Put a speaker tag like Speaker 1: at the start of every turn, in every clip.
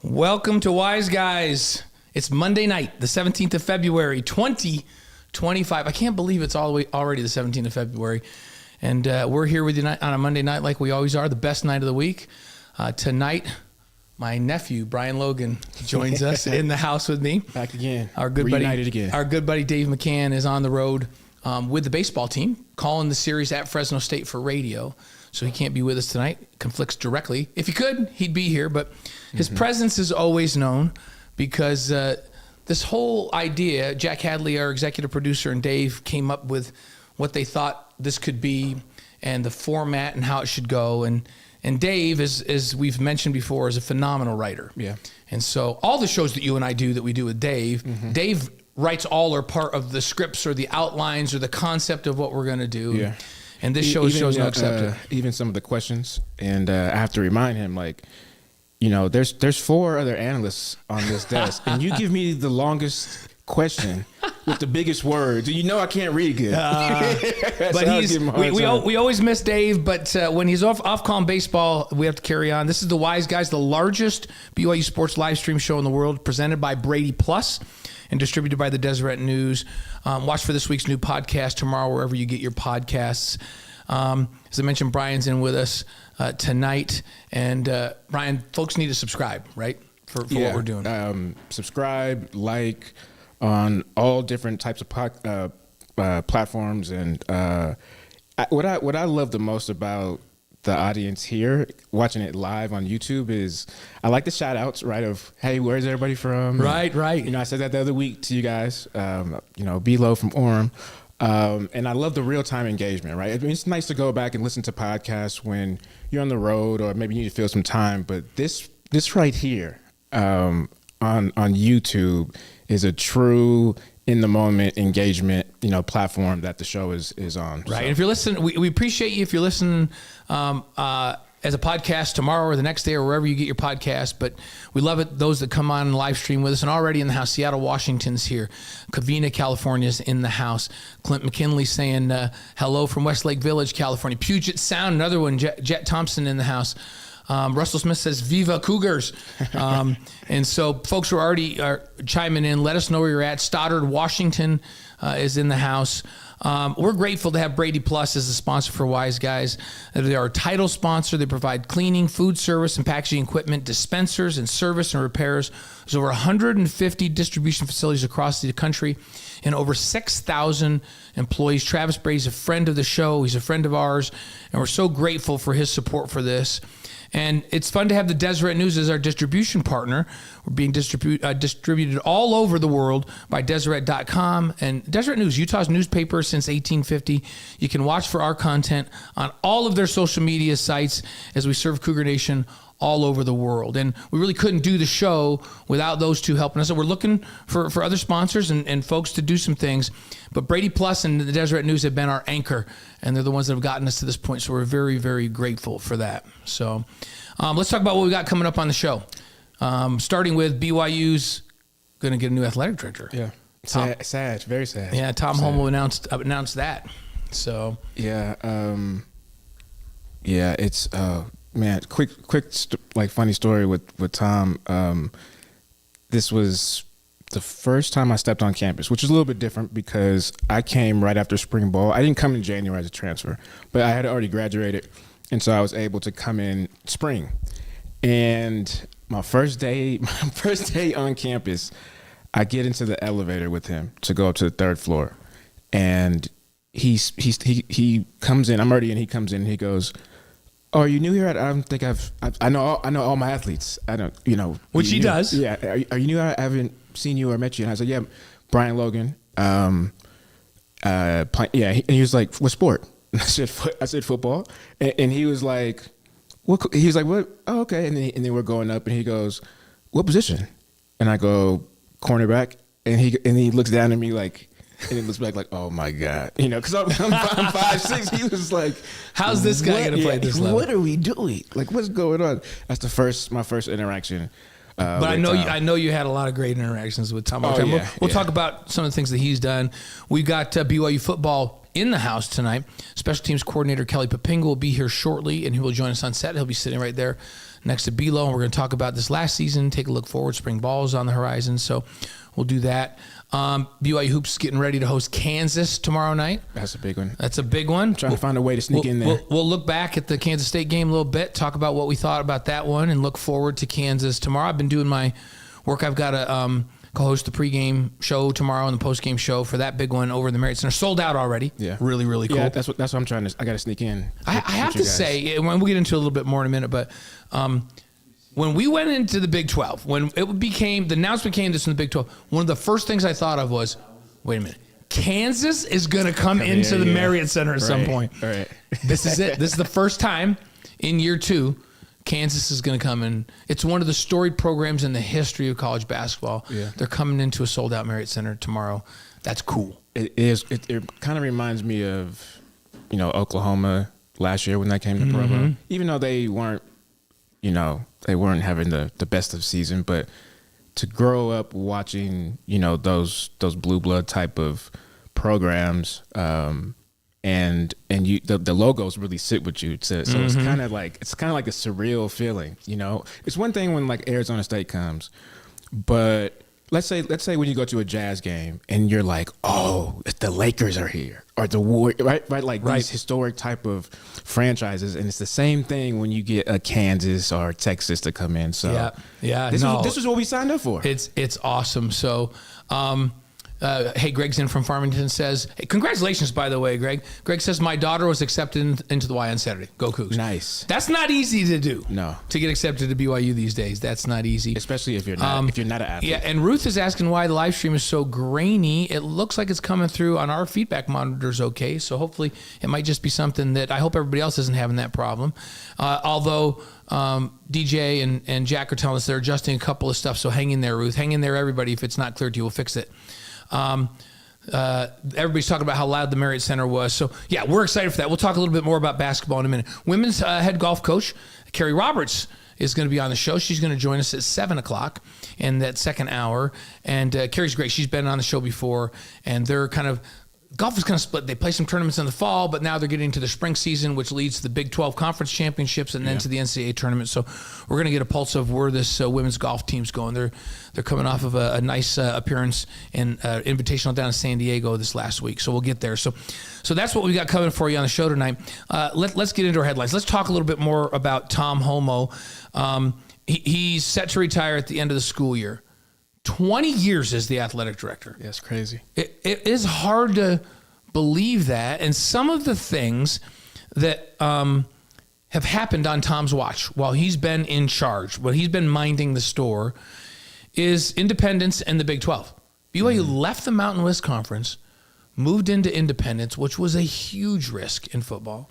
Speaker 1: Welcome to Wise Guys. It's Monday night, the 17th of February, 2025. I can't believe it's already the 17th of February. And we're here with you on a Monday night like we always are, the best night of the week. Tonight, my nephew, Brian Logan, joins us in the house with me.
Speaker 2: Back again.
Speaker 1: Reunited
Speaker 2: again.
Speaker 1: Our good buddy Dave McCann is on the road with the baseball team, calling the series at Fresno State for radio. So he can't be with us tonight. Conflicts directly. If he could, he'd be here. But his presence is always known because this whole idea, Jack Hadley, our executive producer, and Dave came up with what they thought this could be and the format and how it should go. And Dave, as we've mentioned before, is a phenomenal writer.
Speaker 2: Yeah.
Speaker 1: And so all the shows that you and I do that we do with Dave, Dave writes all or part of the scripts or the outlines or the concept of what we're going to do.
Speaker 2: Yeah.
Speaker 1: And this show shows no exception.
Speaker 2: Even some of the questions. And I have to remind him, like, you know, there's four other analysts on this desk. And you give me the longest question with the biggest words. You know I can't read good.
Speaker 1: But we always miss Dave. But when he's off calling baseball, we have to carry on. This is the Wise Guys, the largest BYU sports live stream show in the world, presented by BradyPlus and distributed by the Deseret News. Watch for this week's new podcast tomorrow, wherever you get your podcasts. As I mentioned, Brian's in with us tonight. And Brian, folks need to subscribe, right, for what we're doing.
Speaker 2: Subscribe, like on all different types of platforms. And what I love the most about the audience here, watching it live on YouTube, is I like the shout outs, right, of, hey, where's everybody from?
Speaker 1: Right.
Speaker 2: You know, I said that the other week to you guys, you know, B-Lo from Orem. And I love the real-time engagement, right? I mean, it's nice to go back and listen to podcasts when you're on the road or maybe you need to fill some time. But this right here on YouTube is a true in-the-moment engagement, you know, platform that the show is on.
Speaker 1: Right.
Speaker 2: So.
Speaker 1: And if you're listening, we appreciate you if you're listening as a podcast tomorrow or the next day or wherever you get your podcast. But we love it, those that come on and live stream with us. And already in the house, Seattle, Washington's here. Covina, California's in the house. Clint McKinley saying hello from Westlake Village, California. Puget Sound, another one. Jet Thompson in the house. Russell Smith says, Viva Cougars. And so folks who are chiming in, let us know where you're at. Stoddard, Washington is in the house. We're grateful to have BradyPlus as a sponsor for Wise Guys. They are a title sponsor. They provide cleaning, food service, and packaging equipment, dispensers, and service and repairs. There's over 150 distribution facilities across the country and over 6,000 employees. Travis Brady's a friend of the show. He's a friend of ours, and we're so grateful for his support for this. And it's fun to have the Deseret News as our distribution partner. We're being distributed all over the world by Deseret.com. And Deseret News, Utah's newspaper since 1850. You can watch for our content on all of their social media sites as we serve Cougar Nation all over the world. And we really couldn't do the show without those two helping us. So we're looking for other sponsors and folks to do some things. But BradyPlus and the Deseret News have been our anchor, and they're the ones that have gotten us to this point. So we're very, very grateful for that. So let's talk about what we got coming up on the show. Starting with BYU's going to get a new athletic director.
Speaker 2: Yeah. Sad. Very sad.
Speaker 1: Yeah, Tom Holmoe announced that. So
Speaker 2: yeah, it's man, quick like funny story with Tom. This was the first time I stepped on campus, which is a little bit different because I came right after spring ball. I didn't come in January as a transfer, but I had already graduated, and so I was able to come in spring. And my first day on campus, I get into the elevator with him to go up to the third floor, and he comes in. I'm already in. He comes in and he goes, "Oh, are you new here? I don't think I know all my athletes. I don't, you know."
Speaker 1: Which he does.
Speaker 2: Yeah. Are you new? I haven't seen you or met you. And I said, "Yeah, Brian Logan." And he was like, "What sport?" I said football. And he was like, "What?" He was like, "What?" "Oh, okay." And then we're going up, and he goes, "What position?" And I go, "Cornerback." And he looks down at me like. And it looks like, oh my God, you know, because I'm 5'6". He was like,
Speaker 1: "How's this guy going to play this level?
Speaker 2: What are we doing? Like, what's going on?" That's my first interaction.
Speaker 1: But I know you had a lot of great interactions with Tom. We'll talk about some of the things that he's done. We've got BYU football in the house tonight. Special teams coordinator Kelly Poppinga will be here shortly, and he will join us on set. He'll be sitting right there next to Belo, and we're going to talk about this last season, take a look forward. Spring ball is on the horizon, so we'll do that. BYU Hoops is getting ready to host Kansas tomorrow night.
Speaker 2: That's a big one.
Speaker 1: That's a big one.
Speaker 2: Trying to find a way to sneak in there.
Speaker 1: We'll look back at the Kansas State game a little bit, talk about what we thought about that one, and look forward to Kansas tomorrow. I've been doing my work. I've got to co-host the pregame show tomorrow and the postgame show for that big one over in the Marriott Center. Sold out already. Yeah. Really, really cool.
Speaker 2: Yeah, that's what I'm trying to. I got to sneak in.
Speaker 1: I have to say, and we'll get into a little bit more in a minute, but when we went into the Big 12, when the announcement came this in the Big 12, one of the first things I thought of was, wait a minute, Kansas is going to come into the Marriott Center at some point.
Speaker 2: All right.
Speaker 1: This is it. This is the first time in year 2 Kansas is going to come in. It's one of the storied programs in the history of college basketball. Yeah. They're coming into a sold-out Marriott Center tomorrow. That's cool.
Speaker 2: It is. It kind of reminds me of, Oklahoma last year when that came to Provo. Even though they weren't having the best of season, but to grow up watching, those blue blood type of programs, and the logos really sit with you. So it's kind of like a surreal feeling. It's one thing when like Arizona State comes, but let's say when you go to a Jazz game and you're like, oh, the Lakers are here, or the Warriors, right? These historic type of franchises, and it's the same thing when you get a Kansas or Texas to come in. So this is what we signed up for.
Speaker 1: It's awesome. So. Hey, Greg's in from Farmington says, hey, congratulations, by the way, Greg. Greg says, my daughter was accepted into the Y on Saturday. Go Cougs.
Speaker 2: Nice.
Speaker 1: That's not easy to do.
Speaker 2: No.
Speaker 1: To get accepted to BYU these days. That's not easy.
Speaker 2: Especially if you're not an athlete.
Speaker 1: Yeah, and Ruth is asking why the live stream is so grainy. It looks like it's coming through on our feedback monitors okay, so hopefully it might just be something that I hope everybody else isn't having that problem. Although DJ and Jack are telling us they're adjusting a couple of stuff, so hang in there, Ruth. Hang in there, everybody. If it's not clear to you, we'll fix it. Everybody's talking about how loud the Marriott Center was. So, yeah, we're excited for that. We'll talk a little bit more about basketball in a minute. Women's head golf coach, Carrie Roberts, is going to be on the show. She's going to join us at 7 o'clock in that second hour. And Carrie's great. She's been on the show before, and they're golf is kind of split. They play some tournaments in the fall, but now they're getting to the spring season, which leads to the Big 12 Conference Championships and then to the NCAA tournament. So we're going to get a pulse of where this women's golf team's going. They're coming off of a nice appearance and invitational down in San Diego this last week. So we'll get there. So that's what we got coming for you on the show tonight. Let's get into our headlines. Let's talk a little bit more about Tom Holmoe. He's set to retire at the end of the school year. 20 years as the athletic director.
Speaker 2: Yeah, it's crazy.
Speaker 1: It is hard to believe that. And some of the things that have happened on Tom's watch while he's been in charge, while he's been minding the store, is independence and the Big 12. BYU left the Mountain West Conference, moved into independence, which was a huge risk in football,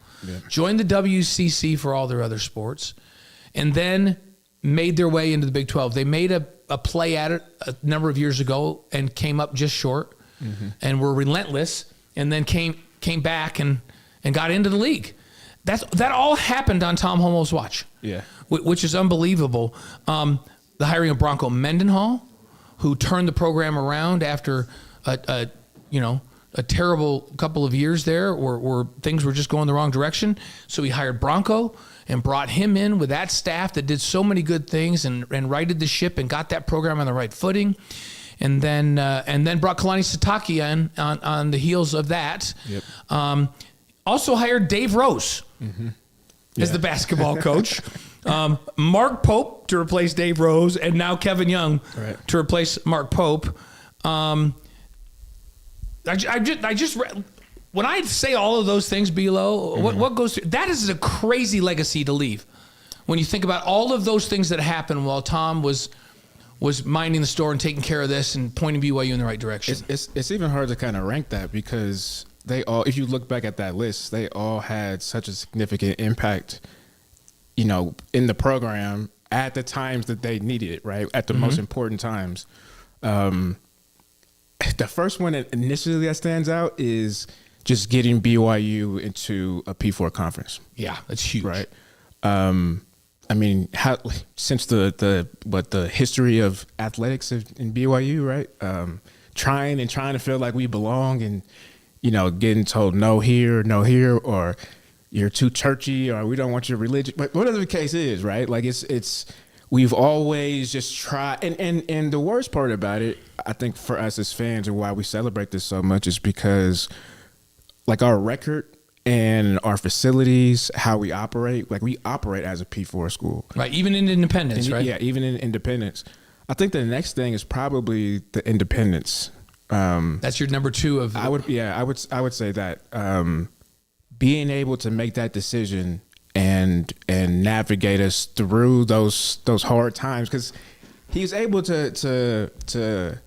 Speaker 1: joined the WCC for all their other sports, and then made their way into the Big 12. They made a play at it a number of years ago and came up just short and were relentless, and then came back and got into the league. That all happened on Tom Holmoe's watch, which is unbelievable. The hiring of Bronco Mendenhall, who turned the program around after a terrible couple of years there where things were just going the wrong direction. So he hired Bronco and brought him in with that staff that did so many good things and righted the ship and got that program on the right footing. And then brought Kalani Sitake in on the heels of that. Also hired Dave Rose as the basketball coach. Mark Pope to replace Dave Rose, and now Kevin Young to replace Mark Pope. I just read, when I say all of those things below, what goes through, that is a crazy legacy to leave. When you think about all of those things that happened while Tom was minding the store and taking care of this and pointing BYU in the right direction.
Speaker 2: It's even hard to kind of rank that because they all, if you look back at that list, they all had such a significant impact, in the program at the times that they needed it, right? At the most important times. The first one that initially that stands out is just getting BYU into a P4 conference.
Speaker 1: Yeah, that's huge.
Speaker 2: Right. Since the history of athletics in BYU, right? Trying to feel like we belong and getting told no here, or you're too churchy, or we don't want your religion, but whatever the case is, right? Like it's we've always just tried, and the worst part about it, I think for us as fans, and why we celebrate this so much, is because like our record and our facilities, how we operate, like we operate as a P4 school,
Speaker 1: right? Even in independence, right?
Speaker 2: Yeah, even in independence. I think the next thing is probably the independence.
Speaker 1: That's your number two of.
Speaker 2: I would say that being able to make that decision and navigate us through those hard times, because he's able to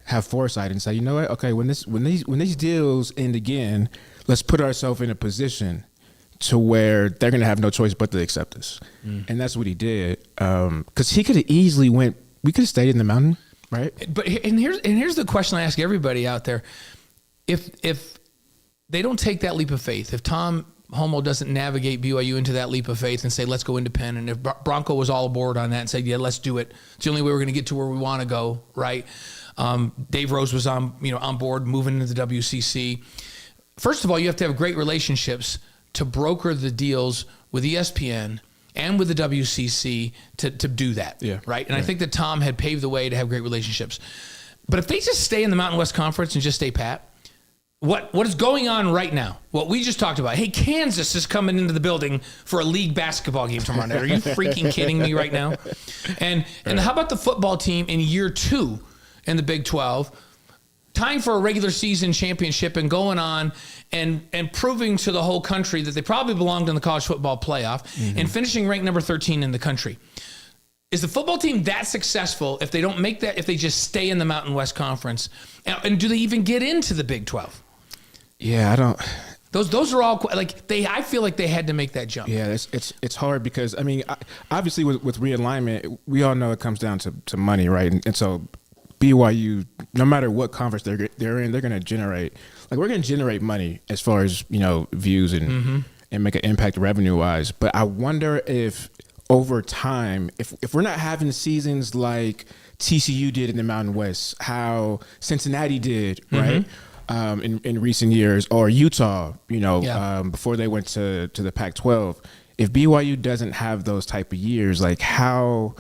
Speaker 2: have foresight and say, you know what, okay, when these deals end again, let's put ourselves in a position to where they're gonna have no choice but to accept us, and that's what he did. Because he could have easily we could have stayed in the mountain, right?
Speaker 1: But here's the question I ask everybody out there: if they don't take that leap of faith, if Tom Holmoe doesn't navigate BYU into that leap of faith and say, let's go independent, if Bronco was all aboard on that and said, yeah, let's do it, it's the only way we're going to get to where we want to go, right? Dave Rose was on board moving into the WCC. First of all, you have to have great relationships to broker the deals with ESPN and with the WCC to do that, right? And I think that Tom had paved the way to have great relationships. But if they just stay in the Mountain West Conference and just stay pat, what is going on right now? What we just talked about. Hey, Kansas is coming into the building for a league basketball game tomorrow night. Are you freaking kidding me right now? And how about the football team in year 2 in the Big 12, tying for a regular season championship and going on and proving to the whole country that they probably belonged in the college football playoff and finishing ranked number 13 in the country? Is the football team that successful if they don't make that, if they just stay in the Mountain West Conference? And do they even get into the Big 12?
Speaker 2: Yeah, I don't.
Speaker 1: Those are all like I feel like they had to make that jump.
Speaker 2: Yeah, it's hard because I mean, obviously with realignment, we all know it comes down to money, right? And so BYU, no matter what conference they're in, they're going to generate, like we're going to generate money as far as views and make an impact revenue wise. But I wonder if over time, if we're not having seasons like TCU did in the Mountain West, how Cincinnati did, right? In recent years, or Utah, before they went to the Pac-12. If BYU doesn't have those type of years, like how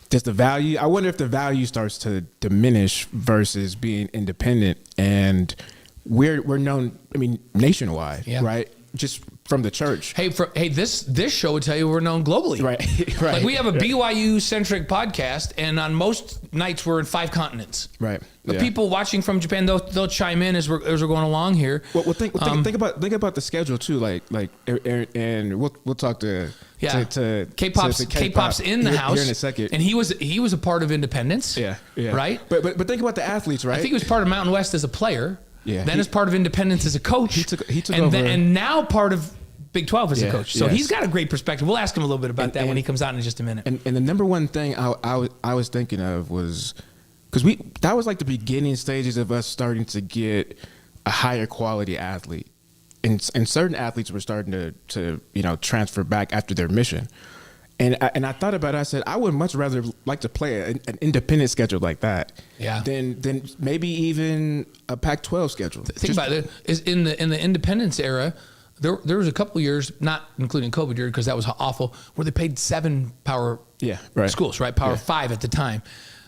Speaker 2: does the value? I wonder if the value starts to diminish versus being independent. And we're known, I mean, nationwide, right? Just from the church.
Speaker 1: Hey, this show would tell you we're known globally,
Speaker 2: right?
Speaker 1: Like we have a BYU centric podcast, and on most nights we're in 5 continents,
Speaker 2: right?
Speaker 1: The people watching from Japan, they'll chime in as we're going along here.
Speaker 2: Well, think about the schedule too, and we'll talk to
Speaker 1: K-pop's in the house
Speaker 2: here in a second,
Speaker 1: and he was a part of Independence, right?
Speaker 2: But think about the athletes, right?
Speaker 1: I think he was part of Mountain West as a player.
Speaker 2: Yeah.
Speaker 1: Then as part of Independence as a coach.
Speaker 2: He took over.
Speaker 1: And now part of Big 12 as a coach. So he's got a great perspective. We'll ask him a little bit about that when he comes out in just a minute.
Speaker 2: And the number one thing I was thinking of was, because that was like the beginning stages of us starting to get a higher quality athlete. And certain athletes were starting to transfer back after their mission. And I thought about it. I said, I would much rather like to play an independent schedule like that than maybe even a Pac-12 schedule.
Speaker 1: Think about it. Is in the independence era, there was a couple years, not including COVID year, because that was awful, where they paid 7 power schools, right? Power 5 at the time.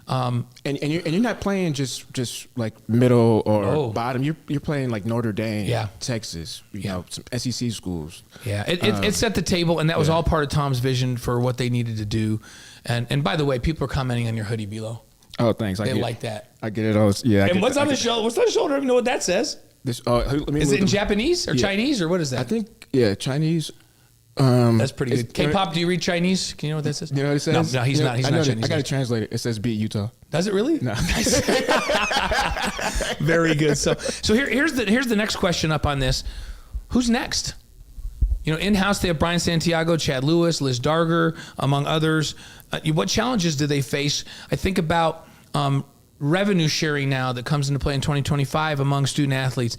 Speaker 2: And you're not playing just like middle or bottom. You're playing like Notre Dame, Texas, some SEC schools.
Speaker 1: Yeah, it set the table, and that was all part of Tom's vision for what they needed to do. And by the way, people are commenting on your hoodie below.
Speaker 2: Oh, thanks.
Speaker 1: They like that.
Speaker 2: I get it all. Yeah.
Speaker 1: And what's on the shoulder? What's on the shoulder? I don't even know what that says.
Speaker 2: Is
Speaker 1: it in Japanese or Chinese or what is that?
Speaker 2: I think Chinese.
Speaker 1: That's pretty good. K-pop, do you read Chinese? Can you know what that says?
Speaker 2: You know what it says?
Speaker 1: No, he's not. He's not Chinese.
Speaker 2: I got to translate it. It says beat Utah.
Speaker 1: Does it really?
Speaker 2: No.
Speaker 1: Very good. So here's the next question up on this. Who's next? In-house they have Brian Santiago, Chad Lewis, Liz Darger, among others. What challenges do they face? I think about revenue sharing now that comes into play in 2025 among student athletes.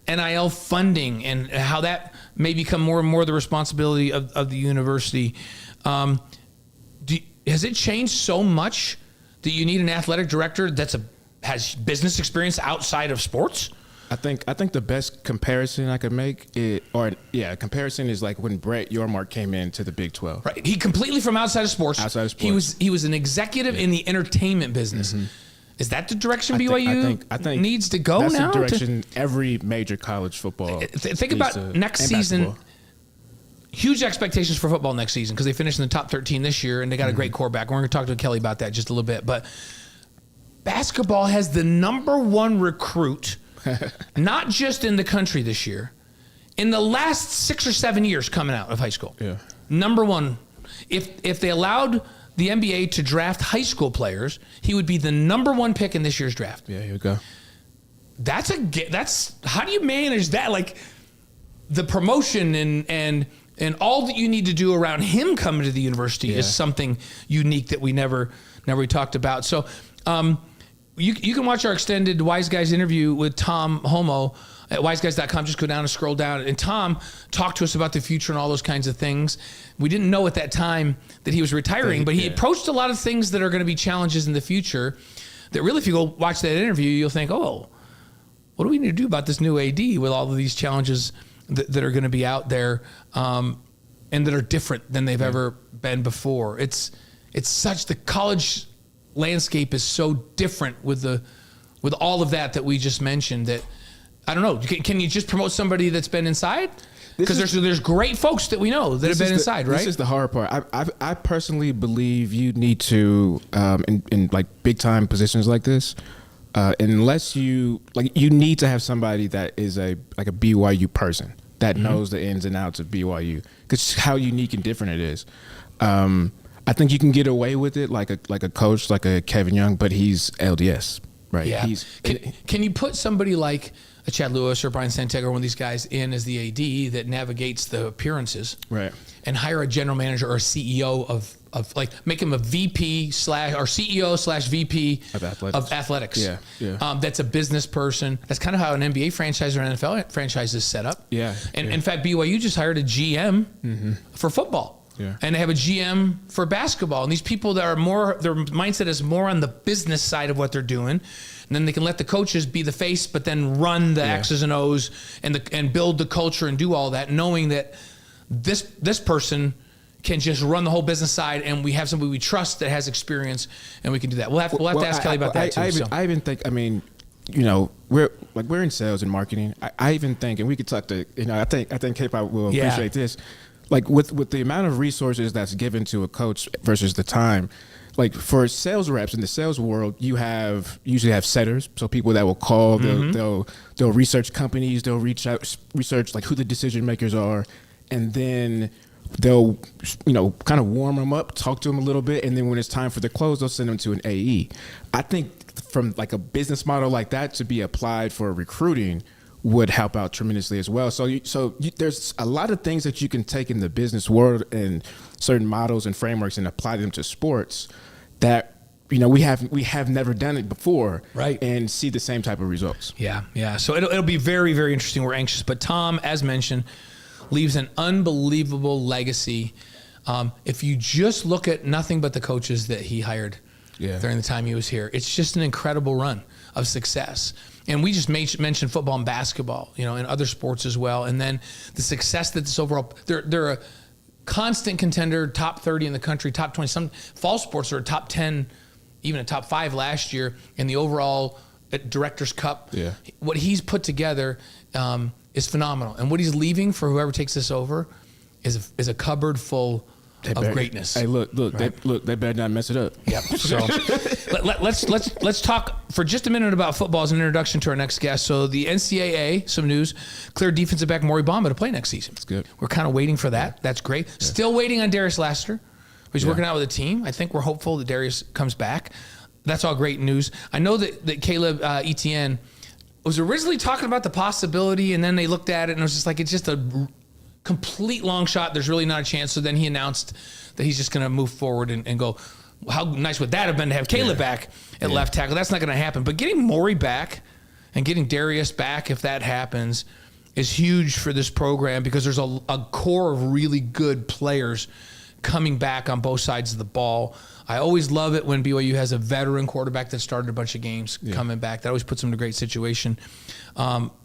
Speaker 1: NIL funding and how that may become more and more the responsibility of the university. Has it changed so much that you need an athletic director has business experience outside of sports?
Speaker 2: I think the best comparison I could make comparison is like when Brett Yormark came into the Big 12.
Speaker 1: Right. He completely from outside of sports. He was an executive in the entertainment business. Mm-hmm. Is that the direction BYU
Speaker 2: I think
Speaker 1: needs to go
Speaker 2: that's
Speaker 1: now?
Speaker 2: The direction every major college football.
Speaker 1: Think about next season. Basketball. Huge expectations for football next season because they finished in the top 13 this year and they got a great quarterback. We're going to talk to Kelly about that just a little bit. But basketball has the number one recruit, not just in the country this year, in the last 6 or 7 years coming out of high school. Yeah. Number one. If they allowed the NBA to draft high school players, he would be the number one pick in this year's draft.
Speaker 2: Yeah, here we go.
Speaker 1: That's how do you manage that? Like the promotion and all that you need to do around him coming to the university is something unique that we never talked about. So you can watch our extended Wise Guys interview with Tom Holmoe at wiseguys.com. Just go down and scroll down. And Tom talked to us about the future and all those kinds of things. We didn't know at that time that he was retiring, but he approached a lot of things that are going to be challenges in the future that really, if you go watch that interview, you'll think, oh, what do we need to do about this new AD with all of these challenges that are going to be out there and that are different than they've ever been before. It's such, the college landscape is so different with all of that we just mentioned that, I don't know, can you just promote somebody that's been inside? Because there's great folks that we know that have been inside, right?
Speaker 2: This is the hard part. I personally believe you need to, in like big time positions like this, unless you need to have somebody that is a BYU person that knows the ins and outs of BYU, because how unique and different it is. I think you can get away with it like a coach, like a Kevin Young, but he's LDS, right?
Speaker 1: Yeah. Can you put somebody like a Chad Lewis or Brian Santiago or one of these guys in as the AD that navigates the appearances, right? And hire a general manager or a CEO of like make him a VP or CEO / VP of athletics. Yeah. That's a business person. That's kind of how an NBA franchise or an NFL franchise is set up. Yeah. And in fact, BYU just hired a GM for football. Yeah. And they have a GM for basketball. And these people that are their mindset is more on the business side of what they're doing. And then they can let the coaches be the face, but then run the X's and O's and build the culture and do all that, knowing that this person can just run the whole business side, and we have somebody we trust that has experience, and we can do that. We'll have to ask Kelly about that too.
Speaker 2: I even think, I mean, we're in sales and marketing. I even think, and we could talk to, I think K-Pop will appreciate this. Like with the amount of resources that's given to a coach versus the time, like for sales reps in the sales world, you usually have setters, so people that will call, they'll research companies, they'll research like who the decision makers are, and then they'll kind of warm them up, talk to them a little bit, and then when it's time for the close, they'll send them to an AE. I think from like a business model like that to be applied for recruiting would help out tremendously as well. So there's a lot of things that you can take in the business world and certain models and frameworks and apply them to sports that we have never done it before, right? And see the same type of results.
Speaker 1: Yeah. So it'll be very, very interesting. We're anxious, but Tom, as mentioned, leaves an unbelievable legacy. If you just look at nothing but the coaches that he hired during the time he was here, it's just an incredible run of success. And we just mentioned football and basketball, and other sports as well. And then the success that this overall, they're a constant contender, top 30 in the country, top 20. Some fall sports are a top 10, even a top 5 last year in the overall Directors Cup. Yeah. What he's put together is phenomenal. And what he's leaving for whoever takes this over is a cupboard full of greatness.
Speaker 2: Hey, look! Right? They better not mess it up.
Speaker 1: Yep. So let's talk for just a minute about football as an introduction to our next guest. So the NCAA, some news, cleared defensive back Maury Bamba to play next season. That's good. We're kind of waiting for that. Yeah. That's great. Yeah. Still waiting on Darius Lassiter. He's working out with a team. I think we're hopeful that Darius comes back. That's all great news. I know that Caleb Etienne was originally talking about the possibility, and then they looked at it and it was just like, it's just a complete long shot. There's really not a chance. So then he announced that he's just going to move forward and go. How nice would that have been to have Caleb back at left tackle? That's not going to happen. But getting Maury back and getting Darius back, if that happens, is huge for this program because there's a core of really good players coming back on both sides of the ball. I always love it when BYU has a veteran quarterback that started a bunch of games coming back. That always puts them in a great situation.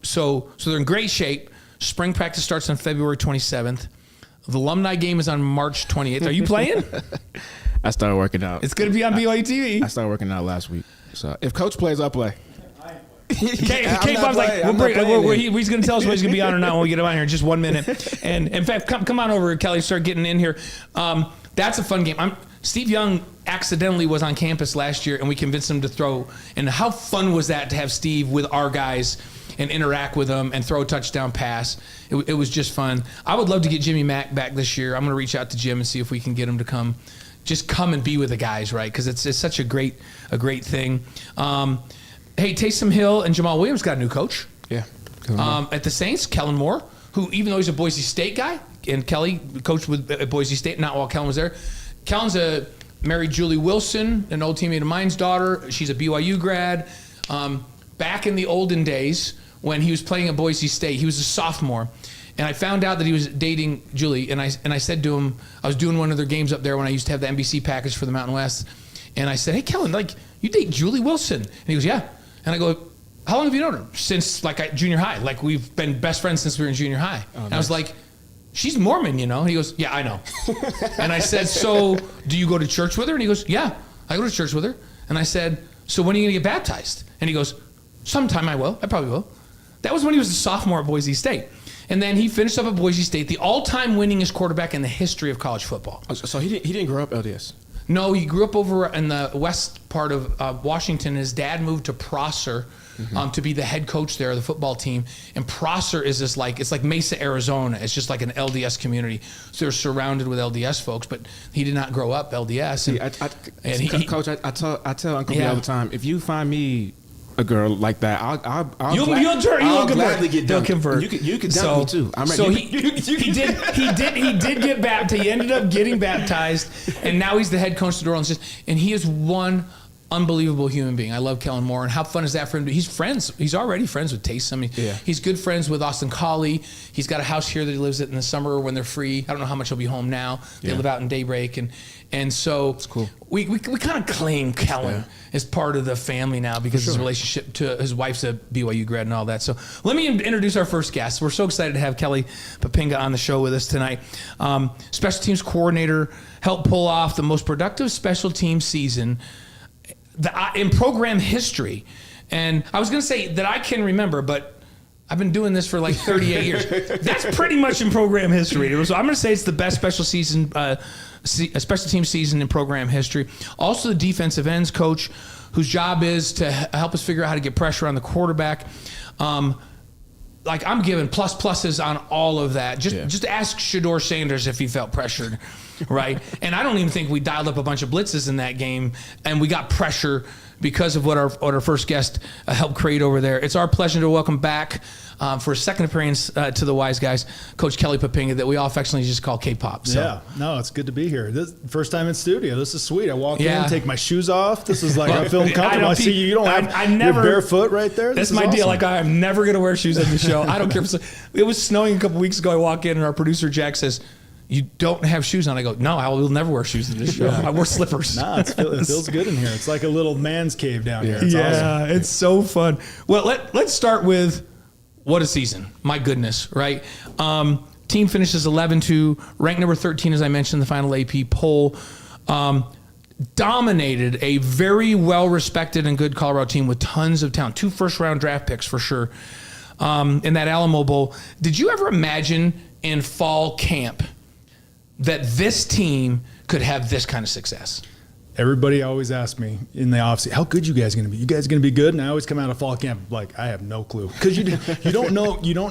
Speaker 1: So they're in great shape. Spring practice starts on February 27th. The alumni game is on March 28th. Are you playing?
Speaker 2: I started working out.
Speaker 1: It's going to be on BYU TV.
Speaker 2: I started working out last week. So if Coach plays, I'll play.
Speaker 1: K-Bob's like, he's going to tell us what he's going to be on or not when we get him on here in just 1 minute. And in fact, come on over, Kelly, start getting in here. That's a fun game. Steve Young accidentally was on campus last year, and we convinced him to throw. And how fun was that to have Steve with our guys and interact with them and throw a touchdown pass? It was just fun. I would love to get Jimmy Mack back this year. I'm going to reach out to Jim and see if we can get him to come and be with the guys, right? Because it's such a great thing. Hey, Taysom Hill and Jamal Williams got a new coach.
Speaker 2: Yeah.
Speaker 1: At the Saints, Kellen Moore, who even though he's a Boise State guy, and Kelly coached at Boise State, not while Kellen was there. Kellen's married Julie Wilson, an old teammate of mine's daughter. She's a BYU grad. Back in the olden days when he was playing at Boise State, he was a sophomore. And I found out that he was dating Julie, and I said to him, I was doing one of their games up there when I used to have the NBC package for the Mountain West, and I said, hey, Kellen, you date Julie Wilson? And he goes, yeah. And I go, how long have you known her? Since junior high. We've been best friends since we were in junior high. Oh, and I was like, she's Mormon, And he goes, yeah, I know. And I said, so do you go to church with her? And he goes, yeah, I go to church with her. And I said, so when are you going to get baptized? And he goes, sometime I will. I probably will. That was when he was a sophomore at Boise State. And then he finished up at Boise State, the all-time winningest quarterback in the history of college football.
Speaker 2: So he didn't grow up LDS?
Speaker 1: No, he grew up over in the west part of Washington. His dad moved to Prosser to be the head coach there of the football team. And Prosser is it's like Mesa, Arizona. It's just like an LDS community. So they're surrounded with LDS folks, but he did not grow up LDS.
Speaker 2: Coach, I tell Uncle B all the time, if you find me a girl like that, I'll gladly get done.
Speaker 1: Convert.
Speaker 2: You can dunk me too. I'm ready.
Speaker 1: So he did get baptized. He ended up getting baptized, and now he's the head coach of the New Orleans. And he is one unbelievable human being. I love Kellen Moore, and how fun is that for him? He's already friends with Taysom. He's good friends with Austin Collie. He's got a house here that he lives at in the summer when they're free. I don't know how much he'll be home now. They live out in Daybreak, and so
Speaker 2: it's cool.
Speaker 1: We kind of claim Kellen as part of the family now because his relationship to his wife's a BYU grad and all that. So let me introduce our first guest. We're so excited to have Kelly Poppinga on the show with us tonight. Special teams coordinator, helped pull off the most productive special teams season in program history. And I was going to say that I can remember, but I've been doing this for 38 years. That's pretty much in program history. So I'm going to say it's the best special team season in program history. Also the defensive ends coach, whose job is to help us figure out how to get pressure on the quarterback. I'm giving pluses on all of that. Just ask Shedeur Sanders if he felt pressured, right? And I don't even think we dialed up a bunch of blitzes in that game, and we got pressure because of what our first guest helped create over there. It's our pleasure to welcome back for a second appearance to the Wise Guys, Coach Kelly Poppinga, that we all affectionately just call K-Pop. So.
Speaker 3: Yeah, no, it's good to be here. This first time in studio. This is sweet. I walk in, take my shoes off. This is like I feel comfortable. I see you. You don't have your barefoot right there.
Speaker 1: That's my deal. I'm never going to wear shoes on the show. I don't care. It was snowing a couple weeks ago. I walk in and our producer Jack says, you don't have shoes on. I go, no, I will never wear shoes in this show. I wear slippers.
Speaker 3: Nah, it feels good in here. It's like a little man's cave down here. It's awesome.
Speaker 1: It's so fun. Well, let's start with what a season. My goodness, right? Team finishes 11-2, ranked number 13, as I mentioned, in the final AP poll. Dominated a very well-respected and good Colorado team with tons of talent. 2 first-round draft picks for sure in that Alamo Bowl. Did you ever imagine in fall camp that this team could have this kind of success?
Speaker 3: Everybody always asks me in the offseason, how good you guys going to be? You guys going to be good? And I always come out of fall camp like, I have no clue. Because you don't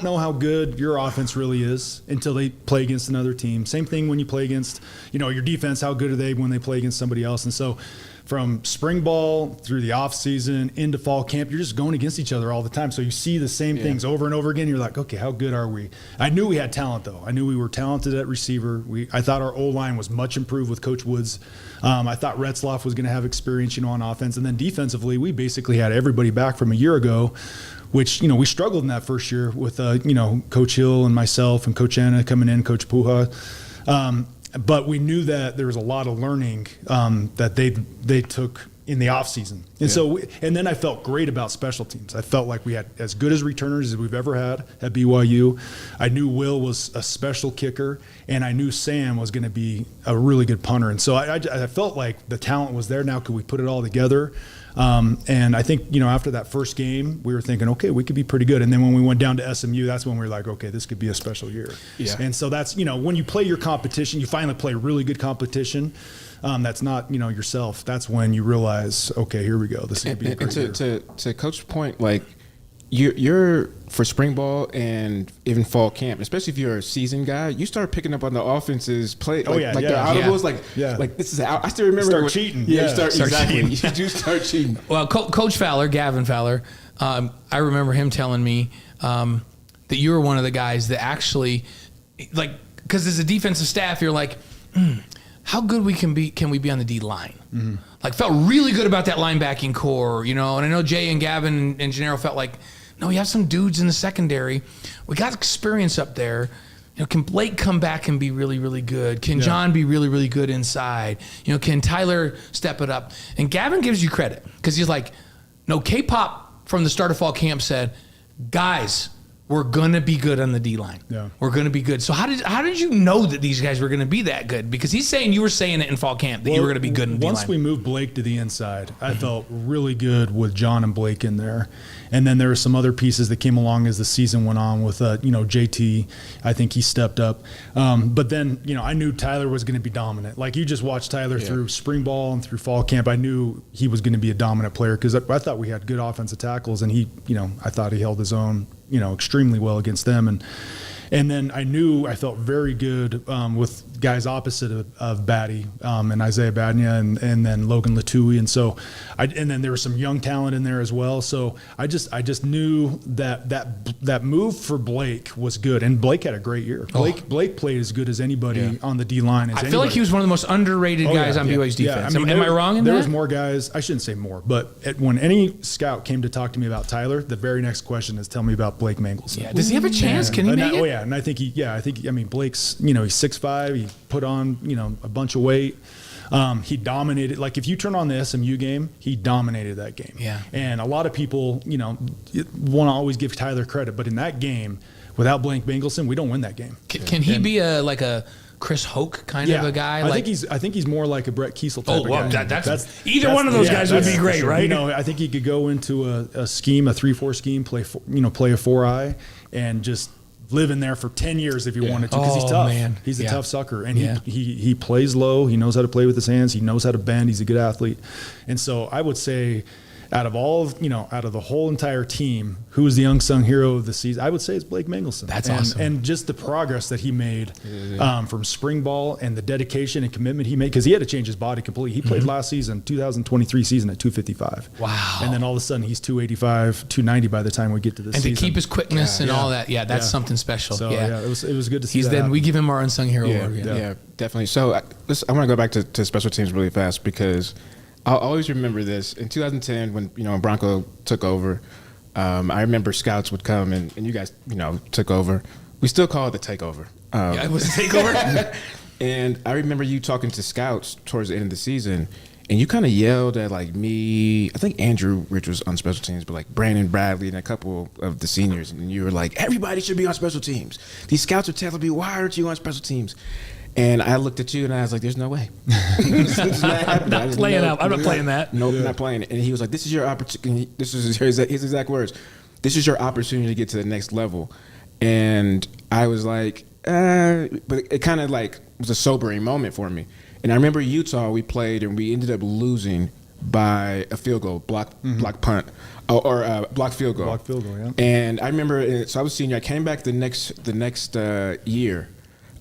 Speaker 3: know how good your offense really is until they play against another team. Same thing when you play against, your defense, how good are they when they play against somebody else? And so from spring ball through the off season into fall camp, you're just going against each other all the time. So you see the same things over and over again. You're like, okay, how good are we? I knew we had talent though. I knew we were talented at receiver. I thought our O-line was much improved with Coach Woods. I thought Retzloff was going to have experience, on offense. And then defensively, we basically had everybody back from a year ago, which, we struggled in that first year with, Coach Hill and myself and Coach Anna coming in, Coach Puha. But we knew that there was a lot of learning that they took in the off season. And so, and then I felt great about special teams. I felt like we had as good as returners as we've ever had at BYU. I knew Will was a special kicker, and I knew Sam was going to be a really good punter. And so I felt like the talent was there. Now, could we put it all together? And I think, after that first game, we were thinking, okay, we could be pretty good. And then when we went down to SMU, that's when we were like, okay, this could be a special year. Yeah. And so that's, when you play your competition, you finally play really good competition. That's not, yourself. That's when you realize, okay, here we go. This is going to be a great year.
Speaker 2: To Coach's point, like you're for spring ball and even fall camp, especially if you're a seasoned guy, you start picking up on the offense's play. Their audibles, like this is I still remember.
Speaker 3: Start cheating.
Speaker 2: Yeah, start exactly. Cheating. You do start cheating.
Speaker 1: Well, Coach Fowler, Gavin Fowler, I remember him telling me that you were one of the guys that actually, like, because as a defensive staff, you're like, how good can we be on the D line? Mm-hmm. Like, felt really good about that linebacking core, and I know Jay and Gavin and Gennaro felt like, no, we have some dudes in the secondary. We got experience up there. Can Blake come back and be really, really good? Can John be really, really good inside? Can Tyler step it up? And Gavin gives you credit because he's like, no, K-Pop from the start of fall camp said, guys, we're gonna be good on the D line. Yeah. We're gonna be good. So how did you know that these guys were gonna be that good? Because he's saying you were saying it in fall camp that you were gonna be good in D line.
Speaker 3: Once we moved Blake to the inside, I felt really good with John and Blake in there. And then there were some other pieces that came along as the season went on with JT. I think he stepped up. But then I knew Tyler was going to be dominant. Like, you just watched Tyler through spring ball and through fall camp. I knew he was going to be a dominant player because I thought we had good offensive tackles, and I thought he held his own extremely well against them. And then I felt very good with guys opposite of Batty and Isaiah Badnia and then Logan Latui. And so and then there was some young talent in there as well. So I just knew that move for Blake was good. And Blake had a great year. Blake played as good as anybody on the D line.
Speaker 1: I feel like he was one of the most underrated guys on BYU's defense. Am I wrong in that?
Speaker 3: There was more guys. I shouldn't say more, but when any scout came to talk to me about Tyler, the very next question is, tell me about Blake Mangelson.
Speaker 1: Yeah. Does he have a chance? Can he make it?
Speaker 3: Oh, yeah. And I think Blake's, he's 6'5", he put on, a bunch of weight. He dominated. Like, if you turn on the SMU game, he dominated that game.
Speaker 1: Yeah.
Speaker 3: And a lot of people, want to always give Tyler credit, but in that game, without Blake Mangelson, we don't win that game.
Speaker 1: Can he be a Chris Hoke kind of a guy?
Speaker 3: I think he's more like a Brett Kiesel type of guy.
Speaker 1: That's either one of those guys would be great,
Speaker 3: sure.
Speaker 1: right?
Speaker 3: I think he could go into a scheme, a 3-4 scheme, play a 4-eye, and just live in there for 10 years if you wanted to, because he's tough. Man. He's a tough sucker, and he plays low. He knows how to play with his hands. He knows how to bend. He's a good athlete. And so I would say, out of the whole entire team, who was the unsung hero of the season, I would say it's Blake Mangelson.
Speaker 1: That's awesome.
Speaker 3: And just the progress that he made from spring ball and the dedication and commitment he made, because he had to change his body completely. He played last season, 2023 season, at 255.
Speaker 1: Wow.
Speaker 3: And then all of a sudden he's 285, 290 by the time we get to this season.
Speaker 1: And to keep his quickness and all that, that's something special.
Speaker 3: So, it was good to see that.
Speaker 1: We give him our unsung hero award.
Speaker 2: Yeah, definitely. So I want to go back to special teams really fast, because I'll always remember this. In 2010, when Bronco took over, I remember scouts would come and you guys, took over. We still call it the takeover.
Speaker 1: It was a takeover.
Speaker 2: And I remember you talking to scouts towards the end of the season, and you kind of yelled at me. I think Andrew Rich was on special teams, but Brandon Bradley and a couple of the seniors, and you were like, everybody should be on special teams. These scouts are telling me, why aren't you on special teams? And I looked at you and I was like, there's no way.
Speaker 1: I'm not playing that.
Speaker 2: Nope, not playing it. And he was like, this is your opportunity. This is his exact words. This is your opportunity to get to the next level. And I was like, but it kind of was a sobering moment for me. And I remember Utah, we played and we ended up losing by a field goal, block punt, or block field goal.
Speaker 3: Block field goal, yeah.
Speaker 2: And I remember, so I was senior. I came back the next year.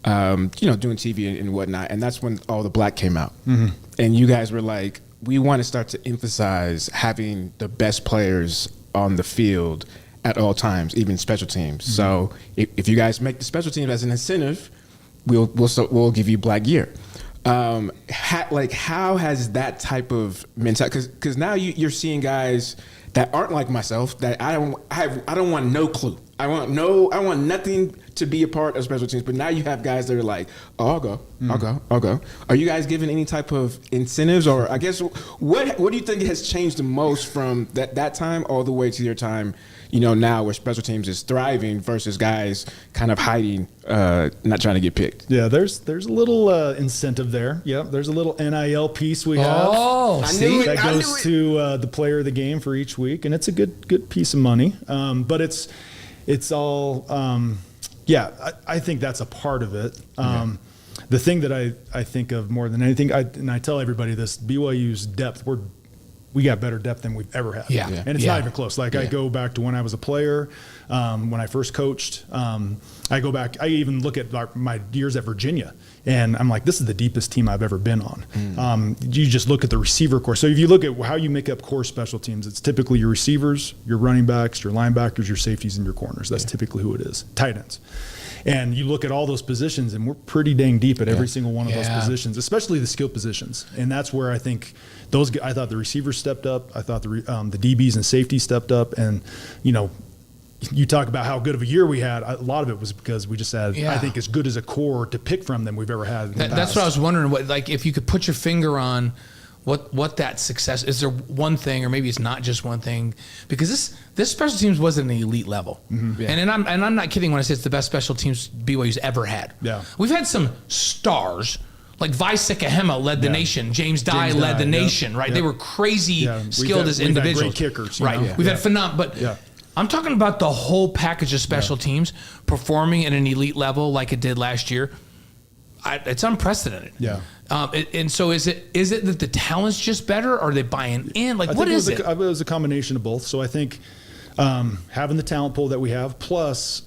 Speaker 2: Doing TV and whatnot, and that's when All the Black came out. Mm-hmm. And you guys were like, we want to start to emphasize having the best players on the field at all times, even special teams. Mm-hmm. So if you guys make the special teams as an incentive, we'll give you black gear. How has that type of mentality? Because now you're seeing guys that aren't like myself, that I don't want no clue. I want nothing to be a part of special teams, but now you have guys that are like, oh, I'll go. Are you guys given any type of incentives, or I guess what do you think has changed the most from that time all the way to your time, now where special teams is thriving versus guys kind of hiding, not trying to get picked?
Speaker 3: Yeah, there's a little incentive there. Yeah, the's a little NIL piece we have.
Speaker 1: Oh, see?
Speaker 3: That goes to the player of the game for each week, and it's a good piece of money. But it's all, I think that's a part of it. The thing that I think of more than anything, and I tell everybody this, BYU's depth, we got better depth than we've ever had.
Speaker 1: Yeah.
Speaker 3: And it's not even close. Like I go back to when I was a player, when I first coached, I go back, I even look at my years at Virginia, and I'm like, this is the deepest team I've ever been on. You just look at the receiver core. So if you look at how you make up core special teams, it's typically your receivers, your running backs, your linebackers, your safeties, and your corners. That's typically who it is. Tight ends. And you look at all those positions, and we're pretty dang deep at every single one of those positions, especially the skill positions. And that's where I think I thought the receivers stepped up. I thought the DBs and safeties stepped up. And, you talk about how good of a year we had. A lot of it was because we just had, I think, as good as a core to pick from than we've ever had.
Speaker 1: That's what I was wondering. If you could put your finger on what that success is, there one thing, or maybe it's not just one thing, because this special teams was at an elite level. And I'm not kidding when I say it's the best special teams BYU's ever had. We've had some stars. Like Visek Ahema led the nation. James Dye led the nation, right? They were crazy skilled as individuals.
Speaker 3: We've had great kickers.
Speaker 1: Right. We've had phenomenal, but I'm talking about the whole package of special teams performing at an elite level like it did last year. It's unprecedented. And so is it that the talent's just better, or are they buying in? What is it?
Speaker 3: It was a combination of both. So I think having the talent pool that we have, plus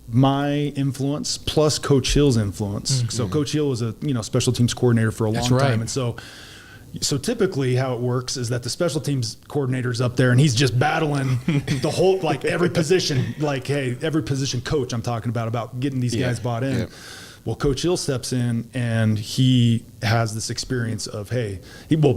Speaker 3: my influence, plus Coach Hill's influence. So Coach Hill was a special teams coordinator for a long time, and so typically how it works is that the special teams coordinator's up there and he's just battling the whole, every position, every position coach I'm talking about getting these guys bought in. Well, Coach Hill steps in and he has this experience of,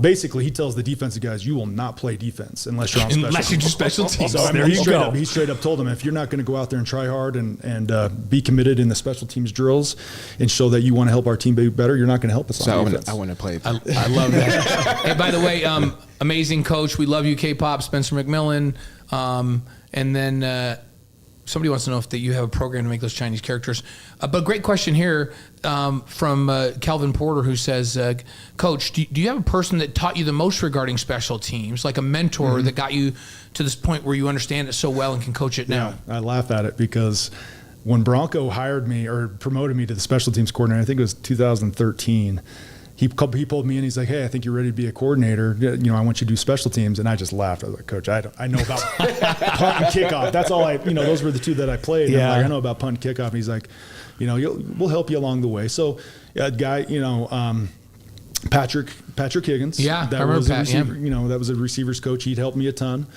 Speaker 3: basically he tells the defensive guys, you will not play defense unless you're on special teams.
Speaker 1: Unless you do special teams.
Speaker 3: So he straight up told them, if you're not going to go out there and try hard and be committed in the special teams drills and show that you want to help our team be better, you're not going to help us on defense.
Speaker 2: I want to play.
Speaker 1: I love that. Hey, by the way, amazing coach. We love you, K-Pop, Spencer McMillan. And then somebody wants to know if you have a program to make those Chinese characters. But great question here from Calvin Porter, who says, Coach, do you have a person that taught you the most regarding special teams, like a mentor that got you to this point where you understand it so well and can coach it now?
Speaker 3: Yeah, I laugh at it because when Bronco hired me or promoted me to the special teams coordinator, I think it was 2013, he pulled me in. He's like, hey, I think you're ready to be a coordinator. I want you to do special teams. And I just laughed. I was like, Coach, I know about punt and kickoff. That's all those were the two that I played. And I'm like, I know about punt and kickoff. And he's like, we'll help you along the way. So a guy, Patrick Higgins.
Speaker 1: Yeah,
Speaker 3: that was a receiver, that was a receivers coach. He'd helped me a ton.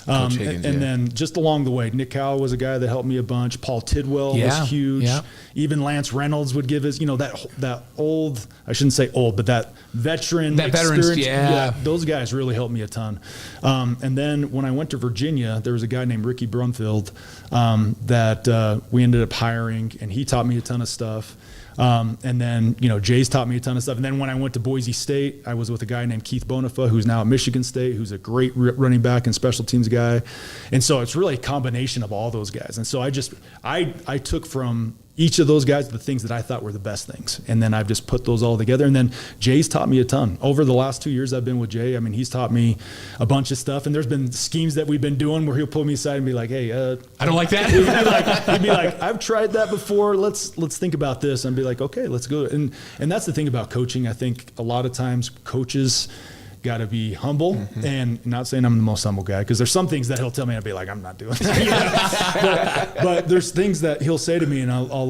Speaker 3: And then just along the way, Nick Cowell was a guy that helped me a bunch. Paul Tidwell was huge. Even Lance Reynolds would give his, that old, I shouldn't say old, but that veteran experience. Those guys really helped me a ton. And then when I went to Virginia, there was a guy named Ricky Brumfield that we ended up hiring, and he taught me a ton of stuff. And then, Jay's taught me a ton of stuff. And then when I went to Boise State, I was with a guy named Keith Bonifa, who's now at Michigan State, who's a great running back and special teams guy. And so it's really a combination of all those guys. And so I took from each of those guys the things that I thought were the best things. And then I've just put those all together. And then Jay's taught me a ton. Over the last 2 years I've been with Jay, he's taught me a bunch of stuff. And there's been schemes that we've been doing where he'll pull me aside and be like, hey,
Speaker 1: I don't like that.
Speaker 3: He'd be like, I've tried that before. Let's think about this. And be like, okay, let's go. And that's the thing about coaching. I think a lot of times coaches got to be humble, and not saying I'm the most humble guy, because there's some things that he'll tell me and I'll be like, I'm not doing that. but there's things that he'll say to me and I'll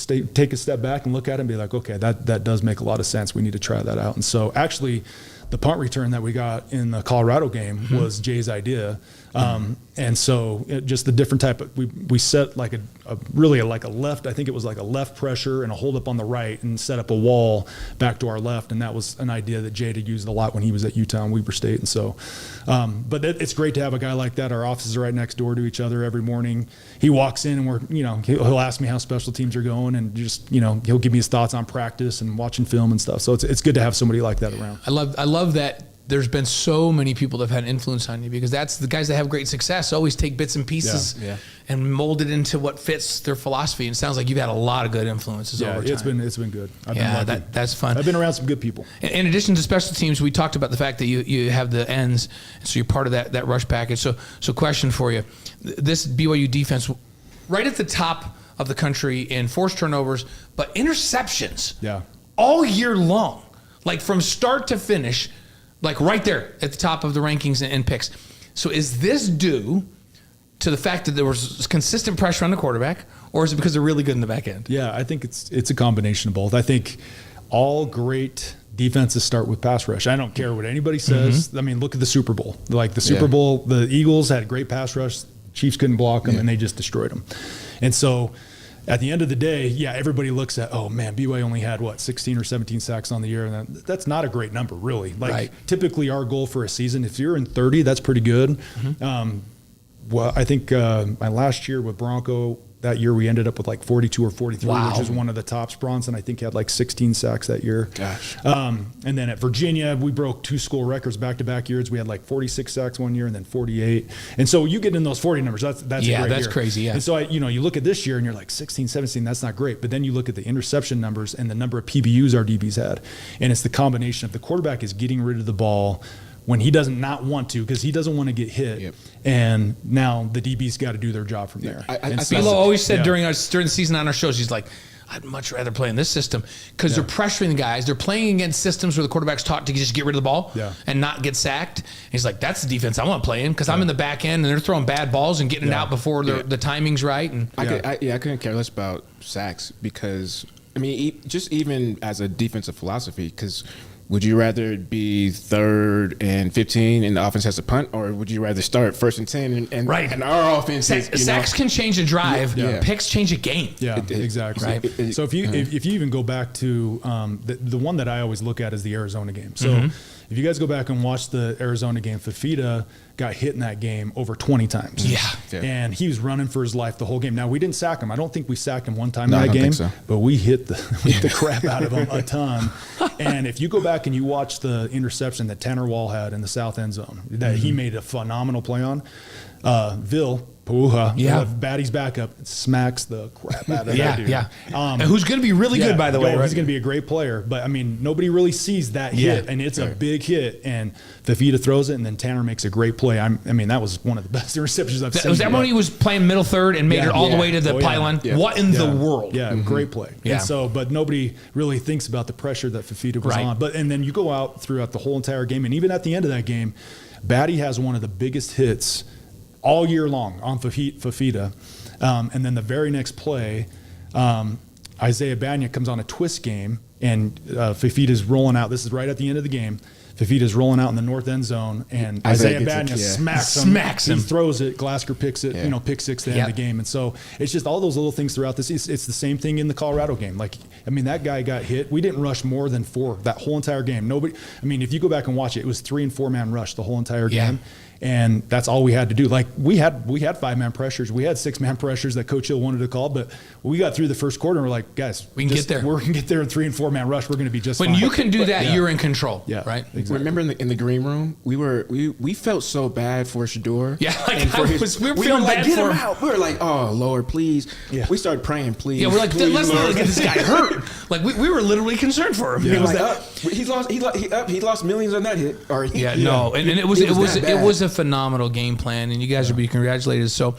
Speaker 3: take a step back and look at it and be like, okay, that does make a lot of sense. We need to try that out. And so actually the punt return that we got in the Colorado game was Jay's idea. And so just the different type of, we set like a left, I think it was like a left pressure and a hold up on the right and set up a wall back to our left. And that was an idea that Jade had used a lot when he was at Utah and Weber State. And so, but it's great to have a guy like that. Our offices are right next door to each other every morning. He walks in and he'll ask me how special teams are going, and just, he'll give me his thoughts on practice and watching film and stuff. So it's good to have somebody like that around.
Speaker 1: I love that. There's been so many people that have had an influence on you, because that's the guys that have great success always take bits and pieces and mold it into what fits their philosophy. And it sounds like you've had a lot of good influences over time.
Speaker 3: It's been good. I've been lucky.
Speaker 1: That's fun.
Speaker 3: I've been around some good people.
Speaker 1: In addition to special teams, we talked about the fact that you have the ends, so you're part of that rush package. So question for you. This BYU defense, right at the top of the country in forced turnovers, but interceptions all year long, like from start to finish, like right there at the top of the rankings and picks. So is this due to the fact that there was consistent pressure on the quarterback, or is it because they're really good in the back end?
Speaker 3: Yeah, I think it's a combination of both. I think all great defenses start with pass rush. I don't care what anybody says. I mean, look at the Super Bowl. Like the Super Bowl, the Eagles had great pass rush. Chiefs couldn't block them, and they just destroyed them. And so at the end of the day, everybody looks at, oh man, BYU only had 16 or 17 sacks on the year, and that's not a great number, really. Like typically our goal for a season, if you're in 30, that's pretty good. Well, I think my last year with Bronco, that year we ended up with like 42 or 43, which is one of the tops. Bronson, I think, had like 16 sacks that year.
Speaker 2: Gosh.
Speaker 3: And then at Virginia, we broke 2 school records back-to-back years. We had like 46 sacks one year and then 48. And so you get in those 40 numbers, that's a great year.
Speaker 1: That's crazy, yeah.
Speaker 3: And so, you look at this year and you're like 16, 17, that's not great. But then you look at the interception numbers and the number of PBUs our DBs had. And it's the combination of the quarterback is getting rid of the ball when he doesn't not want to, because he doesn't want to get hit. And now the DB's got to do their job from there.
Speaker 1: Philo always said during the season on our shows, he's like, I'd much rather play in this system, because they're pressuring the guys. They're playing against systems where the quarterback's taught to just get rid of the ball and not get sacked. And he's like, that's the defense I want to play in, because I'm in the back end and they're throwing bad balls and getting it out before the timing's right. And
Speaker 2: I couldn't care less about sacks, because, I mean, just even as a defensive philosophy, because would you rather be 3rd and 15 and the offense has to punt, or would you rather start 1st and 10 and our offense
Speaker 1: sacks can change a drive, picks change a game.
Speaker 3: Exactly. Right. So if you even go back to the one that I always look at is the Arizona game. So if you guys go back and watch the Arizona game, Fafita got hit in that game over 20 times. And he was running for his life the whole game. Now, we didn't sack him. I don't think we sacked him one time in that game, but we hit the crap out of him a ton. And if you go back and you watch the interception that Tanner Wall had in the south end zone, that he made a phenomenal play on, Vil Puha, Batty's backup, smacks the crap out of that dude.
Speaker 1: And who's going to be really good, by the way.
Speaker 3: He's going to be a great player. But, I mean, nobody really sees that hit, and it's a big hit. And Fafita throws it, and then Tanner makes a great play. I mean, that was one of the best interceptions I've seen.
Speaker 1: Was that when he was playing middle third and made it all the way to the pylon? What in the world?
Speaker 3: Great play. And so, but nobody really thinks about the pressure that Fafita was on. And then you go out throughout the whole entire game, and even at the end of that game, Batty has one of the biggest hits all year long on Fafita. And then the very next play, Isaiah Banya comes on a twist game, and Fafita's rolling out. This is right at the end of the game. Fafita's rolling out in the north end zone, and Isaiah Banya smacks him. He throws it. Glasgow picks it, pick six to end the game. And so it's just all those little things throughout this. It's the same thing in the Colorado game. Like, I mean, that guy got hit. We didn't rush more than 4 that whole entire game. Nobody, I mean, if you go back and watch it, it was 3 and 4 man rush the whole entire game. And that's all we had to do. Like, we had 5-man pressures. We had 6-man pressures that Coach Hill wanted to call, but we got through the first quarter and we're like, guys,
Speaker 1: we can get there.
Speaker 3: We're going to get there in 3 and 4 man rush. We're going to be just fine.
Speaker 1: When you can do that, you're in control. Right?
Speaker 2: Exactly. Remember in the green room, we felt so bad for Shador.
Speaker 1: We were feeling bad for him.
Speaker 2: Out. We were like, oh Lord, please. We started praying, please.
Speaker 1: We're like, let's not get this guy hurt. Like, we were literally concerned for him.
Speaker 2: He was like, he lost millions on that hit.
Speaker 1: And it was a phenomenal game plan, and you guys are being congratulated. So,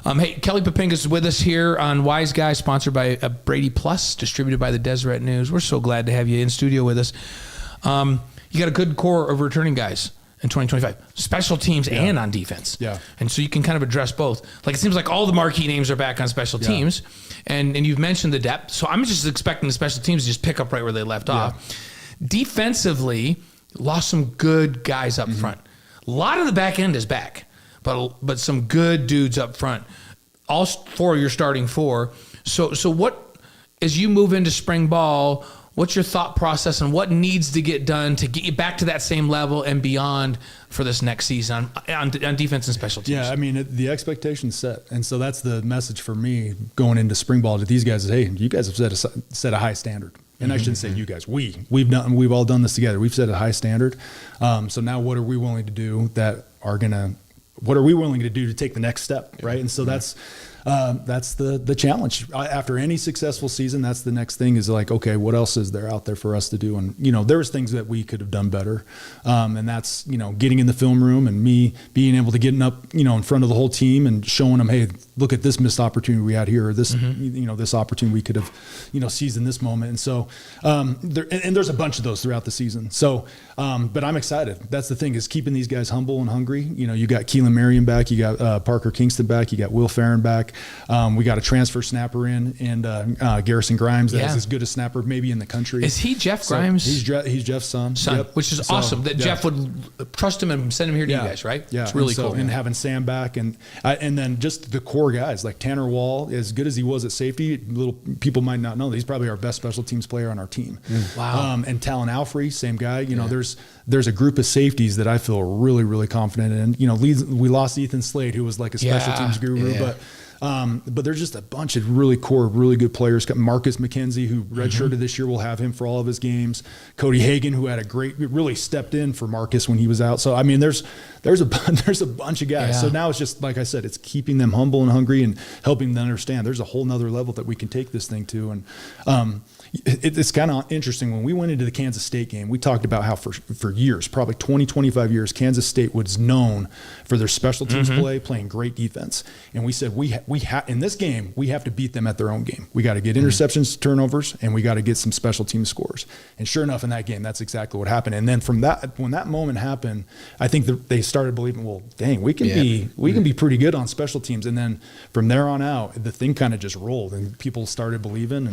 Speaker 1: hey, Kelly Poppinga is with us here on Wise Guy, sponsored by BradyPlus, distributed by the Deseret News. We're so glad to have you in studio with us. You got a good core of returning guys in 2025, special teams and on defense. And so you can kind of address both. Like, it seems like all the marquee names are back on special teams, and you've mentioned the depth. So I'm just expecting the special teams to just pick up right where they left off. Defensively, lost some good guys up front. A lot of the back end is back. but some good dudes up front. All 4 you're starting 4. So what, as you move into spring ball, what's your thought process and what needs to get done to get you back to that same level and beyond for this next season on defense and special teams?
Speaker 3: Yeah, I mean, the expectation's set. And so that's the message for me going into spring ball to these guys is, hey, you guys have set a high standard. And I shouldn't say you guys, we've all done this together. We've set a high standard. So now what are we willing to do what are we willing to do to take the next step, right? And so that's the challenge. After any successful season, that's the next thing is like, okay, what else is there out there for us to do? And, there's things that we could have done better. And that's, getting in the film room and me being able to get up, in front of the whole team and showing them, hey, look at this missed opportunity we had here, or this, this opportunity we could have, seized in this moment. And so, there's a bunch of those throughout the season. So, but I'm excited. That's the thing is keeping these guys humble and hungry. You got Keelan Marion back, you got Parker Kingston back, you got Will Farron back. We got a transfer snapper in, and Garrison Grimes that's as good a snapper maybe in the country.
Speaker 1: Is he Jeff Grimes?
Speaker 3: He's Jeff's son. Yep.
Speaker 1: Which is awesome that Jeff would trust him and send him here to you guys, right?
Speaker 3: Yeah,
Speaker 1: it's really cool.
Speaker 3: And having Sam back, and then just the core guys like Tanner Wall, as good as he was at safety, little people might not know that he's probably our best special teams player on our team.
Speaker 1: Wow.
Speaker 3: And Talon Alfrey, same guy. There's a group of safeties that I feel really, really confident in. We lost Ethan Slade, who was like a special teams guru, but there's just a bunch of really core, really good players. Got Marcus McKenzie, who redshirted this year. We'll have him for all of his games. Cody Hagan, who had really stepped in for Marcus when he was out. So I mean, there's a bunch of guys.
Speaker 1: Yeah.
Speaker 3: So now it's just like I said, it's keeping them humble and hungry and helping them understand there's a whole nother level that we can take this thing to. And it's kind of interesting. When we went into the Kansas State game, we talked about how for years, probably 20, 25 years, Kansas State was known for their special teams play, playing great defense. And we said, in this game, we have to beat them at their own game. We got to get interceptions, turnovers, and we got to get some special team scores. And sure enough, in that game, that's exactly what happened. And then from that, when that moment happened, I think they started believing, well, dang, we can be pretty good on special teams. And then from there on out, the thing kind of just rolled, and people started believing.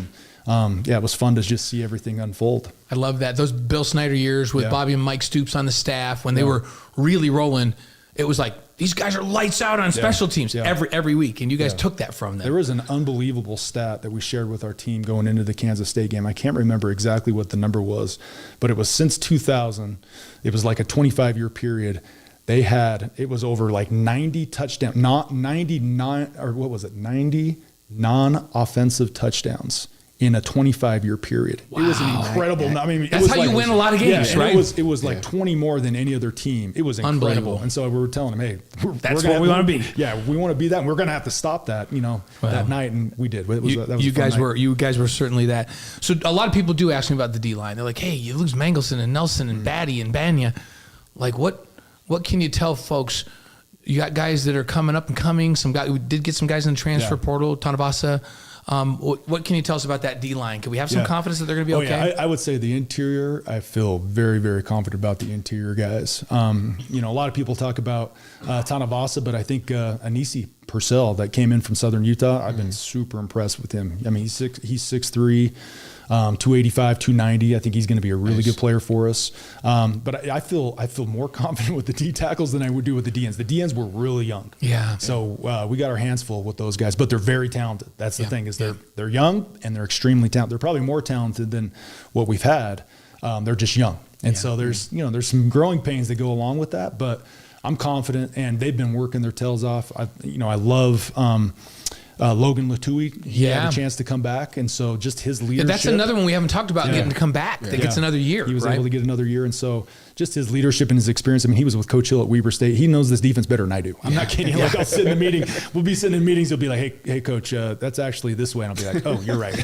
Speaker 3: And it was fun to just see everything unfold.
Speaker 1: I love that. Those Bill Snyder years with Bobby and Mike Stoops on the staff, when they were really rolling, it was like, these guys are lights out on special teams every week, and you guys took that from them.
Speaker 3: There was an unbelievable stat that we shared with our team going into the Kansas State game. I can't remember exactly what the number was, but it was since 2000. It was like a 25-year period. It was over like 90 touchdowns, not 99, or what was it, 90 non-offensive touchdowns in a 25-year period. Wow. It was an incredible. I mean,
Speaker 1: that's how you win a lot of games, right?
Speaker 3: It was like 20 more than any other team. It was incredible. And so we were telling them, hey,
Speaker 1: that's what we want to be.
Speaker 3: Yeah, we want to be that. And we're going to have to stop that, that night. And we did.
Speaker 1: You guys were certainly that. So a lot of people do ask me about the D-line. They're like, hey, you lose Mangelson and Nelson and Batty and Banya. Like, what can you tell folks? You got guys that are coming up and coming. We did get some guys in the transfer portal, Tanavasa. What can you tell us about that D-line? Can we have some confidence that they're going to be okay?
Speaker 3: Yeah. I would say the interior, I feel very, very confident about the interior guys. A lot of people talk about Tanavasa, but I think Anisi Purcell that came in from Southern Utah, I've been super impressed with him. I mean, he's 6'3", 285, 290. I think he's going to be a really good player for us. But I feel more confident with the D tackles than I would do with the DNs. The DNs were really young.
Speaker 1: Yeah.
Speaker 3: So we got our hands full with those guys, but they're very talented. That's the thing is they're young and they're extremely talented. They're probably more talented than what we've had. They're just young. And so there's some growing pains that go along with that, but I'm confident, and they've been working their tails off. I love Logan Latui. He had a chance to come back, and so just his leadership.
Speaker 1: That's another one we haven't talked about, getting to come back. That gets another year.
Speaker 3: He was able to get another year, and so just his leadership and his experience. I mean, he was with Coach Hill at Weber State. He knows this defense better than I do. I'm not kidding. Like, I'll sit in the meeting. We'll be sitting in meetings. He'll be like, "Hey, Coach, that's actually this way," and I'll be like, "Oh, you're right."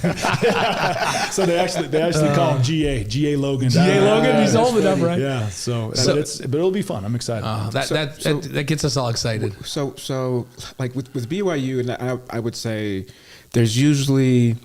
Speaker 3: So they actually call him GA Logan.
Speaker 1: GA Logan. He's old enough, right?
Speaker 3: Yeah. But it'll be fun. I'm excited.
Speaker 1: That gets us all excited.
Speaker 2: So like with BYU, and I would say there's usually,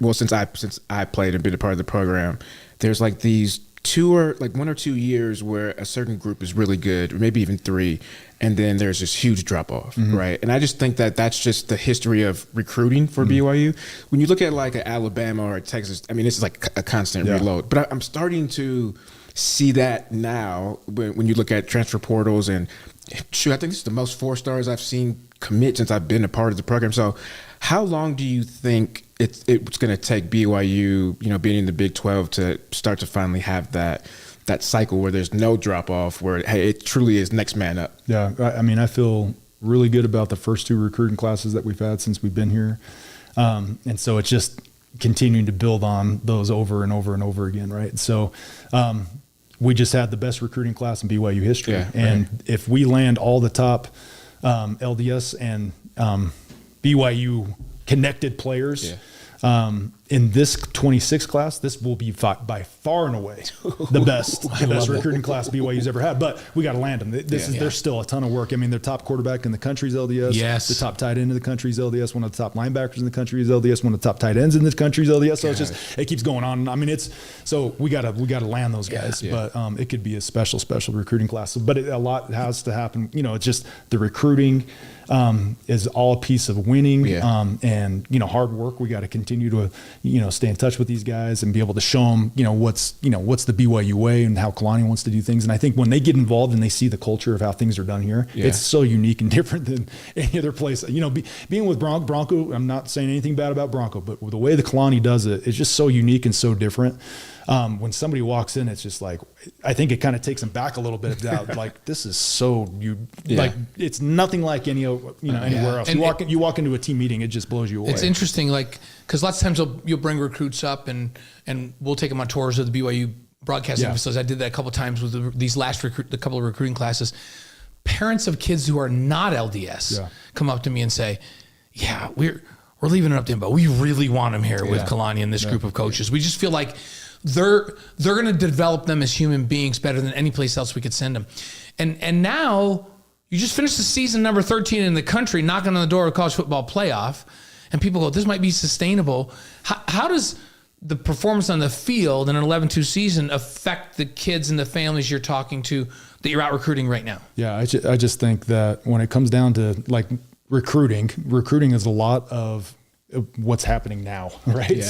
Speaker 2: well, since I played and been a part of the program, there's like these 1 or 2 years where a certain group is really good, or maybe even 3, and then there's this huge drop off, right? And I just think that's just the history of recruiting for BYU. When you look at like Alabama or Texas, I mean, it's like a constant reload. But I'm starting to see that now when you look at transfer portals and shoot, I think this is the most 4-stars I've seen commit since I've been a part of the program. So how long do you think it's going to take BYU, being in the Big 12 to start to finally have that cycle where there's no drop off, where, hey, it truly is next man up?
Speaker 3: Yeah. I mean, I feel really good about the first 2 recruiting classes that we've had since we've been here. And so it's just continuing to build on those over and over and over again. Right. So, we just had the best recruiting class in BYU history.
Speaker 2: Yeah,
Speaker 3: and if we land all the top LDS and BYU connected players in this 26 class, this will be by far and away the best recruiting class BYU's ever had. But we got to land them. There's still a ton of work. I mean, their top quarterback in the country is LDS.
Speaker 1: Yes.
Speaker 3: The top tight end in the country is LDS. One of the top linebackers in the country is LDS. One of the top tight ends in the country is LDS. So it keeps going on. I mean, so we got to land those guys. Yeah. But it could be a special recruiting class. But a lot has to happen. It's just the recruiting is all a piece of winning and hard work. We got to continue to stay in touch with these guys and be able to show them what's the BYU way and how Kalani wants to do things. And I think when they get involved and they see the culture of how things are done here, it's so unique and different than any other place. Being with Bronco, I'm not saying anything bad about Bronco, but the way the Kalani does it is just so unique and so different. When somebody walks in, it's just like, I think it kind of takes them back a little bit. Like, this is so like, it's nothing like anywhere else. And you walk into a team meeting, it just blows you away.
Speaker 1: It's interesting, like, because lots of times you'll bring recruits up and we'll take them on tours of the BYU broadcasting facilities. I did that a couple of times with these last the couple of recruiting classes. Parents of kids who are not LDS come up to me and say, "Yeah, we're leaving it up to him, but we really want him here with Kalani and this group of coaches. We just feel like they're going to develop them as human beings better than any place else we could send them." And now you just finished the season number 13 in the country, knocking on the door of college football playoff, and people go, "This might be sustainable." How does the performance on the field in an 11-2 season affect the kids and the families you're talking to that you're out recruiting right now? Yeah,
Speaker 3: I just think that when it comes down to like recruiting is a lot of what's happening now, right?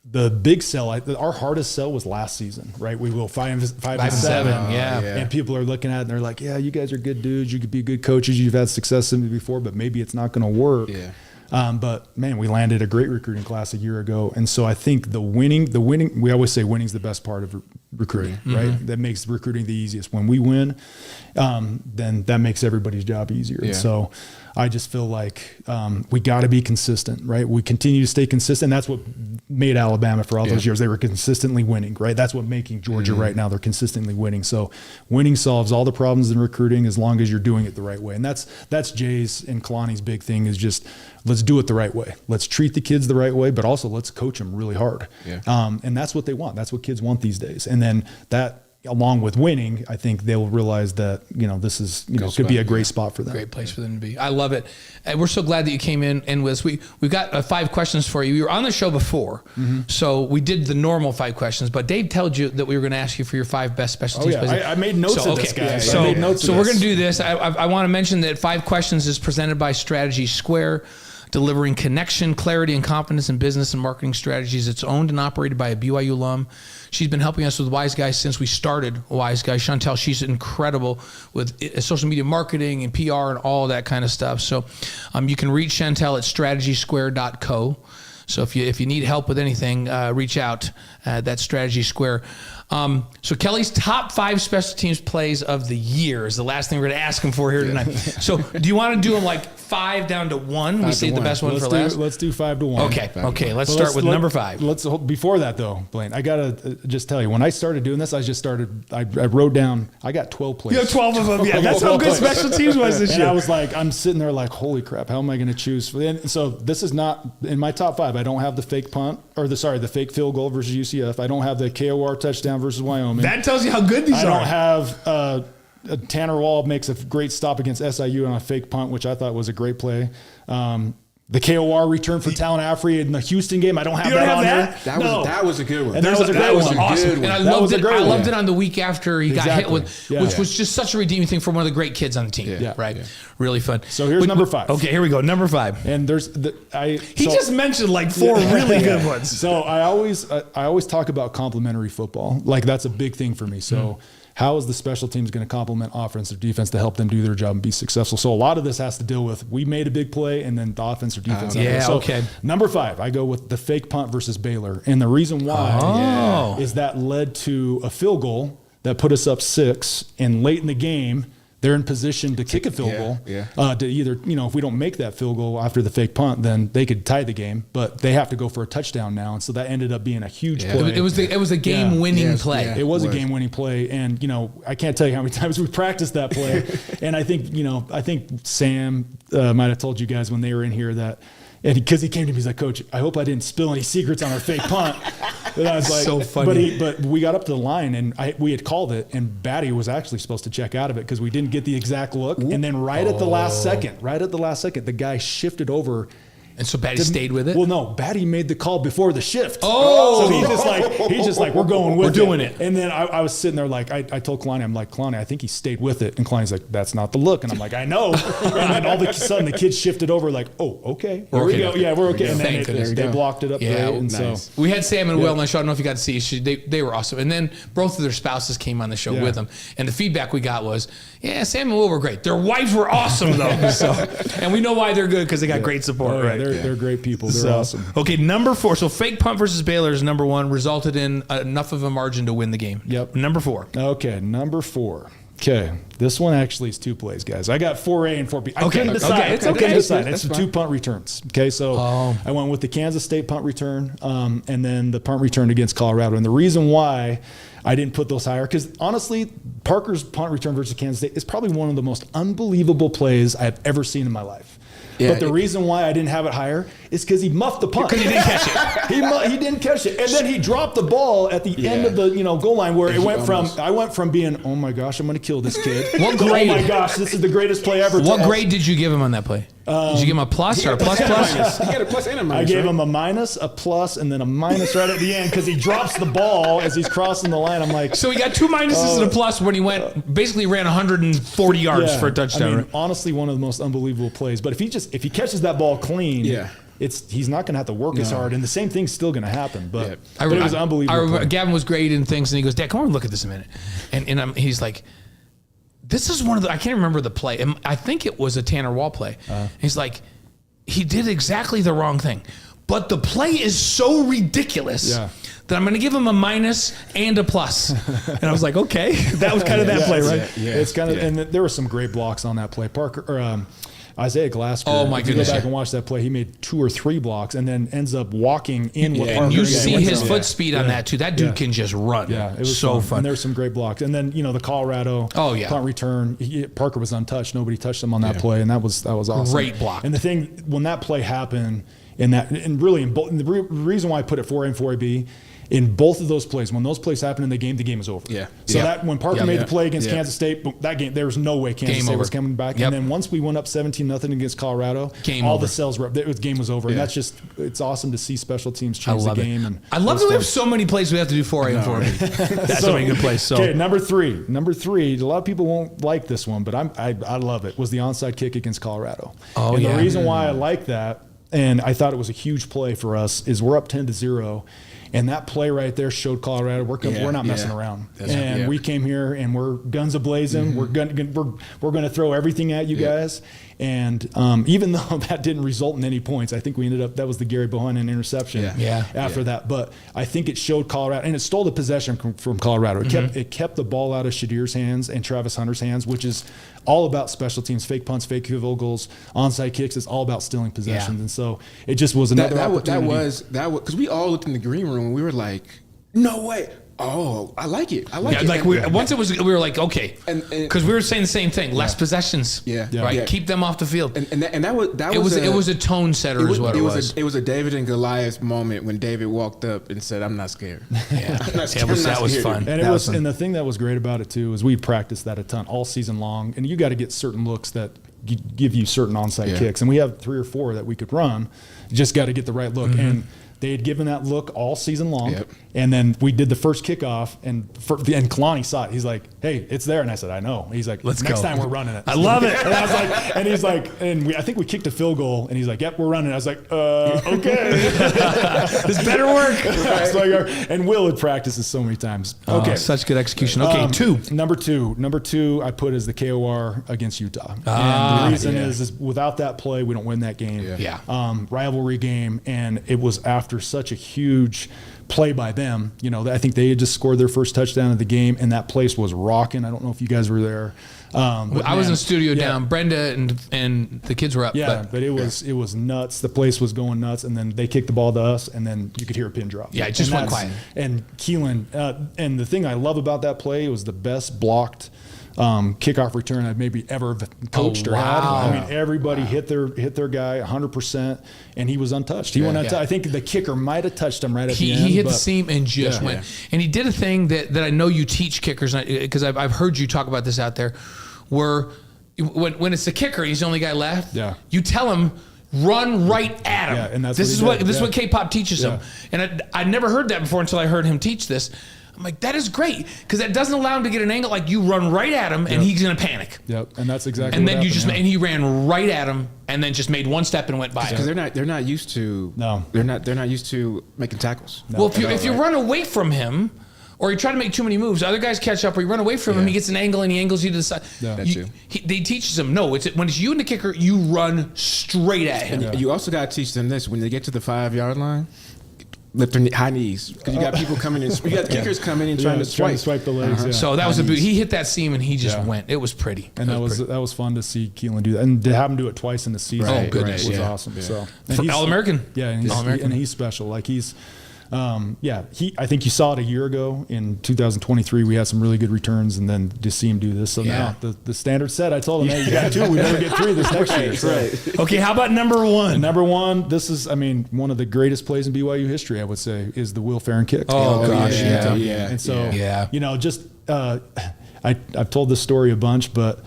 Speaker 3: The big sell, our hardest sell was last season, right? We will 5-7, and people are looking at it and they're like, "Yeah, you guys are good dudes. You could be good coaches. You've had success in it before, but maybe it's not going to work." Yeah. But man, we landed a great recruiting class a year ago, and so I think the winning. We always say winning's the best part of recruiting, right? That makes recruiting the easiest. When we win, then that makes everybody's job easier. Yeah. So I just feel like we got to be consistent, right? We continue to stay consistent. That's what made Alabama for all those years. They were consistently winning, right? That's what making Georgia right now. They're consistently winning. So winning solves all the problems in recruiting as long as you're doing it the right way. And that's Jay's and Kalani's big thing is just let's do it the right way. Let's treat the kids the right way, but also let's coach them really hard. Yeah. And that's what they want. That's what kids want these days. And then that, along with winning, I think they'll realize that, this is, could be a great spot for them.
Speaker 1: Great place for them to be. I love it. And we're so glad that you came in with us. We've got 5 questions for you. You were on the show before, so we did the normal 5 questions, but Dave told you that we were going to ask you for your 5 best special teams.
Speaker 3: I made notes of this, guys.
Speaker 1: So we're going to do this. I want to mention that 5 questions is presented by Strategy Square, delivering connection, clarity, and confidence in business and marketing strategies. It's owned and operated by a BYU alum. She's been helping us with Wise Guys since we started Wise Guys. Chantel, she's incredible with social media marketing and PR and all that kind of stuff. So you can reach Chantel at strategysquare.co. So if you need help with anything, reach out. That's Strategy Square. So Kelly's top 5 special teams plays of the year is the last thing we're going to ask him for here tonight. So do you want to do them like 5 down to 1? We save the best one for last.
Speaker 3: Let's do 5 to 1.
Speaker 1: Okay. Let's start with number 5.
Speaker 3: Before that though, Blaine, I gotta just tell you, when I started doing this, I wrote down, I got 12 plays.
Speaker 1: You have 12 of them. Yeah, that's how good special teams was this year.
Speaker 3: I was like, I'm sitting there like, holy crap, how am I going to choose? So this is not in my top 5. I don't have the fake punt or the fake field goal versus UCF. I don't have the KOR touchdown versus Wyoming.
Speaker 1: That tells you how good these are.
Speaker 3: I don't have Tanner Wall makes a great stop against SIU on a fake punt, which I thought was a great play. The KOR return for Talon Afrey in the Houston game. I don't have that on there.
Speaker 2: That was a good one.
Speaker 3: And that was a great one.
Speaker 1: Awesome. And I loved it on the week after he got hit with, which was just such a redeeming thing for one of the great kids on the team. Right. Really fun.
Speaker 3: So here's number 5.
Speaker 1: Okay, here we go. Number 5.
Speaker 3: And
Speaker 1: he just mentioned like 4 really good ones.
Speaker 3: So I always talk about complementary football. Like that's a big thing for me. So how is the special teams going to complement offense or defense to help them do their job and be successful? So a lot of this has to deal with, we made a big play and then the offense or defense.
Speaker 1: Okay.
Speaker 3: Number 5, I go with the fake punt versus Baylor. And the reason why is that led to a field goal that put us up 6, and late in the game, they're in position to kick a field goal. To either, if we don't make that field goal after the fake punt, then they could tie the game, but they have to go for a touchdown now. And so that ended up being a huge play.
Speaker 1: It was a game winning play.
Speaker 3: It was a game winning play. And, I can't tell you how many times we practiced that play. And I think Sam might have told you guys when they were in here that, and because he came to me, he's like, Coach, I hope I didn't spill any secrets on our fake punt. And I was like,
Speaker 1: so funny.
Speaker 3: But we got up to the line and we had called it, and Batty was actually supposed to check out of it because we didn't get the exact look. And then right at the last second, the guy shifted over.
Speaker 1: And so Batty stayed with it?
Speaker 3: Well, no, Batty made the call before the shift.
Speaker 1: Oh!
Speaker 3: So he's just like, we're going with it.
Speaker 1: We're doing it.
Speaker 3: And then I was sitting there like, I told Kalani, I'm like, Kalani, I think he stayed with it. And Kalani's like, that's not the look. And I'm like, I know. And then all of a sudden the kids shifted over like, oh, okay. Here we go. Yeah, we're okay. And then they blocked it up great. And
Speaker 1: nice. So we had Sam and Will on the show. I don't know if you got to see. They were awesome. And then both of their spouses came on the show with them. And the feedback we got was, Sam and Will were great. Their wives were awesome though. And we know why they're good because they got great support. Right?
Speaker 3: They're great people. They're awesome.
Speaker 1: Okay, number 4. So fake punt versus Baylor is number 1, resulted in enough of a margin to win the game.
Speaker 3: Yep.
Speaker 1: Number 4.
Speaker 3: Okay, number 4. Okay, this one actually is 2 plays, guys. I got 4A and 4B. I couldn't decide.
Speaker 1: It's okay.
Speaker 3: It's the 2 punt returns. Okay, so I went with the Kansas State punt return and then the punt return against Colorado. And the reason why I didn't put those higher, because honestly, Parker's punt return versus Kansas State is probably one of the most unbelievable plays I've ever seen in my life. Yeah, but the reason why I didn't have it higher is because he muffed the punt.
Speaker 1: Because he didn't catch it.
Speaker 3: He didn't catch it, and then he dropped the ball at the end of the goal line where I went from being, oh my gosh, I'm going to kill this kid.
Speaker 1: What grade?
Speaker 3: Oh my gosh, this is the greatest play ever.
Speaker 1: What grade did you give him on that play? Did you give him a plus or a plus?
Speaker 2: He got a plus and a minus.
Speaker 3: I gave him a minus, a plus, and then a minus right at the end because he drops the ball as he's crossing the line. I'm like,
Speaker 1: so he got 2 minuses and a plus when he basically ran 140 yards for a touchdown.
Speaker 3: I mean, honestly, one of the most unbelievable plays. But if he catches that ball clean, he's not going to have to work as hard, and the same thing's still going to happen. But, but it was unbelievable.
Speaker 1: I remember Gavin was great and things, and he goes, Dad, come on, look at this a minute, and he's like, this is one of the, I can't remember the play. I think it was a Tanner Wall play. He's like, he did exactly the wrong thing, but the play is so ridiculous that I'm going to give him a minus and a plus. And I was like, okay, that was kind of that play, right?
Speaker 3: It's kind of, and there were some great blocks on that play. Parker or Isaiah Glasgow.
Speaker 1: Oh my goodness!
Speaker 3: Go back and watch that play. He made 2 or 3 blocks and then ends up walking in.
Speaker 1: And you see his foot speed on that too. That dude can just run.
Speaker 3: Yeah, it was
Speaker 1: so fun.
Speaker 3: And there's some great blocks. And then the Colorado punt return. Parker was untouched. Nobody touched him on that play, and that was awesome.
Speaker 1: Great block.
Speaker 3: And the thing when that play happened, and the reason why I put it 4A and 4AB. In both of those plays, when those plays happened in the game is over. So that when Parker made the play against Kansas State, that game there was no way Kansas State was coming back. And then once we went up 17-0 against Colorado, all the cells were up. The game was over. And that's just it's awesome to see special teams change the game. And
Speaker 1: I love that we have so many plays we have to do 4A and 4B. That's so many good plays. So
Speaker 3: okay, number three. A lot of people won't like this one, but I love it. Was the onside kick against Colorado. And the reason why I like that, and I thought it was a huge play for us, is we're up 10-0. And that play right there showed Colorado we're not messing around. We came here and we're guns a-blazing. We're going to throw everything at you guys. And even though that didn't result in any points, I think we ended up, that was the Gary Bohannon interception after that. But I think it showed Colorado, and it stole the possession from Colorado. It kept the ball out of Shadir's hands and Travis Hunter's hands, which is all about special teams, fake punts, fake field goals, onside kicks. It's all about stealing possessions. And so it just was another opportunity.
Speaker 2: That was because we all looked in the green room and we were like, no way. Oh, I like it.
Speaker 1: Like once it was, we were like, okay, because we were saying the same thing. Less possessions, right? Keep them off the field.
Speaker 2: And that
Speaker 1: was a tone setter, is what it was.
Speaker 2: It was a David and Goliath moment when David walked up and said, "I'm not scared."
Speaker 1: That was fun.
Speaker 3: And and the thing that was great about it too is we practiced that a ton all season long, and you got to get certain looks that give you certain onside kicks, and we have 3 or 4 that we could run. Just got to get the right look. And They had given that look all season long.
Speaker 2: Yep.
Speaker 3: And then we did the first kickoff, and Kalani saw it. He's like, "Hey, it's there." And I said, "I know." He's like,
Speaker 1: Let's
Speaker 3: next
Speaker 1: go.
Speaker 3: time we're running it.
Speaker 1: I love it.
Speaker 3: And I was like, and he's like, I think we kicked a field goal, and he's like, "Yep, we're running." I was like, "Okay."
Speaker 1: This better work.
Speaker 3: It's like, and Will had practiced this so many times. Okay.
Speaker 1: Such good execution. Okay,
Speaker 3: Number two, I put as the KOR against Utah. And the reason is without that play, we don't win that game.
Speaker 1: Yeah.
Speaker 3: Rivalry game, and it was after such a huge play by them. You know, I think they had just scored their first touchdown of the game, and that place was rocking. I don't know if you guys were there. But
Speaker 1: I was in the studio down. Brenda and the kids were up.
Speaker 3: Yeah, but it was nuts. The place was going nuts, and then they kicked the ball to us, and then you could hear a pin drop.
Speaker 1: Yeah, it just went quiet.
Speaker 3: And Keelan, and the thing I love about that play, it was the best blocked kickoff return I've maybe ever coached or had. I mean, everybody hit their guy 100%, and he was untouched. He went untouched. I think the kicker might have touched him right at the end.
Speaker 1: He hit the seam and just went. And he did a thing that I know you teach kickers, because I've heard you talk about this out there, where when it's the kicker, he's the only guy left.
Speaker 3: Yeah.
Speaker 1: You tell him, run right at him.
Speaker 3: Yeah, and that's
Speaker 1: this is what K-Pop teaches him. And I'd never heard that before until I heard him teach this. I'm like, that is great, because that doesn't allow him to get an angle. Like, you run right at him, and he's going to panic.
Speaker 3: Yep, and that's exactly.
Speaker 1: And
Speaker 3: what
Speaker 1: then
Speaker 3: happened,
Speaker 1: and he ran right at him, and then just made one step and went by him.
Speaker 2: Because they're not used to.
Speaker 3: No.
Speaker 2: They're not used to making tackles.
Speaker 3: No.
Speaker 1: Well, if you run away from him, or you try to make too many moves, other guys catch up, or you run away from him, he gets an angle and he angles you to the side.
Speaker 3: Yeah.
Speaker 1: They teaches him, no, when it's you and the kicker, you run straight at him.
Speaker 2: You also got to teach them this: when they get to the 5-yard line, lift their high knees, because you got people coming in. You got kickers coming in trying to swipe
Speaker 3: the legs. Yeah.
Speaker 1: So that was he hit that seam and he just went. It was pretty.
Speaker 3: And that was fun to see Keelan do that, and to have him do it twice in the season.
Speaker 1: Oh, goodness,
Speaker 3: was awesome.
Speaker 2: Yeah.
Speaker 3: So
Speaker 1: All-American.
Speaker 3: Yeah, and he's special. Like he's. I think you saw it a year ago in 2023. We had some really good returns, and then to see him do this. So now the standard set. I told him, hey, you got 2. We never get 3 this next year. So.
Speaker 1: Okay, how about number 1?
Speaker 3: And number 1, this is, one of the greatest plays in BYU history, I would say, is the Will Farron kick.
Speaker 1: Oh, gosh,
Speaker 2: yeah.
Speaker 3: And so, I've told this story a bunch, but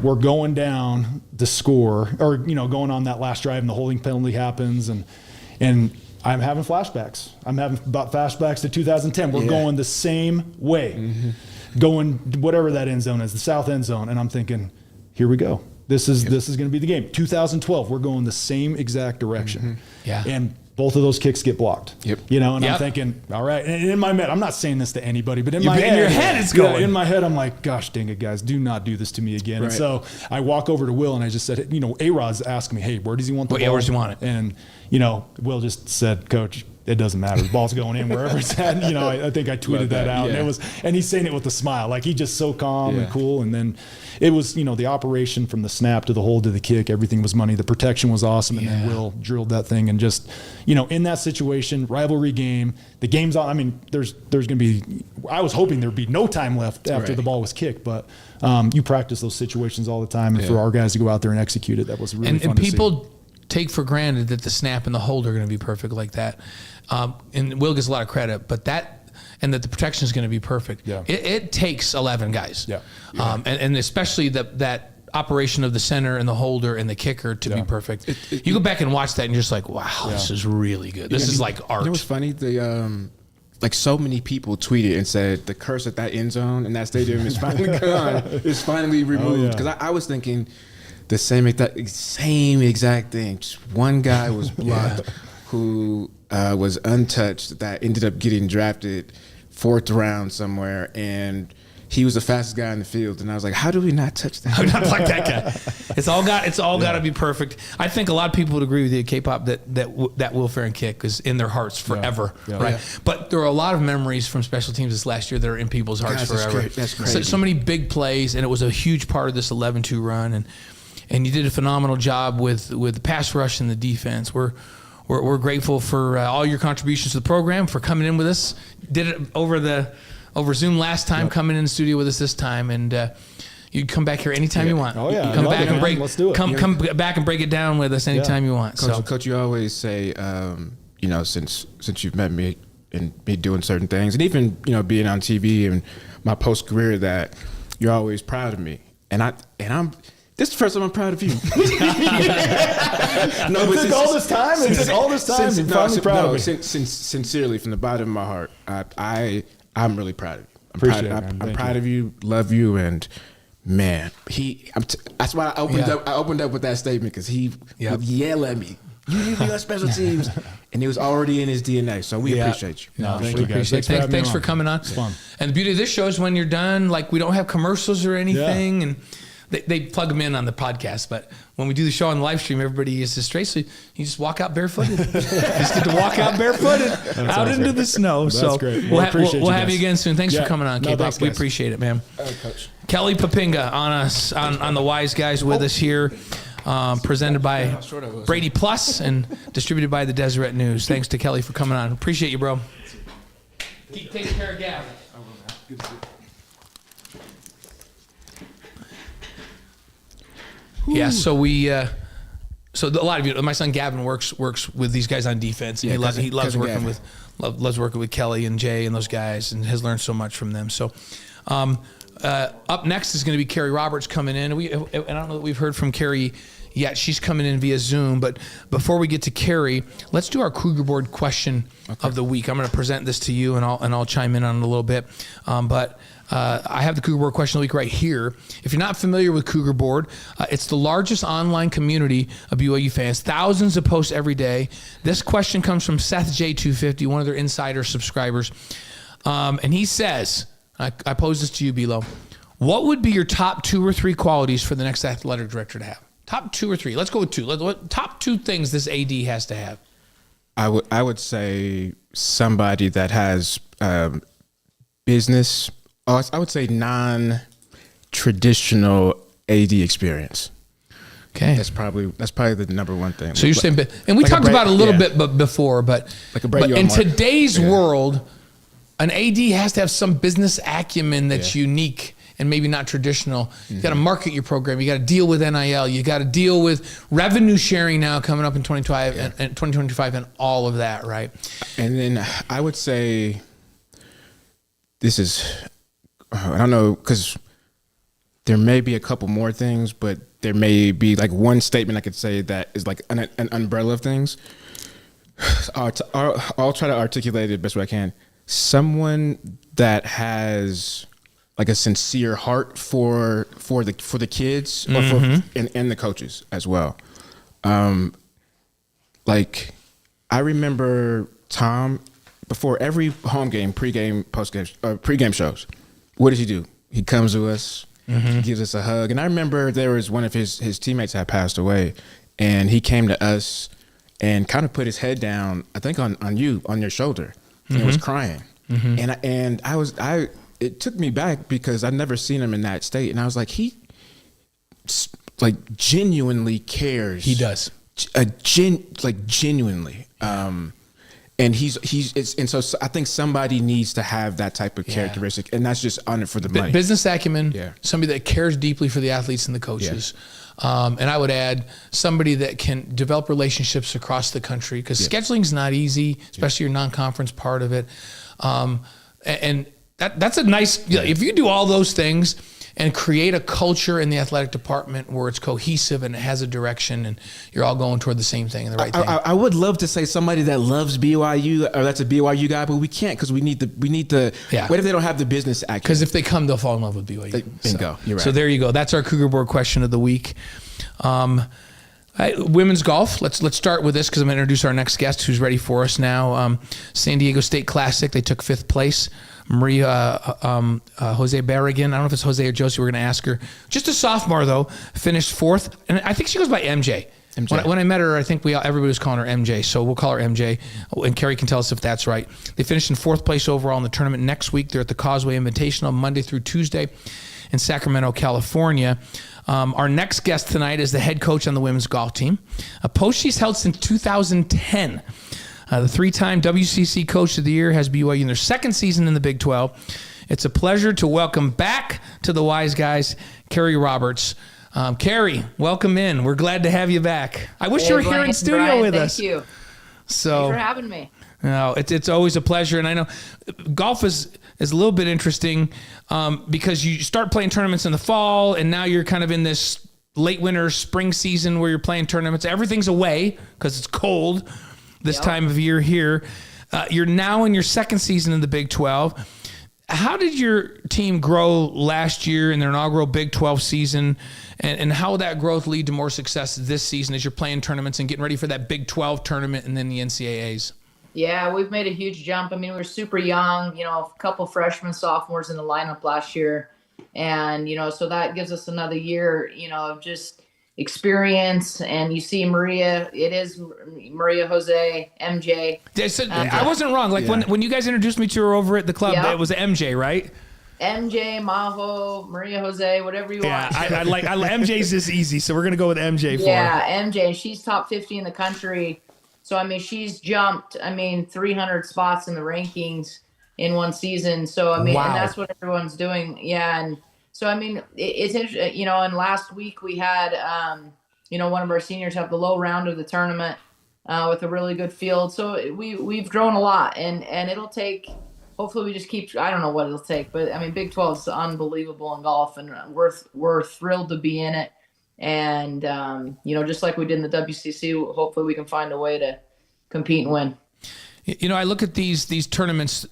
Speaker 3: we're going down to score, or going on that last drive, and the holding penalty happens, and I'm having flashbacks. I'm having about flashbacks to 2010. We're going the same way, going whatever that end zone is, the south end zone, and I'm thinking, here we go. This is going to be the game. 2012, we're going the same exact direction.
Speaker 1: Yeah.
Speaker 3: And both of those kicks get blocked.
Speaker 2: Yep.
Speaker 3: I'm thinking, all right. And in my head, I'm not saying this to anybody, but in your
Speaker 1: head, it's going.
Speaker 3: In my head, I'm like, gosh dang it, guys, do not do this to me again.
Speaker 2: Right.
Speaker 3: And so I walk over to Will and I just said, A-Rod's asking me, hey, where does he want the ball?
Speaker 1: Yeah, where does he want it?
Speaker 3: And, Will just said, Coach, it doesn't matter. The ball's going in wherever it's at. I think I tweeted that out.
Speaker 2: Yeah.
Speaker 3: And he's saying it with a smile. Like, he's just so calm and cool. And then it was, the operation from the snap to the hold to the kick, everything was money. The protection was awesome. And then Will drilled that thing, and just, in that situation, rivalry game, the game's on. There's going to be, I was hoping there'd be no time left after the ball was kicked, but you practice those situations all the time. And for our guys to go out there and execute it, that was really fun
Speaker 1: and people take for granted that the snap and the hold are going to be perfect like that. And Will gets a lot of credit, but and that the protection is going to be perfect.
Speaker 3: Yeah.
Speaker 1: It takes 11 guys.
Speaker 3: Yeah.
Speaker 1: And especially that operation of the center and the holder and the kicker to be perfect. You go back and watch that and you're just like, wow, this is really good. This is like art.
Speaker 2: You know what's funny? Like, so many people tweeted and said the curse at that end zone and that stadium is finally gone. It's finally removed. Because I was thinking the same exact thing. Just one guy was blocked who was untouched, that ended up getting drafted 4th round somewhere, and he was the fastest guy in the field. And I was like, how do we not touch that?
Speaker 1: I'm not like that guy. It's all got to be perfect. I think a lot of people would agree with you, K-Pop, that Will Farron kick is in their hearts forever, right? Yeah. But there are a lot of memories from special teams this last year that are in people's hearts forever.
Speaker 2: That's crazy.
Speaker 1: So many big plays, and it was a huge part of this 11-2 run, and you did a phenomenal job with the pass rush and the defense. We're grateful for all your contributions to the program, for coming in with us. Did it over Zoom last time, coming in the studio with us this time, and you come back here anytime you want.
Speaker 3: Oh yeah,
Speaker 1: come back and break.
Speaker 3: Let's do it.
Speaker 1: Come back and break it down with us anytime you want.
Speaker 2: Coach, you always say, since you've met me and me doing certain things, and even being on TV and my post career, that you're always proud of me, and I'm This is the first time I'm proud of you.
Speaker 3: No, it took all this time. It took all this time. I'm finally proud of me.
Speaker 2: Sincerely, from the bottom of my heart, I'm really proud of you. I'm proud of you. Love you, and man, that's why I opened up with that statement, because he would yell at me. You need to be on special teams, and it was already in his DNA. So we appreciate you.
Speaker 3: No, thank you guys.
Speaker 1: Thanks for coming on.
Speaker 3: It's fun.
Speaker 1: And the beauty of this show is when you're done, like, we don't have commercials or anything, and they plug them in on the podcast. But when we do the show on the live stream, everybody is just straight. So you just walk out barefooted. You just get to walk out barefooted out into the snow.
Speaker 3: That's
Speaker 1: so
Speaker 3: great.
Speaker 1: We'll have you again soon. Thanks for coming on, K-Pop. We appreciate it, man.
Speaker 2: Coach.
Speaker 1: Kelly Poppinga on the Wise Guys with us here. Presented by BradyPlus and distributed by the Deseret News. Thanks to Kelly for coming on. Appreciate you, bro. Keep taking care of Gavin. Yeah, so so a lot of you, my son Gavin works with these guys on defense, and he loves working with Kelly and Jay and those guys, and has learned so much from them. So. Up next is going to be Carrie Roberts coming in. I don't know that we've heard from Carrie yet. She's coming in via Zoom. But before we get to Carrie, let's do our Cougar Board question of the week. I'm going to present this to you, and I'll chime in on it a little bit. But I have the Cougar Board question of the week right here. If you're not familiar with Cougar Board, it's the largest online community of BYU fans. Thousands of posts every day. This question comes from Seth J250, one of their insider subscribers. And he says, I pose this to you, Bilo. What would be your top 2 or 3 qualities for the next athletic director to have? Top 2 or 3. Let's go with 2. Top 2 things this AD has to have.
Speaker 2: I would say somebody that has business. I would say non-traditional AD experience.
Speaker 1: Okay,
Speaker 2: that's probably the number one thing.
Speaker 1: So you're saying, and we talked about it a little bit before, but in today's world, an AD has to have some business acumen that's unique and maybe not traditional. You got to market your program. You got to deal with NIL. You got to deal with revenue sharing now coming up in 2025 and all of that, right?
Speaker 2: And then I would say this is, I don't know, because there may be a couple more things, but there may be like one statement I could say that is like an umbrella of things. I'll try to articulate it the best way I can. Someone that has like a sincere heart for the kids or and the coaches as well. Like I remember Tom before every home game, pregame, postgame, pregame shows. What does he do? He comes to us, he gives us a hug. And I remember there was one of his teammates had passed away, and he came to us and kind of put his head down, I think on your shoulder. And was crying, and it took me back because I'd never seen him in that state, and I was like, he like genuinely cares.
Speaker 1: He does,
Speaker 2: genuinely, and so I think somebody needs to have that type of characteristic, and that's just on it for the money.
Speaker 1: Business acumen, somebody that cares deeply for the athletes and the coaches. And I would add somebody that can develop relationships across the country, because scheduling is not easy, especially your non-conference part of it. And that's a nice, if you do all those things and create a culture in the athletic department where it's cohesive and it has a direction and you're all going toward the same thing and the right thing.
Speaker 2: I would love to say somebody that loves BYU or that's a BYU guy, but we can't, because we need the what if they don't have the business acumen?
Speaker 1: Because if they come, they'll fall in love with BYU.
Speaker 2: Bingo. You're right.
Speaker 1: So there you go. That's our Cougar Board question of the week. Women's golf. Let's start with this because I'm going to introduce our next guest who's ready for us now. San Diego State Classic. They took 5th place. Maria Jose Barragan. I don't know if it's Jose or Josie. We're going to ask her. Just a sophomore, though. Finished 4th. And I think she goes by MJ. When I met her, I think everybody was calling her MJ. So we'll call her MJ. And Carrie can tell us if that's right. They finished in 4th place overall in the tournament. Next week, they're at the Causeway Invitational Monday through Tuesday in Sacramento, California. Our next guest tonight is the head coach on the women's golf team, a post she's held since 2010. The 3-time WCC Coach of the Year, has BYU in their 2nd season in the Big 12. It's a pleasure to welcome back to the Wise Guys, Carrie Roberts. Carrie, welcome in. We're glad to have you back. I wish you were here in studio with us.
Speaker 4: Thank you.
Speaker 1: So,
Speaker 4: thanks for having me.
Speaker 1: No, it's always a pleasure, and I know golf is a little bit interesting because you start playing tournaments in the fall, and now you're kind of in this late winter, spring season where you're playing tournaments. Everything's away because it's cold this time of year here. You're now in your second season in the Big 12. How did your team grow last year in their inaugural Big 12 season, and how will that growth lead to more success this season as you're playing tournaments and getting ready for that Big 12 tournament and then the NCAAs?
Speaker 4: Yeah, we've made a huge jump. I mean, we were super young, a couple freshmen, sophomores in the lineup last year. And, so that gives us another year, of just experience. And you see Maria, it is Maria Jose, MJ.
Speaker 1: So I wasn't wrong. Like when you guys introduced me to her over at the club, it was MJ, right?
Speaker 4: MJ, Maho, Maria Jose, whatever you want.
Speaker 1: Yeah, I like MJ's just easy. So we're going to go with MJ for her.
Speaker 4: Yeah, MJ. She's top 50 in the country. So, I mean, she's jumped, 300 spots in the rankings in one season. So, I mean, and that's what everyone's doing. Yeah. And so, I mean, it's interesting, and last week we had, one of our seniors have the low round of the tournament with a really good field. So we've grown a lot, and it'll take, hopefully we just keep, I don't know what it'll take, but I mean, Big 12 is unbelievable in golf, and we're thrilled to be in it. And, just like we did in the WCC, hopefully we can find a way to compete and win.
Speaker 1: I look at these tournaments.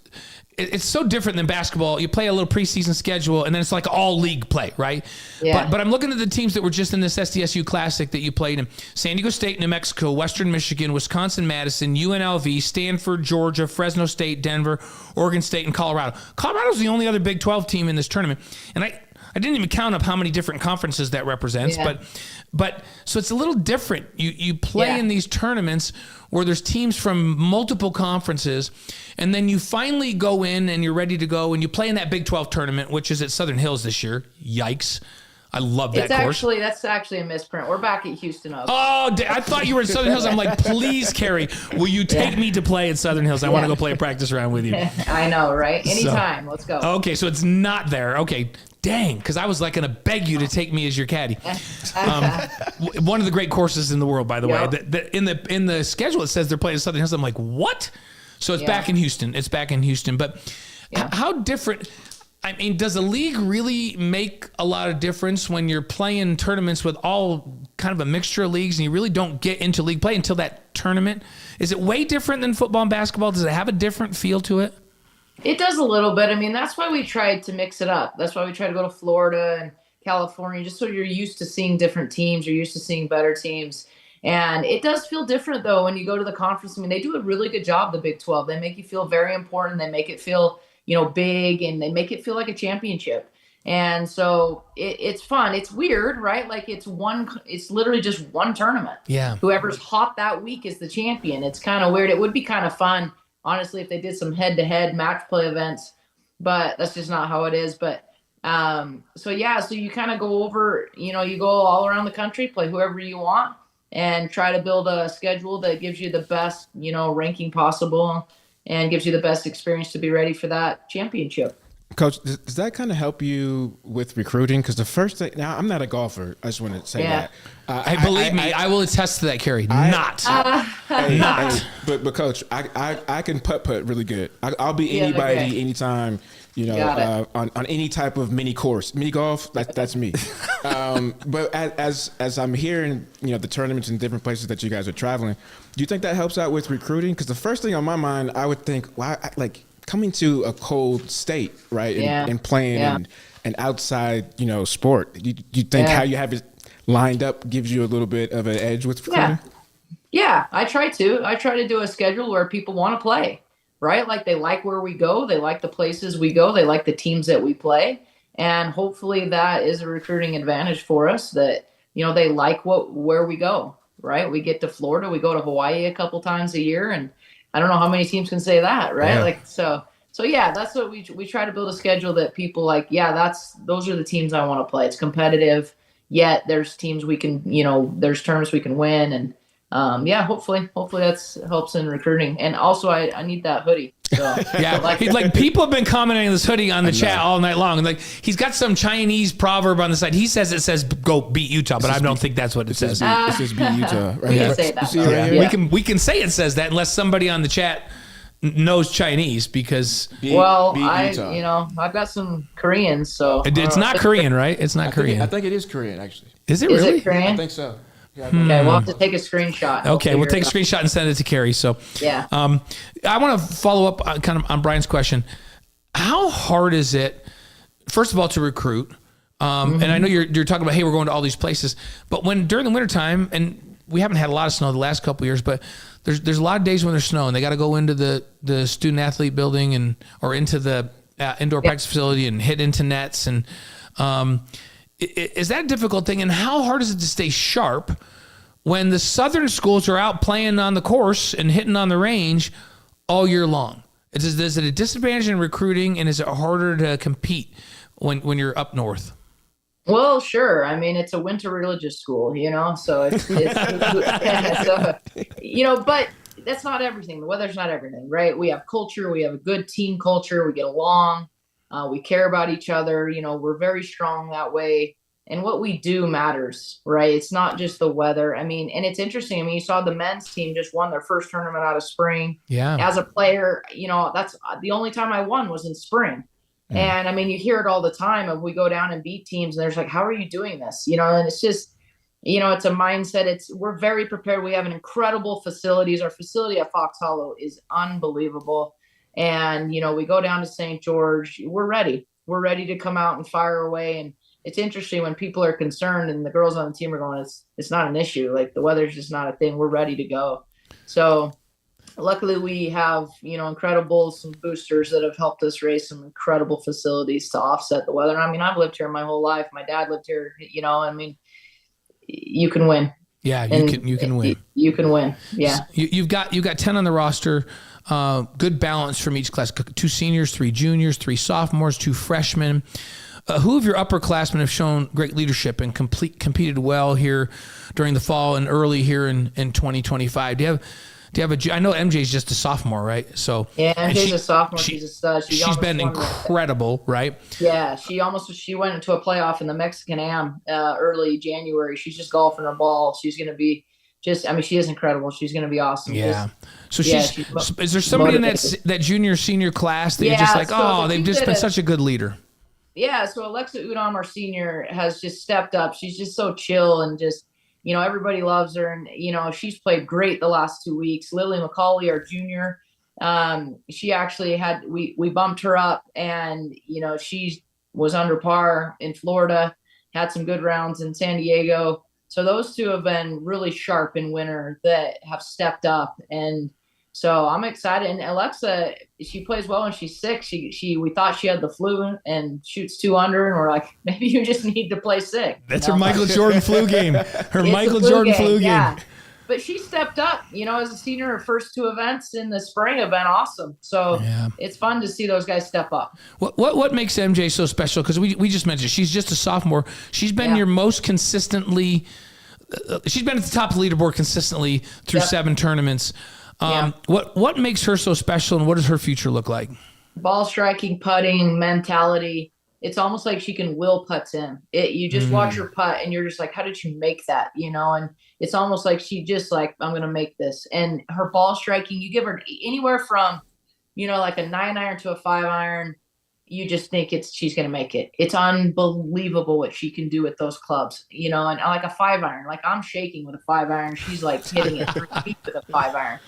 Speaker 1: It's so different than basketball. You play a little preseason schedule, and then it's like all league play, right?
Speaker 4: Yeah.
Speaker 1: But I'm looking at the teams that were just in this SDSU Classic that you played in. San Diego State, New Mexico, Western Michigan, Wisconsin, Madison, UNLV, Stanford, Georgia, Fresno State, Denver, Oregon State, and Colorado. Colorado's the only other Big 12 team in this tournament. And I didn't even count up how many different conferences that represents, but so it's a little different. You play in these tournaments where there's teams from multiple conferences, and then you finally go in and you're ready to go, and you play in that Big 12 tournament, which is at Southern Hills this year. Yikes. I love that course.
Speaker 4: That's actually a misprint. We're back at Houston Oaks.
Speaker 1: Oh, I thought you were at Southern Hills. I'm like, please, Carrie, will you take me to play at Southern Hills? I want to go play a practice round with you.
Speaker 4: I know, right? Anytime. Let's go.
Speaker 1: Okay, so it's not there. Okay, dang, because I was like going to beg you to take me as your caddy. One of the great courses in the world, by the way. In the schedule, it says they're playing at Southern Hills. I'm like, what? So it's back in Houston. It's back in Houston. But how different... I mean, does a league really make a lot of difference when you're playing tournaments with all kind of a mixture of leagues and you really don't get into league play until that tournament? Is it way different than football and basketball? Does it have a different feel to it?
Speaker 4: It does a little bit. I mean, that's why we tried to mix it up. That's why we tried to go to Florida and California, just so you're used to seeing different teams. You're used to seeing better teams. And it does feel different, though, when you go to the conference. I mean, they do a really good job, the Big 12. They make you feel very important. They make it feel big, and they make it feel like a championship. And so it's fun. It's weird, right? Like it's literally just one tournament.
Speaker 1: Yeah.
Speaker 4: Whoever's hot that week is the champion. It's kind of weird. It would be kind of fun, honestly, if they did some head-to-head match play events, but that's just not how it is. But so you kind of go over, you go all around the country, play whoever you want, and try to build a schedule that gives you the best, ranking possible, and gives you the best experience to be ready for that championship.
Speaker 2: Coach, does that kind of help you with recruiting? Because the first thing, now I'm not a golfer. I just want to say that.
Speaker 1: Believe me, I will attest to that, Carrie. Not.
Speaker 2: But Coach, I can putt really good. I'll be anybody, anytime. On any type of mini course, mini golf. That's me. But as I'm hearing, the tournaments in different places that you guys are traveling, do you think that helps out with recruiting? Because the first thing on my mind, I would think, coming to a cold state, right, and playing an outside, sport. Do you think how you have it lined up gives you a little bit of an edge with recruiting?
Speaker 4: Yeah, I try to do a schedule where people want to play. Right? Like they like where we go. They like the places we go. They like the teams that we play. And hopefully that is a recruiting advantage for us that, they like where we go, right? We get to Florida, we go to Hawaii a couple times a year. And I don't know how many teams can say that, right?
Speaker 2: Yeah.
Speaker 4: So that's what we try to build a schedule that people like, those are the teams I want to play. It's competitive, yet there's teams we can, there's tournaments we can win. And hopefully that's helps in recruiting. And also I need that hoodie. So
Speaker 1: people have been commenting on this hoodie on the chat all night long. And he's got some Chinese proverb on the side. He says it says go beat Utah, but I don't think that's what it says.
Speaker 2: It says beat Utah.
Speaker 4: Right? We can say that.
Speaker 1: We can say it says that unless somebody on the chat knows Chinese because
Speaker 4: Well,
Speaker 2: Utah.
Speaker 4: I've got some Koreans, so
Speaker 1: it's not Korean, right? It's not Korean.
Speaker 2: I think it is Korean, actually.
Speaker 1: Is it
Speaker 4: Is
Speaker 1: really?
Speaker 4: it Korean?
Speaker 2: I think so. Yeah,
Speaker 4: Okay, we'll have to take a screenshot.
Speaker 1: Okay, we'll take a screenshot and send it to Carrie. So,
Speaker 4: Yeah.
Speaker 1: I want to follow up kind of on Brian's question. How hard is it, first of all, to recruit? And I know you're talking about, hey, we're going to all these places, but when during the wintertime, and we haven't had a lot of snow the last couple of years, but there's a lot of days when there's snow and they got to go into the student athlete building or into the indoor practice facility and hit into nets. And is that a difficult thing? And how hard is it to stay sharp when the southern schools are out playing on the course and hitting on the range all year long? Is it a disadvantage in recruiting, and is it harder to compete when you're up north?
Speaker 4: Well, sure. I mean, it's a winter religious school, so it's but that's not everything. The weather's not everything, right? We have culture. We have a good team culture. We get along. We care about each other. We're very strong that way. And what we do matters, right? It's not just the weather. I mean, and it's interesting. I mean, you saw the men's team just won their first tournament out of spring.
Speaker 1: Yeah.
Speaker 4: As a player, that's the only time I won was in spring. And I mean, you hear it all the time of we go down and beat teams and there's like, how are you doing this? And it's just, it's a mindset. We're very prepared. We have an incredible facilities. Our facility at Fox Hollow is unbelievable. And, we go down to St. George, we're ready. We're ready to come out and fire away. And it's interesting when people are concerned and the girls on the team are going, it's not an issue. Like the weather's just not a thing. We're ready to go. So luckily we have, incredible some boosters that have helped us raise some incredible facilities to offset the weather. I mean, I've lived here my whole life. My dad lived here, I mean, you can win.
Speaker 1: Yeah, you can win.
Speaker 4: You can win. Yeah.
Speaker 1: You've got 10 on the roster. Good balance from each class. 2 seniors, 3 juniors, 3 sophomores, 2 freshmen. Who of your upperclassmen have shown great leadership and competed well here during the fall and early here in 2025? Do you have I know MJ's just a sophomore, right? So
Speaker 4: yeah, MJ's a sophomore. She's a stud.
Speaker 1: She's been incredible, right?
Speaker 4: Yeah, she went into a playoff in the Mexican Am early January. She's just golfing her ball. She's going to be she is incredible. She's going to be awesome.
Speaker 1: Yeah. So is there somebody motivated in that junior senior class that you're just like, they've just been such a good leader?
Speaker 4: Yeah. So Alexa Udom, our senior, has just stepped up. She's just so chill and just, everybody loves her. And, she's played great the last 2 weeks. Lily McCauley, our junior, she actually we bumped her up and, she was under par in Florida, had some good rounds in San Diego. So those two have been really sharp in winter that have stepped up. And so I'm excited. And Alexa, she plays well when she's 6. We thought she had the flu and shoots 2 under, and we're like, maybe you just need to play 6.
Speaker 1: That's her Michael Jordan flu game. Her Michael Jordan flu game.
Speaker 4: Yeah. But she stepped up, as a senior. Her first 2 events in the spring have been awesome. So It's fun to see those guys step up.
Speaker 1: What makes MJ so special? Because we just mentioned she's just a sophomore. She's been your most consistently. She's been at the top of the leaderboard consistently through 7 tournaments. What makes her so special, and what does her future look like?
Speaker 4: Ball striking, putting, mentality. It's almost like she can will putts in. You just watch her putt, and you're just like, how did you make that? And it's almost like she just like, I'm going to make this. And her ball striking, you give her anywhere from, like a 9-iron to a 5-iron. You just think she's going to make it. It's unbelievable what she can do with those clubs, and like a 5-iron, like I'm shaking with a 5-iron. She's like hitting it 3 feet with a 5-iron,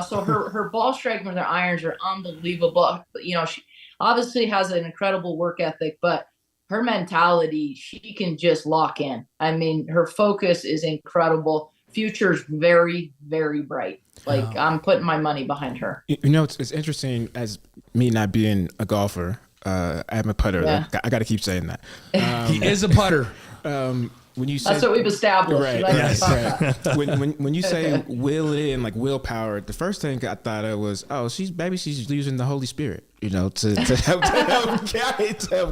Speaker 4: so her ball striking with her irons are unbelievable. She obviously has an incredible work ethic, but her mentality, she can just lock in. I mean, her focus is incredible. Future's very, very bright. Like I'm putting my money behind her.
Speaker 2: It's interesting as me not being a golfer. I'm a putter.
Speaker 4: Yeah.
Speaker 2: I got to keep saying that.
Speaker 1: He is a putter.
Speaker 2: When you say
Speaker 4: that's what we've established.
Speaker 2: Right.
Speaker 4: Right.
Speaker 2: When you say will it in, like willpower, the first thing I thought of was, she's using the Holy Spirit, to help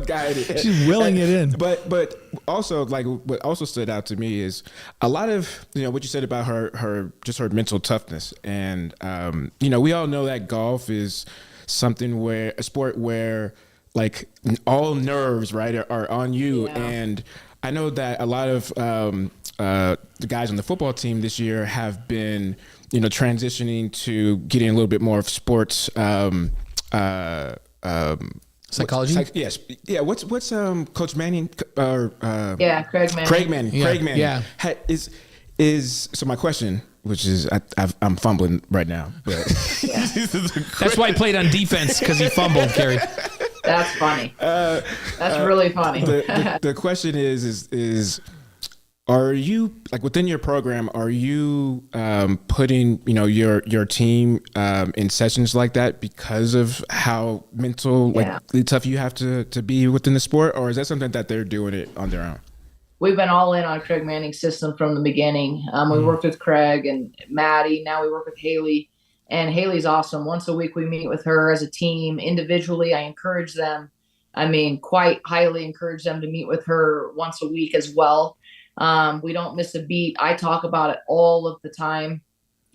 Speaker 2: guide it.
Speaker 1: She's willing it in.
Speaker 2: But also, like, what also stood out to me is a lot of what you said about her mental toughness, and we all know that golf is a sport where like all nerves, right, are on you, and I know that a lot of the guys on the football team this year have been, transitioning to getting a little bit more of sports
Speaker 1: psychology.
Speaker 2: Yes. Yeah. What's Coach Manning or
Speaker 4: Craig Manning.
Speaker 2: Craig Manning.
Speaker 1: Yeah.
Speaker 2: Craig Manning.
Speaker 1: Yeah.
Speaker 2: Is so my question, which is I'm fumbling right now, but
Speaker 1: That's why he played on defense, because he fumbled, Carrie.
Speaker 4: That's funny. That's really funny.
Speaker 2: The question is are you, like, within your program, are you putting your team in sessions like that because of how mentally tough you have to be within the sport, or is that something that they're doing it on their own?
Speaker 4: We've been all in on Craig Manning's system from the beginning. We worked with Craig and Maddie. Now we work with Haley, and Haley's awesome. Once a week we meet with her as a team. Individually, I encourage them. Quite highly encourage them to meet with her once a week as well. We don't miss a beat. I talk about it all of the time.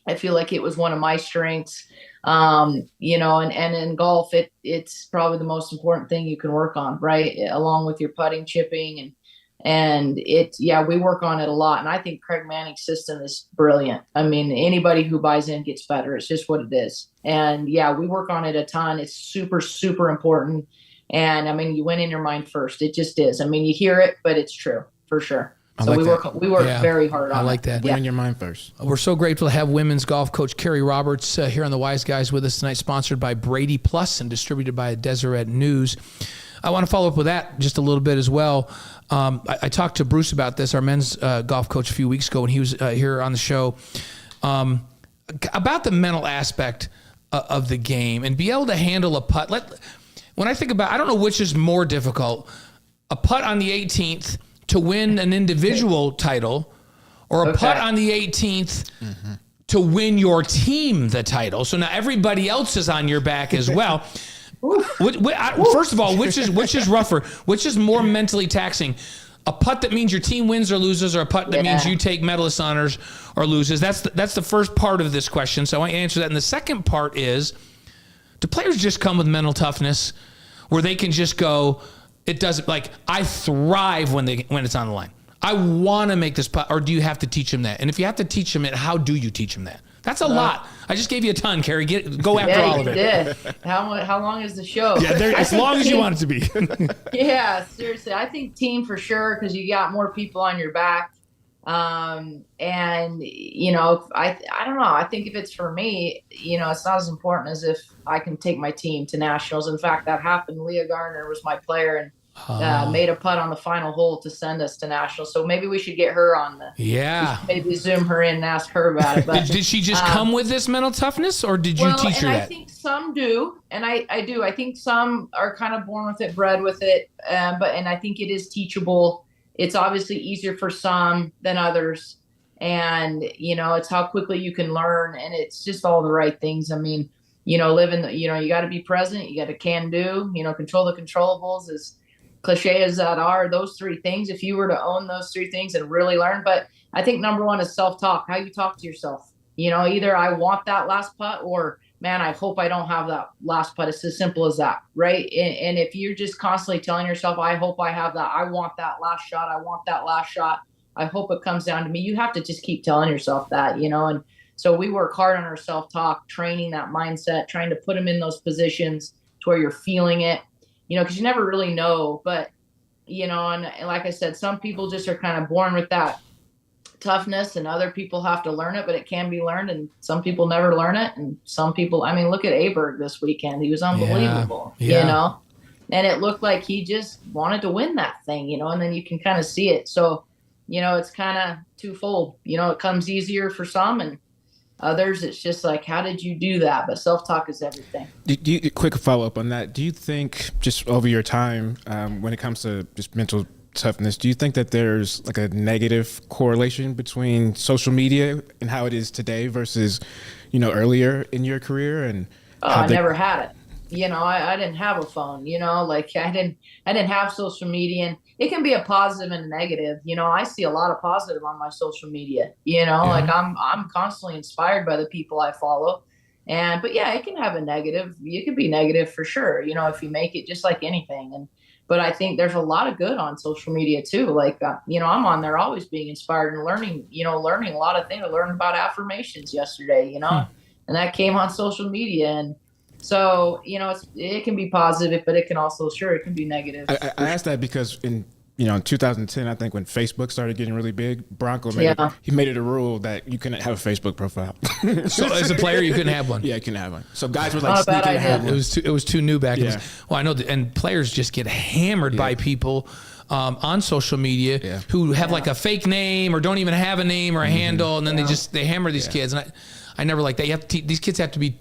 Speaker 4: I feel like it was one of my strengths. And in golf, it's probably the most important thing you can work on, right? Along with your putting, chipping, and we work on it a lot. And I think Craig Manning's system is brilliant. Anybody who buys in gets better. It's just what it is. And we work on it a ton. It's super, super important. And you win in your mind first. It just is. You hear it, but it's true for sure. So we work very hard on it.
Speaker 1: I like that.
Speaker 2: Win in your mind first.
Speaker 1: We're so grateful to have women's golf coach Carrie Roberts here on the Wise Guys with us tonight, sponsored by BradyPlus and distributed by Deseret News. I want to follow up with that just a little bit as well. I talked to Bruce about this, our men's golf coach, a few weeks ago when he was here on the show, about the mental aspect of the game and be able to handle a putt. When I think about, I don't know which is more difficult, a putt on the 18th to win an individual title, or a putt on the 18th to win your team the title. So now everybody else is on your back as well. First of all, which is rougher? Which is more mentally taxing? A putt that means your team wins or loses, or a putt that means you take medalist honors or loses? That's the first part of this question. So I answer that. And the second part is, do players just come with mental toughness where they can just go, it doesn't, like, I thrive when it's on the line. I want to make this putt. Or do you have to teach them that? And if you have to teach them it, how do you teach them that? That's a lot. I just gave you a ton, Carrie. Go after all of it.
Speaker 4: Did. How long is the show?
Speaker 1: Yeah, as long as you want it to be.
Speaker 4: Yeah, seriously. I think team for sure, because you got more people on your back. I don't know. I think if it's for me, it's not as important as if I can take my team to nationals. In fact, that happened. Leah Garner was my player and made a putt on the final hole to send us to nationals. So maybe we should get her on maybe Zoom her in and ask her about it. But
Speaker 1: did she just come with this mental toughness, or did you teach her that?
Speaker 4: I think some do, and I do. I think some are kind of born with it, bred with it. And I think it is teachable. It's obviously easier for some than others. And, it's how quickly you can learn, and it's just all the right things. You got to be present, you got to can do, control the controllables, as cliche as that are, those three things. If you were to own those three things and really learn, but I think number one is self-talk, how you talk to yourself. Either I want that last putt, or man, I hope I don't have that last putt. It's as simple as that, right? And if you're just constantly telling yourself, I hope I have that, I want that last shot, I want that last shot, I hope it comes down to me, you have to just keep telling yourself that, and so we work hard on our self-talk, training that mindset, trying to put them in those positions to where you're feeling it, because you never really know. But, and like I said, some people just are kind of born with that toughness, and other people have to learn it, but it can be learned, and some people never learn it. And some people, look at Aberg this weekend. He was unbelievable, and it looked like he just wanted to win that thing, and then you can kind of see it. So, it's kind of twofold, it comes easier for some, and others, it's just like, how did you do that? But self-talk is everything.
Speaker 2: Quick follow-up on that. Do you think, just over your time, when it comes to just mental toughness, do you think that there's like a negative correlation between social media and how it is today versus, earlier in your career? And
Speaker 4: I never had it. I didn't have a phone, I didn't have social media, and it can be a positive and a negative. I see a lot of positive on my social media, like I'm constantly inspired by the people I follow. But it can have a negative. You can be negative for sure, if you make it, just like anything. but I think there's a lot of good on social media too. Like, I'm on there always being inspired and learning a lot of things. I learned about affirmations yesterday, and that came on social media. And so, it can be positive, but it can also, it can be negative.
Speaker 2: I asked that because in 2010, I think when Facebook started getting really big, Bronco made it a rule that you couldn't have a Facebook profile.
Speaker 1: So as a player, you couldn't have one.
Speaker 2: Yeah, you couldn't have one. So guys were like sneaking to have one.
Speaker 1: It was too new back then. Well, I know and players just get hammered by people on social media who have like a fake name or don't even have a name or a handle, and then they hammer these kids. And I never like that. These kids have to be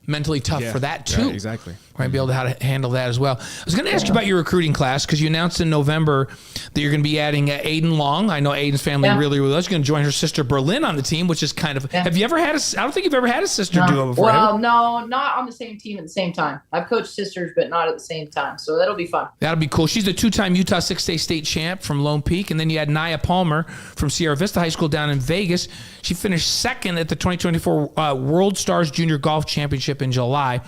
Speaker 1: mentally tough for that too.
Speaker 2: Yeah, exactly.
Speaker 1: Right, be able to how to handle that as well. I was going to ask you about your recruiting class because you announced in November that you're going to be adding Aiden Long. I know Aiden's family really well. She's going to join her sister Berlin on the team, which is kind of. Have you ever had I don't think you've ever had a sister duo before.
Speaker 4: Well, no, not on the same team at the same time. I've coached sisters, but not at the same time. So that'll be fun. That'll
Speaker 1: be cool. She's the 2-time Utah 6A state champ from Lone Peak, and then you had Nia Palmer from Sierra Vista High School down in Vegas. She finished second at the 2024 World Stars Junior Golf Championship in July.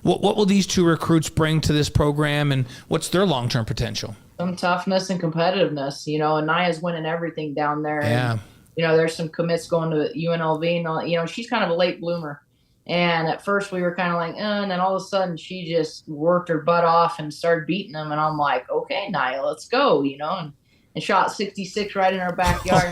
Speaker 1: What will these two recruits bring to this program, and what's their long-term potential?
Speaker 4: Some toughness and competitiveness, and Nia's winning everything down there.
Speaker 1: Yeah.
Speaker 4: And, there's some commits going to UNLV, and, she's kind of a late bloomer. And at first we were kind of like, and then all of a sudden she just worked her butt off and started beating them. And I'm like, okay, Nia, let's go, and shot 66 right in our backyard.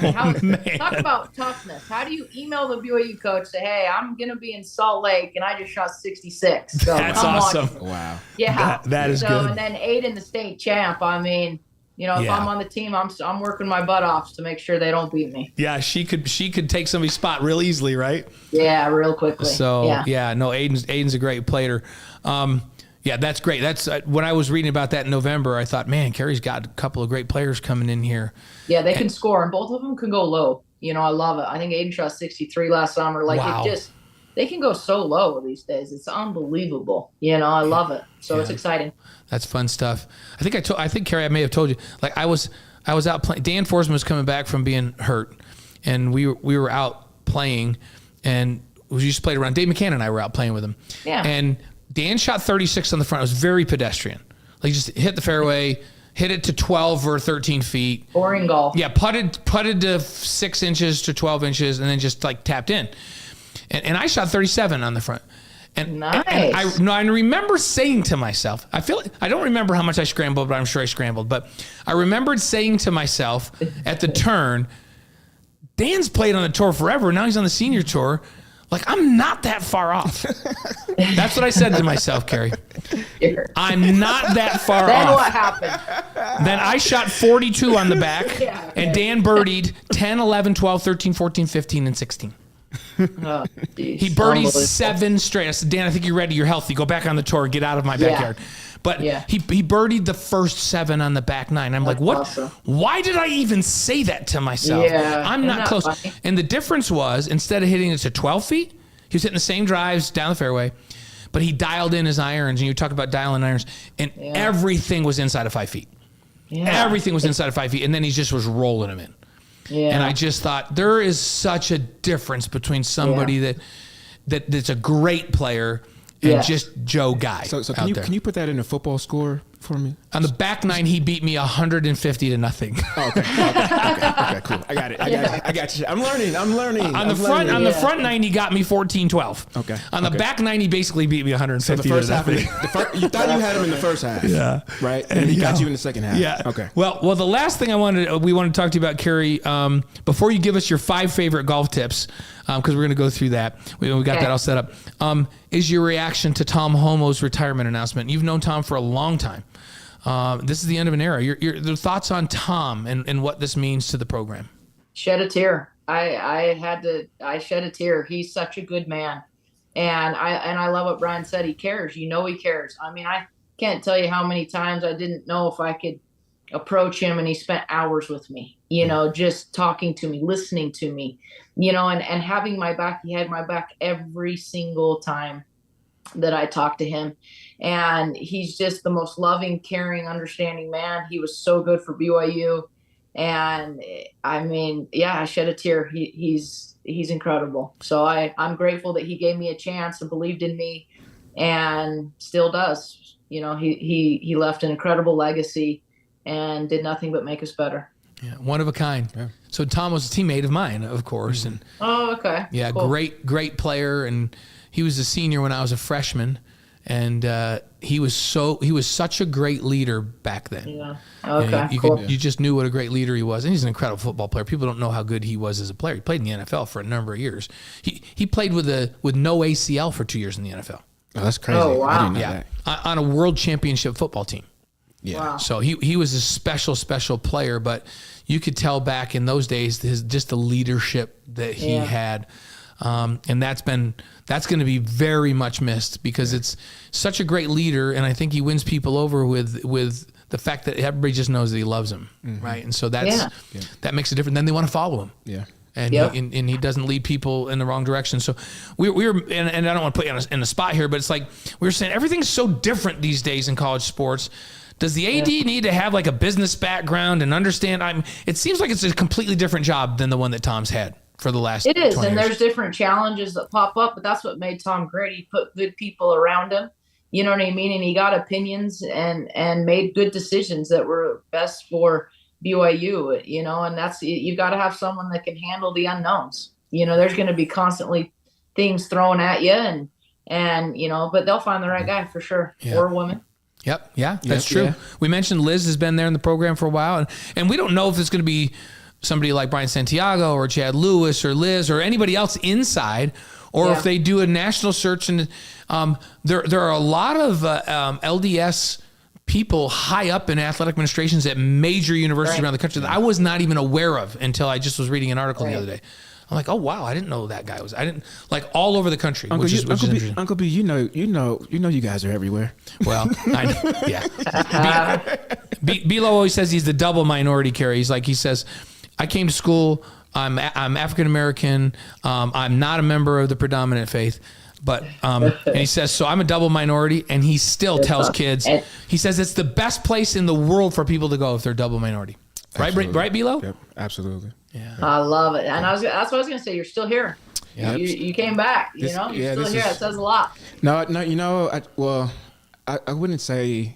Speaker 4: Talk about toughness. How do you email the BYU coach, say, hey, I'm going to be in Salt Lake, and I just shot 66. So
Speaker 1: that's awesome.
Speaker 2: Wow.
Speaker 4: Yeah.
Speaker 1: That is good.
Speaker 4: And then Aiden, the state champ, I mean, if I'm on the team, I'm working my butt off to make sure they don't beat me.
Speaker 1: Yeah, she could take somebody's spot real easily, right?
Speaker 4: Yeah, real quickly.
Speaker 1: So, no, Aiden's a great player. Yeah, that's great. That's when I was reading about that in November, I thought, man, Carrie's got a couple of great players coming in here.
Speaker 4: Yeah, they can score, and both of them can go low. I love it. I think Aiden shot 63 last summer. They can go so low these days. It's unbelievable. I love it. So it's exciting.
Speaker 1: That's fun stuff. I think Carrie, I may have told you, like I was out playing. Dan Forsman was coming back from being hurt, and we were out playing, and we just played around. Dave McCann and I were out playing with him. Yeah. And Dan shot 36 on the front. It was very pedestrian. Like just hit the fairway, hit it to 12 or 13 feet.
Speaker 4: Boring golf.
Speaker 1: Yeah, putted to 6 inches to 12 inches, and then just like tapped in. And I shot 37 on the front. And,
Speaker 4: nice.
Speaker 1: and I remember saying to myself, I don't remember how much I scrambled, but I'm sure I scrambled. But I remembered saying to myself at the turn, Dan's played on the tour forever. Now he's on the senior tour. Like, I'm not that far off. That's what I said to myself, Carrie. I'm not that far off.
Speaker 4: Then what happened?
Speaker 1: Then I shot 42 on the back, and Dan birdied 10, 11, 12, 13, 14, 15, and 16.
Speaker 4: Oh,
Speaker 1: he birdied 7 straight. I said, Dan, I think you're ready. You're healthy. Go back on the tour. Get out of my backyard. But he birdied the first 7 on the back 9. I'm like, what? Awesome. Why did I even say that to myself?
Speaker 4: Yeah,
Speaker 1: I'm not close. Funny? And the difference was, instead of hitting it to 12 feet, he was hitting the same drives down the fairway, but he dialed in his irons. And you talk about dialing irons, and everything was inside of 5 feet. Yeah. Everything was inside of 5 feet, and then he just was rolling them in. Yeah. And I just thought there is such a difference between somebody that's a great player and just Joe Guy.
Speaker 2: So can you put that in a football score for me?
Speaker 1: On the back 9, he beat me 150 to nothing.
Speaker 2: Oh, okay, cool. I got you. I'm learning.
Speaker 1: On the front 9, he got me 14-12.
Speaker 2: Okay.
Speaker 1: On the back 9, he basically beat me 150
Speaker 2: so the first
Speaker 1: to nothing.
Speaker 2: You thought you had him in the first half.
Speaker 1: Yeah.
Speaker 2: Right? And he got you in the second half.
Speaker 1: Yeah.
Speaker 2: Okay.
Speaker 1: Well, the last thing we want to talk to you about, Carrie, before you give us your 5 favorite golf tips, because we're going to go through that. We got that all set up. Is your reaction to Tom Holmoe's retirement announcement? You've known Tom for a long time. This is the end of an era. Your thoughts on Tom and what this means to the program?
Speaker 4: Shed a tear. I shed a tear. He's such a good man. And I love what Brian said. He cares. He cares. I mean, I can't tell you how many times I didn't know if I could approach him, and he spent hours with me, just talking to me, listening to me, and having my back. He had my back every single time that I talked to him. And he's just the most loving, caring, understanding man. He was so good for BYU. And I mean, I shed a tear. He's incredible. So I'm grateful that he gave me a chance and believed in me, and still does. he left an incredible legacy and did nothing but make us better.
Speaker 1: Yeah, one of a kind. Yeah. So Tom was a teammate of mine, of course, and
Speaker 4: okay,
Speaker 1: yeah,
Speaker 4: cool.
Speaker 1: great player, and he was a senior when I was a freshman, and he was such a great leader back then.
Speaker 4: Yeah, okay, cool.
Speaker 1: You just knew what a great leader he was, and he's an incredible football player. People don't know how good he was as a player. He played in the NFL for a number of years. He played with no ACL for 2 years in the NFL.
Speaker 2: Oh, that's crazy.
Speaker 4: Oh, wow.
Speaker 2: I didn't know that.
Speaker 1: On a world championship football team.
Speaker 2: Yeah.
Speaker 4: Wow.
Speaker 1: So he was a special player, but you could tell back in those days just the leadership that he had, and that's going to be very much missed because it's such a great leader, and I think he wins people over with the fact that everybody just knows that he loves them, right? And so that makes a difference. Then they want to follow him.
Speaker 2: Yeah.
Speaker 1: And he doesn't lead people in the wrong direction. So we were, and I don't want to put you in the spot here, but it's like we were saying everything's so different these days in college sports. Does the AD need to have like a business background and understand? It seems like it's a completely different job than the one that Tom's had for the last.
Speaker 4: It is,
Speaker 1: 20
Speaker 4: and
Speaker 1: years.
Speaker 4: there's different challenges that pop up, but that's what made Tom great. He put good people around him. You know what I mean? And he got opinions and made good decisions that were best for BYU. And that's, you've got to have someone that can handle the unknowns. There's going to be constantly things thrown at you, and but they'll find the right guy for sure, or woman.
Speaker 1: Yep. Yeah, that's true. Yeah. We mentioned Liz has been there in the program for a while, and we don't know if it's going to be somebody like Brian Santiago or Chad Lewis or Liz or anybody else inside, or if they do a national search. And there are a lot of LDS people high up in athletic administrations at major universities around the country that I was not even aware of until I just was reading an article the other day. I'm like, oh wow, I didn't know that guy was. I didn't like all over the country.
Speaker 2: Uncle B, you know, you guys are everywhere.
Speaker 1: Well, Bilo always says he's the double minority carrier. He says, I came to school. I'm African American. I'm not a member of the predominant faith. But and he says, so I'm a double minority, and he still tells kids. He says it's the best place in the world for people to go if they're double minority. Absolutely. Right, Bilo?
Speaker 2: Yep, absolutely.
Speaker 1: Yeah.
Speaker 4: I love it. And that's what I was going to say. You're still here. Yep. You came back. You're still here. That says a lot.
Speaker 2: No. I wouldn't say.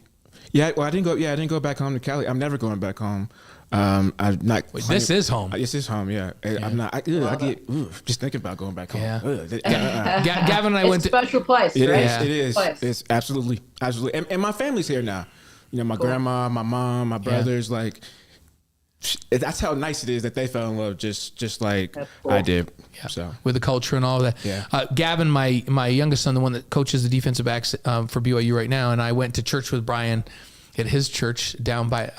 Speaker 2: Yeah. Well, I didn't go back home to Cali. I'm never going back home. I'm not.
Speaker 1: This is home.
Speaker 2: This is home. Yeah. I'm not. I get just thinking about going back home.
Speaker 1: Yeah. Gavin and I went to
Speaker 4: a special place.
Speaker 2: It
Speaker 4: right?
Speaker 2: is. It's absolutely. And my family's here now. My grandma, my mom, my brothers. Like, that's how nice it is that they fell in love just like cool. I did.
Speaker 1: Yeah.
Speaker 2: So
Speaker 1: with the culture and all of that.
Speaker 2: Yeah.
Speaker 1: Gavin, my youngest son, the one that coaches the defensive backs for BYU right now, and I went to church with Brian at his church down by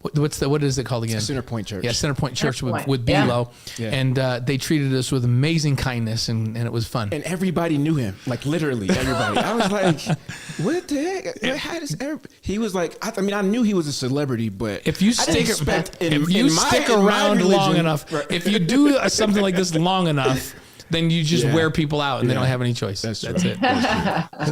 Speaker 1: what is it called again?
Speaker 2: Center Point Church.
Speaker 1: Yeah, Center Point Church with Bilo. Yeah. And they treated us with amazing kindness, and it was fun.
Speaker 2: And everybody knew him, like literally everybody. I was like, what the heck? How does everybody? He was like, I knew he was a celebrity, but
Speaker 1: if you stick around long enough, if you do something like this long enough, then you just wear people out and they don't have any choice. That's it.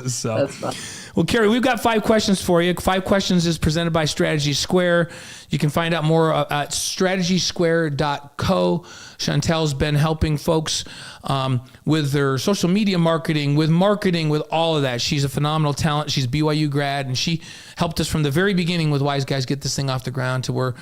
Speaker 1: So,
Speaker 4: that's fun.
Speaker 1: Well, Carrie, we've got 5 questions for you. 5 questions is presented by Strategy Square. You can find out more at strategysquare.co. Chantel's been helping folks with their social media marketing, with all of that. She's a phenomenal talent. She's a BYU grad, and she helped us from the very beginning with Wise Guys get this thing off the ground to where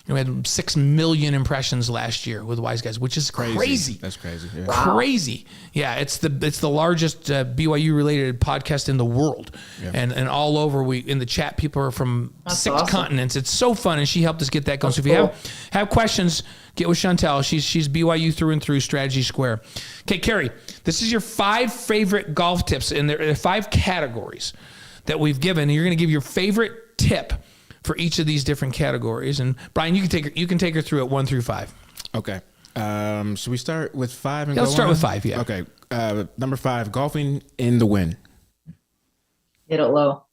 Speaker 1: we had 6 million impressions last year with Wise Guys, which is crazy.
Speaker 2: That's crazy. Yeah.
Speaker 4: Wow.
Speaker 1: Crazy. Yeah, it's the largest BYU related podcast in the world, and all over. In the chat, people are from 6 continents. It's so fun, and she helped us get that going. So if you have questions, get with Chantel. She's BYU through and through. Strategy Square. Okay, Carrie, this is your 5 favorite golf tips, and there are 5 categories that we've given. And you're going to give your favorite tip for each of these different categories. And Brian, you can take her through it 1 through 5.
Speaker 2: Okay. Should we start with 5 and
Speaker 1: let's
Speaker 2: go
Speaker 1: start
Speaker 2: on?
Speaker 1: with 5. Yeah.
Speaker 2: Okay. Number 5, golfing in the wind.
Speaker 4: Hit it low.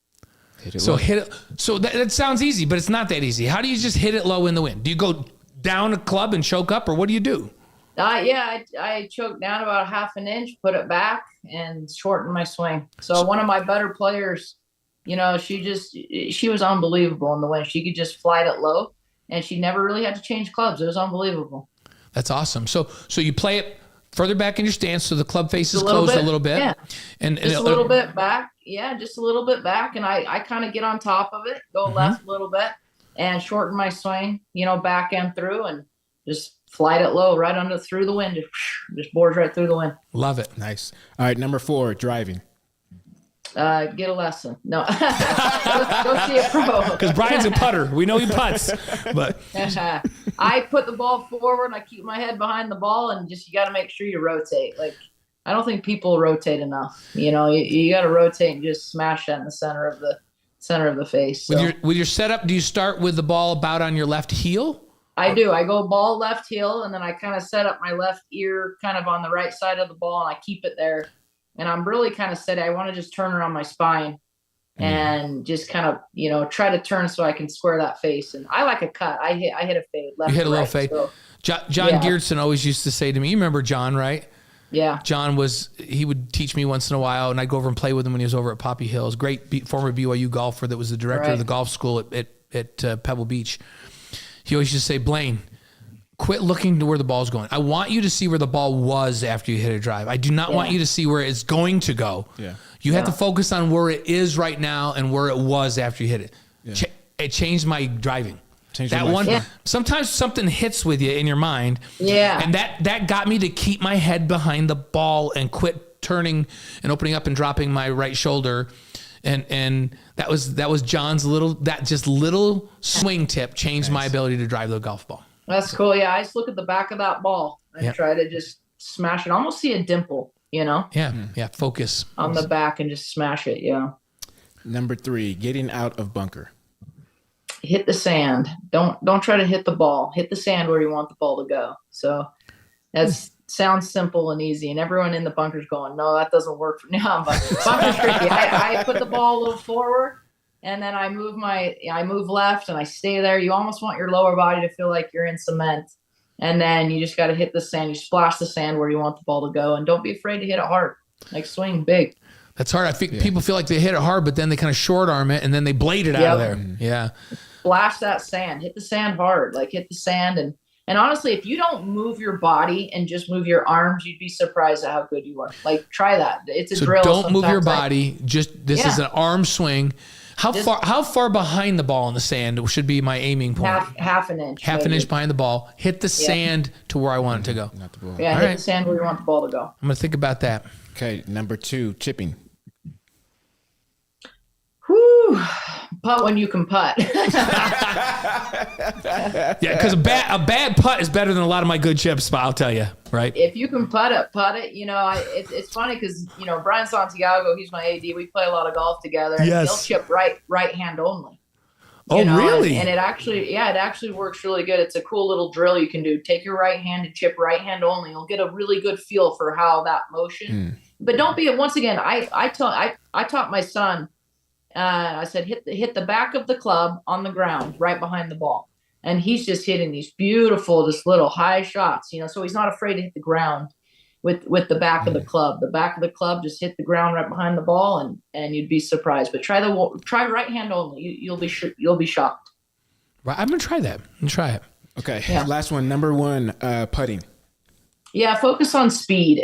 Speaker 1: So that sounds easy, but it's not that easy. How do you just hit it low in the wind? Do you go down a club and choke up, or what do you do?
Speaker 4: I choked down about 1/2 inch, put it back, and shortened my swing. So one of my better players, she was unbelievable in the wind. She could just fly it low, and she never really had to change clubs. It was unbelievable.
Speaker 1: That's awesome. So you play it further back in your stance, so the club face is closed a little bit.
Speaker 4: Yeah. And just a little bit back, just a little bit back, and I kind of get on top of it, go left a little bit, and shorten my swing, back and through, and just flight it low right through the wind. Just bores right through the wind.
Speaker 1: Love it.
Speaker 2: Nice. All right, number 4, driving.
Speaker 4: Get a lesson. No, go see a pro.
Speaker 1: Because Brian's a putter. We know he putts, but
Speaker 4: I put the ball forward and I keep my head behind the ball, and you got to make sure you rotate. Like, I don't think people rotate enough. You got to rotate and just smash that in the center of the face. So.
Speaker 1: With your setup, do you start with the ball about on your left heel?
Speaker 4: I do. I go ball left heel, and then I kind of set up my left ear kind of on the right side of the ball, and I keep it there. And I'm really kind of steady. I want to just turn around my spine and just kind of, try to turn so I can square that face. And I like a cut. I hit a fade. Left
Speaker 1: you hit a little
Speaker 4: right,
Speaker 1: fade.
Speaker 4: So,
Speaker 1: John Geertsen always used to say to me, you remember John, right?
Speaker 4: Yeah.
Speaker 1: John he would teach me once in a while, and I'd go over and play with him when he was over at Poppy Hills. Great former BYU golfer that was the director of the golf school at Pebble Beach. He always used to say, Blaine, quit looking to where the ball's going. I want you to see where the ball was after you hit a drive. I do not want you to see where it's going to go. Yeah. You have to focus on where it is right now and where it was after you hit it. Yeah. It changed my driving. That one. Yeah. Sometimes something hits with you in your mind. Yeah. And that got me to keep my head behind the ball and quit turning and opening up and dropping my right shoulder. And that was John's little swing tip changed my ability to drive the golf ball.
Speaker 4: That's cool. Yeah, I just look at the back of that ball and try to just smash it. Almost see a dimple, Yeah.
Speaker 1: Yeah. Focus
Speaker 4: on the back and just smash it. Yeah.
Speaker 2: Number 3, getting out of bunker.
Speaker 4: Hit the sand. Don't try to hit the ball. Hit the sand where you want the ball to go. So that sounds simple and easy, and everyone in the bunker's going, "No, that doesn't work for me." But bunker's tricky. I put the ball a little forward. And then I move left and I stay there. You almost want your lower body to feel like you're in cement. And then you just got to hit the sand. You splash the sand where you want the ball to go. And don't be afraid to hit it hard. Like, swing big.
Speaker 1: That's hard. I think people feel like they hit it hard, but then they kind of short arm it and then they blade it out of there. Yeah.
Speaker 4: Splash that sand. Hit the sand hard. Like, hit the sand. And honestly, if you don't move your body and just move your arms, you'd be surprised at how good you are. Like, try that. It's a drill.
Speaker 1: Don't move your body. This is an arm swing. How far behind the ball in the sand should be my aiming point?
Speaker 4: Half an inch.
Speaker 1: Half an inch behind the ball. Hit the sand to where I want it to go.
Speaker 2: Not the ball.
Speaker 4: Yeah, hit the sand where you want the ball to go.
Speaker 1: I'm going to think about that.
Speaker 2: Okay, number 2, chipping.
Speaker 4: Whew. Putt when you can putt.
Speaker 1: Yeah, because a bad putt is better than a lot of my good chips, I'll tell you, right?
Speaker 4: If you can putt it. It's funny because, Brian Santiago, he's my AD. We play a lot of golf together. And he'll chip right hand only.
Speaker 1: Really?
Speaker 4: And it actually works really good. It's a cool little drill you can do. Take your right hand and chip right hand only. You'll get a really good feel for how that motion. But don't be, once again, I taught my son, I said, hit the back of the club on the ground right behind the ball. And he's just hitting these beautiful, just little high shots, so he's not afraid to hit the ground with the back of the club. The back of the club, just hit the ground right behind the ball, and you'd be surprised. But try right hand only. You'll be shocked.
Speaker 1: Right, I'm gonna try that. Try it.
Speaker 2: Okay, last one, number 1, putting.
Speaker 4: Yeah, focus on speed.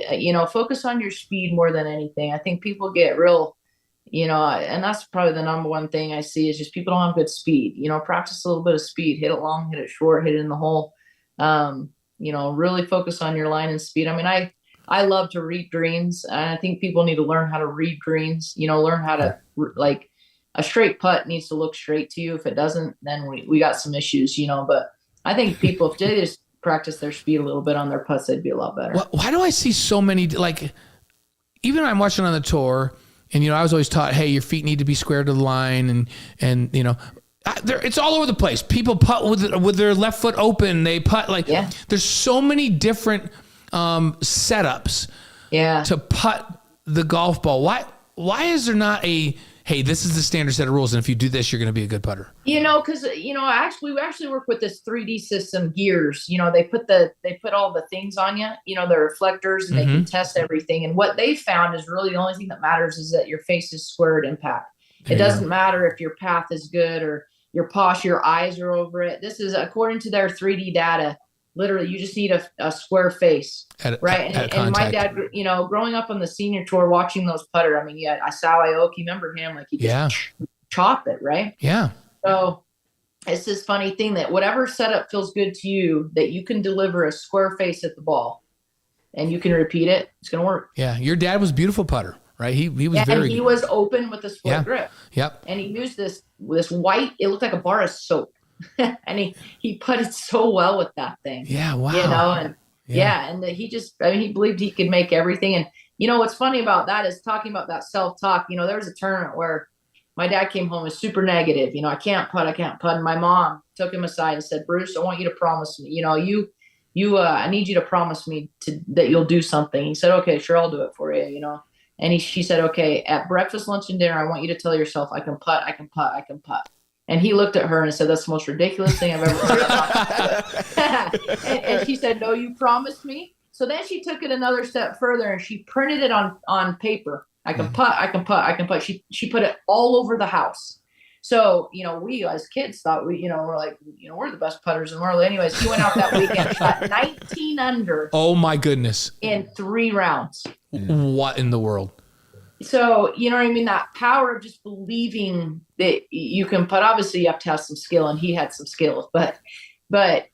Speaker 4: Focus on your speed more than anything. I think people get real. And that's probably the number one thing I see is just people don't have good speed. Practice a little bit of speed, hit it long, hit it short, hit it in the hole. Really focus on your line and speed. I mean, I love to read greens, and I think people need to learn how to read greens, learn how to, like, a straight putt needs to look straight to you. If it doesn't, then we got some issues, but I think people, if they just practice their speed a little bit on their putts, they'd be a lot better.
Speaker 1: Why do I see so many, like, even when I'm watching on the tour, and, I was always taught, hey, your feet need to be square to the line. And it's all over the place. People putt with their left foot open. They putt there's so many different setups to putt the golf ball. Why is there not a, hey, this is the standard set of rules, and if you do this, you're going to be a good putter?
Speaker 4: Because we actually work with this 3D system, gears. They put all the things on you. The reflectors, and they can test everything. And what they found is really the only thing that matters is that your face is square at impact. It doesn't matter if your path is good or your posture, your eyes are over it. This is according to their 3D data. Literally, you just need a square face, right? And my dad, growing up on the senior tour, watching those putter, I mean, yeah, Sal Aoki, remember him? Like, he just chop it, right?
Speaker 1: Yeah.
Speaker 4: So it's this funny thing that whatever setup feels good to you, that you can deliver a square face at the ball, and you can repeat it. It's going to work.
Speaker 1: Yeah. Your dad was beautiful putter, right? He was
Speaker 4: and he was open with the split grip.
Speaker 1: Yep.
Speaker 4: And he used this white, it looked like a bar of soap. And he putted so well with that thing.
Speaker 1: Yeah, wow.
Speaker 4: And and he believed he could make everything. And what's funny about that is talking about that self-talk. There was a tournament where my dad came home and was super negative. I can't putt. And my mom took him aside and said, Bruce, I want you to promise me, I need you to promise me that you'll do something. He said, okay, sure, I'll do it for you, And she said, okay, at breakfast, lunch, and dinner, I want you to tell yourself, I can putt, I can putt, I can putt. And he looked at her and said, that's the most ridiculous thing I've ever heard. and she said, no, you promised me. So then she took it another step further and she printed it on paper. I can putt, I can putt, I can putt. She put it all over the house. So, we as kids thought we're like, we're the best putters in the world. Anyways, he went out that weekend, shot 19 under.
Speaker 1: Oh my goodness.
Speaker 4: In 3 rounds.
Speaker 1: What in the world?
Speaker 4: So, you know what I mean? That power of just believing that you can putt. Obviously, you have to have some skill, and he had some skills. But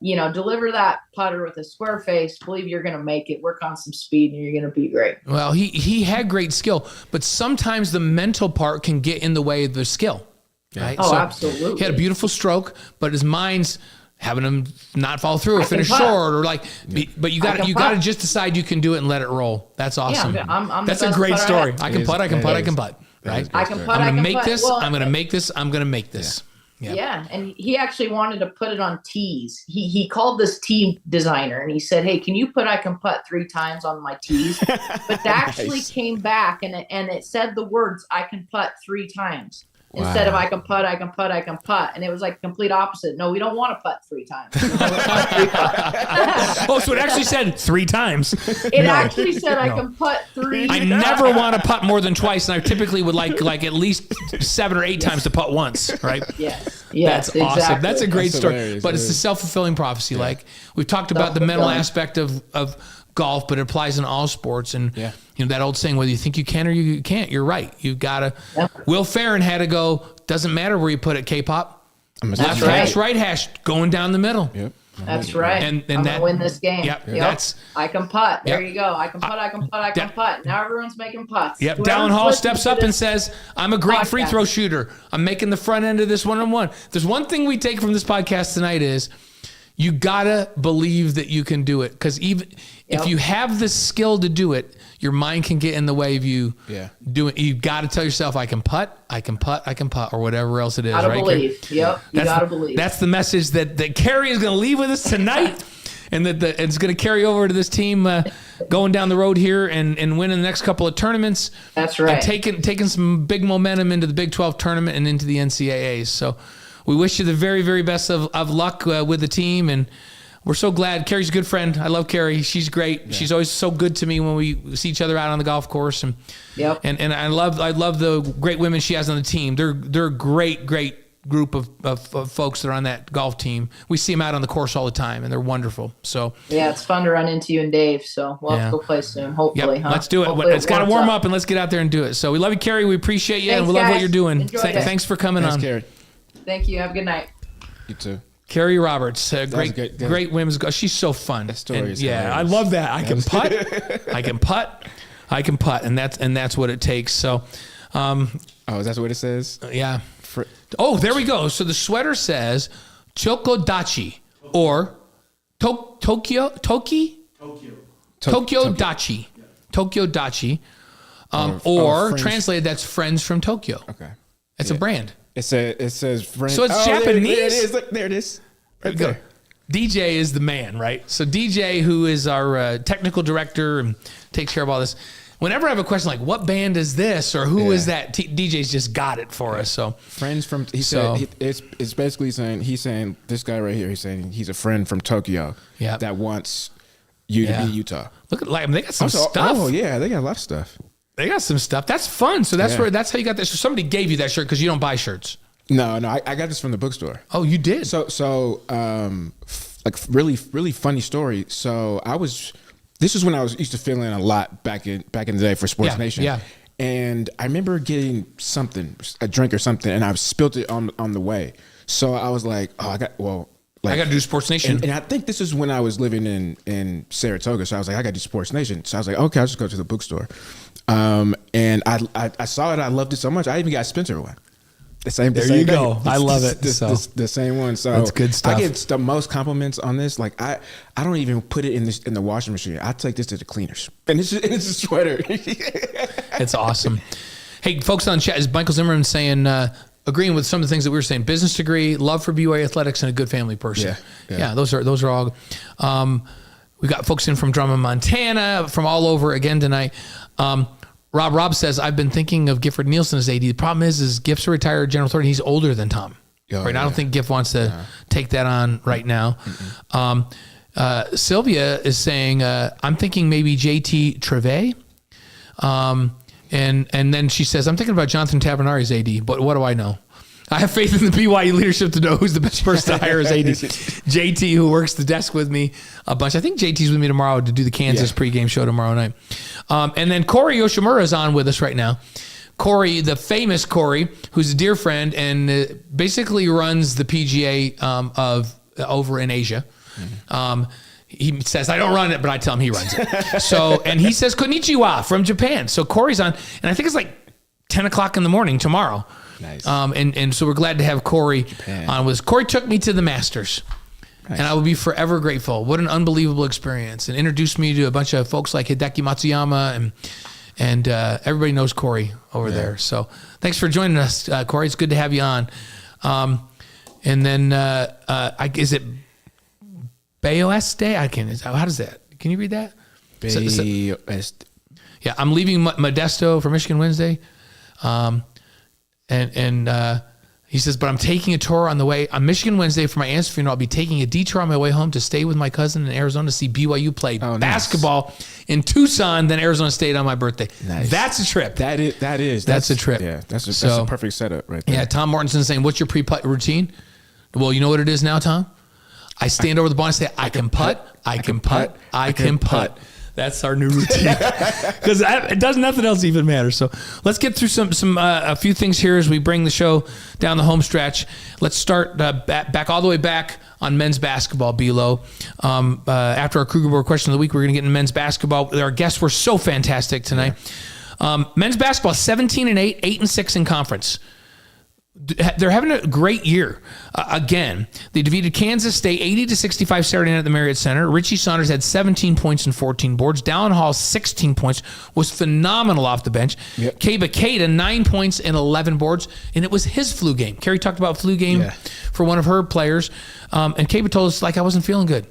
Speaker 4: deliver that putter with a square face. Believe you're going to make it. Work on some speed, and you're going to be great.
Speaker 1: Well, he had great skill, but sometimes the mental part can get in the way of the skill. Right?
Speaker 4: Oh, absolutely.
Speaker 1: He had a beautiful stroke, but his mind's having him not fall through or finish short or but you got to just decide you can do it and let it roll. That's awesome.
Speaker 4: Yeah,
Speaker 1: that's a great story. I can putt. Right?
Speaker 4: I can putt.
Speaker 1: I'm going to make this. I'm going to make this. I'm going to make this.
Speaker 4: Yeah. And he actually wanted to put it on tees. He called this tee designer and he said, hey, can you put I can putt 3 times on my tees? But that actually came back and it said the words I can putt 3 times. Instead of I can putt, I can putt, I can putt. And it was like complete opposite. No, we don't want to putt 3 times.
Speaker 1: Oh, so it actually said 3 times.
Speaker 4: It actually said I can putt 3
Speaker 1: I never want to putt more than twice. And I typically would like at least 7 or 8 times to putt once, right?
Speaker 4: Yes,
Speaker 1: that's awesome.
Speaker 4: Exactly.
Speaker 1: That's a great story. But it's the self-fulfilling prophecy. Like we've talked about the mental aspect of golf, but it applies in all sports. And that old saying, whether you think you can or you can't, you're right. You've got to. Yep. Will Farron had to go. Doesn't matter where you put it, K-pop. Left hash, right hash, going down the middle.
Speaker 2: Yep.
Speaker 4: That's right.
Speaker 1: And
Speaker 4: I'm gonna win this game.
Speaker 1: Yep.
Speaker 4: I can putt. There you go. I can putt. I can putt. I can putt. Now everyone's making putts.
Speaker 1: Yep. Dallin Hall steps up and says, "I'm a great free throw shooter. I'm making the front end of this one-on-one." There's one thing we take from this podcast tonight is you gotta believe that you can do it, because even if you have the skill to do it, your mind can get in the way of you doing. You got to tell yourself, "I can putt. I can putt. I can putt," or whatever else it is.
Speaker 4: Gotta
Speaker 1: right?
Speaker 4: believe. Yep. You gotta believe.
Speaker 1: That's the message that Carrie is going to leave with us tonight, and that it's going to carry over to this team going down the road here and winning the next couple of tournaments.
Speaker 4: That's right.
Speaker 1: And taking some big momentum into the Big 12 tournament and into the NCAAs. So we wish you the very, very best of luck with the team, and we're so glad. Carrie's a good friend. I love Carrie. She's great. Yeah. She's always so good to me when we see each other out on the golf course. And and I love the great women she has on the team. They're a great group of folks that are on that golf team. We see them out on the course all the time, and they're wonderful. So
Speaker 4: it's fun to run into you and Dave. So we'll have to go play soon, hopefully. Huh?
Speaker 1: Let's do it.
Speaker 4: Hopefully
Speaker 1: it's got to warm up, and let's get out there and do it. So we love you, Carrie. We appreciate you, and we love what you're doing. Thanks for coming on.
Speaker 2: Carrie.
Speaker 4: Thank you. Have a good night.
Speaker 2: You too.
Speaker 1: Great women's golf. She's so fun.
Speaker 2: That story is
Speaker 1: hilarious. I love that. I can putt. I can putt, and that's what it takes. So,
Speaker 2: that's what it says.
Speaker 1: Yeah. There we go. So the sweater says Chokodachi or Tokyo Dachi. Tokyo Dachi. Or translated, that's Friends from Tokyo.
Speaker 2: Okay.
Speaker 1: It's a brand.
Speaker 2: It says friends.
Speaker 1: So it's Japanese.
Speaker 2: There it is. Look, there it is. Right there.
Speaker 1: DJ is the man, right? So DJ, who is our technical director and takes care of all this. Whenever I have a question like, what band is this or who is that? DJ's just got it for us. So
Speaker 2: friends from, it's basically saying, he's saying, this guy right here, he's saying he's a friend from Tokyo that wants you to be Utah.
Speaker 1: Look at, they got some stuff.
Speaker 2: Oh yeah, they got a lot of stuff.
Speaker 1: They got some stuff. That's fun. So that's how you got this. So somebody gave you that shirt because you don't buy shirts.
Speaker 2: No, I got this from the bookstore.
Speaker 1: Oh, you did?
Speaker 2: So like really, really funny story. So this is when I used to fill in a lot back in the day for Sports Nation.
Speaker 1: Yeah.
Speaker 2: And I remember getting a drink or something, and I spilled it on the way. So I was like, I got to
Speaker 1: do Sports Nation.
Speaker 2: And I think this is when I was living in Saratoga. So I was like, I got to do Sports Nation. So I was like, okay, I'll just go to the bookstore. And I saw it. I loved it so much. I even got Spencer one. The same
Speaker 1: you go.
Speaker 2: day.
Speaker 1: I love it.
Speaker 2: The same one. So
Speaker 1: that's good stuff.
Speaker 2: I get the most compliments on this. Like I don't even put it in the washing machine. I take this to the cleaners, and it's a sweater.
Speaker 1: It's awesome. Hey, folks on chat, is Michael Zimmerman saying, agreeing with some of the things that we were saying, business degree, love for BYU athletics, and a good family person. Yeah, those are all. We got folks in from Drummond, Montana, from all over again tonight. Rob says, I've been thinking of Gifford Nielsen as AD. The problem is Giff's a retired general authority. He's older than Tom. Right? I don't think Giff wants to take that on right now. Sylvia is saying, I'm thinking maybe JT Treve. And then she says, I'm thinking about Jonathan Tabernari's AD, but what do I know? I have faith in the BYU leadership to know who's the best person to hire as AD. JT, who works the desk with me a bunch. I think JT's with me tomorrow to do the Kansas pregame show tomorrow night. And then Corey Yoshimura is on with us right now. Corey, the famous Corey, who's a dear friend and basically runs the PGA over in Asia. He says, I don't run it, but I tell him he runs it. So, and he says, konnichiwa from Japan. So Corey's on, and I think it's like 10 o'clock in the morning tomorrow.
Speaker 2: Nice.
Speaker 1: And so we're glad to have Corey on with us. Corey took me to the Masters. Nice. And I will be forever grateful. What an unbelievable experience. And introduced me to a bunch of folks like Hideki Matsuyama and everybody knows Corey over there. So thanks for joining us, Corey. It's good to have you on. And then is it BOS Day? How does that? Can you read that? Yeah, I'm leaving Modesto for Michigan Wednesday. And he says, but I'm taking a tour on the way. On Michigan Wednesday for my aunt's funeral, I'll be taking a detour on my way home to stay with my cousin in Arizona to see BYU play basketball in Tucson, then Arizona State on my birthday. Nice. That's a trip. That's a trip.
Speaker 2: Yeah, that's a perfect setup right there.
Speaker 1: Yeah, Tom Mortensen saying, what's your pre-putt routine? Well, you know what it is now, Tom? I stand over the ball and say, I can putt, I can putt, I can putt. That's our new routine because it does nothing else even matter. So let's get through a few things here as we bring the show down the home stretch. Let's start back all the way back on men's basketball, Bilo. After our Kruger Board question of the week, we're going to get into men's basketball. Our guests were so fantastic tonight. Men's basketball, 17-8, 8-6 in conference. They're having a great year. Again, they defeated Kansas State 80-65 Saturday night at the Marriott Center. Richie Saunders had 17 points and 14 boards. Dallin Hall, 16 points, was phenomenal off the bench. Yep. Kaba Keita, 9 points and 11 boards, and it was his flu game. Carrie talked about flu game for one of her players, and Kaba told us, I wasn't feeling good.